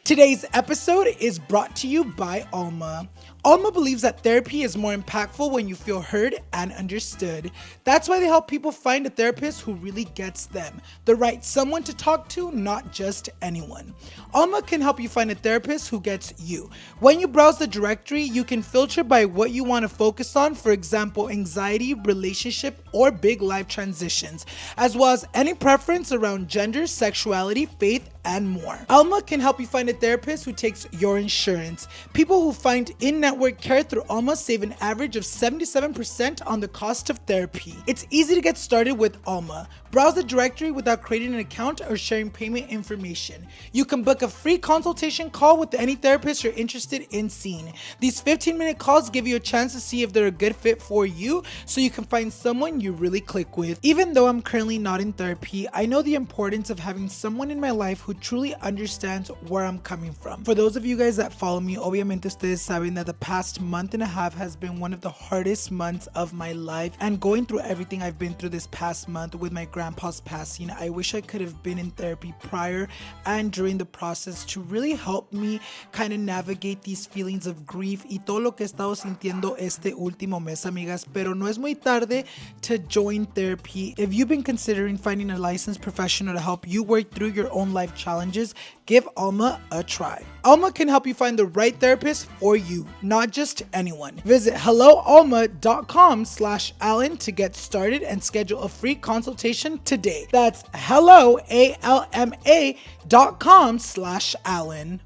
B: Today's episode is brought to you by Alma. Alma believes that therapy is more impactful when you feel heard and understood. That's why they help people find a therapist who really gets them, the right someone to talk to, not just anyone. Alma can help you find a therapist who gets you. When you browse the directory, you can filter by what you want to focus on, for example, anxiety, relationship, or big life transitions, as well as any preference around gender, sexuality, faith, and more. Alma can help you find a therapist who takes your insurance. People who find in-network care through Alma save an average of 77% on the cost of therapy. It's easy to get started with Alma. Browse the directory without creating an account or sharing payment information. You can book a free consultation call with any therapist you're interested in seeing. These 15-minute calls give you a chance to see if they're a good fit for you, so you can find someone you really click with. Even though I'm currently not in therapy, I know the importance of having someone in my life who truly understands where I'm coming from. For those of you guys that follow me, obviamente ustedes saben that the past month and a half has been one of the hardest months of my life, and going through everything I've been through this past month with my grandpa's passing, I wish I could have been in therapy prior and during the process to really help me kind of navigate these feelings of grief y todo lo que he estado sintiendo este último mes, amigas. Pero no es muy tarde to join therapy. If you've been considering finding a licensed professional to help you work through your own life challenges, give Alma a try. Alma can help you find the right therapist for you, not just anyone. Visit helloalma.com/Alan to get started and schedule a free consultation today. That's helloalma.com/Alan.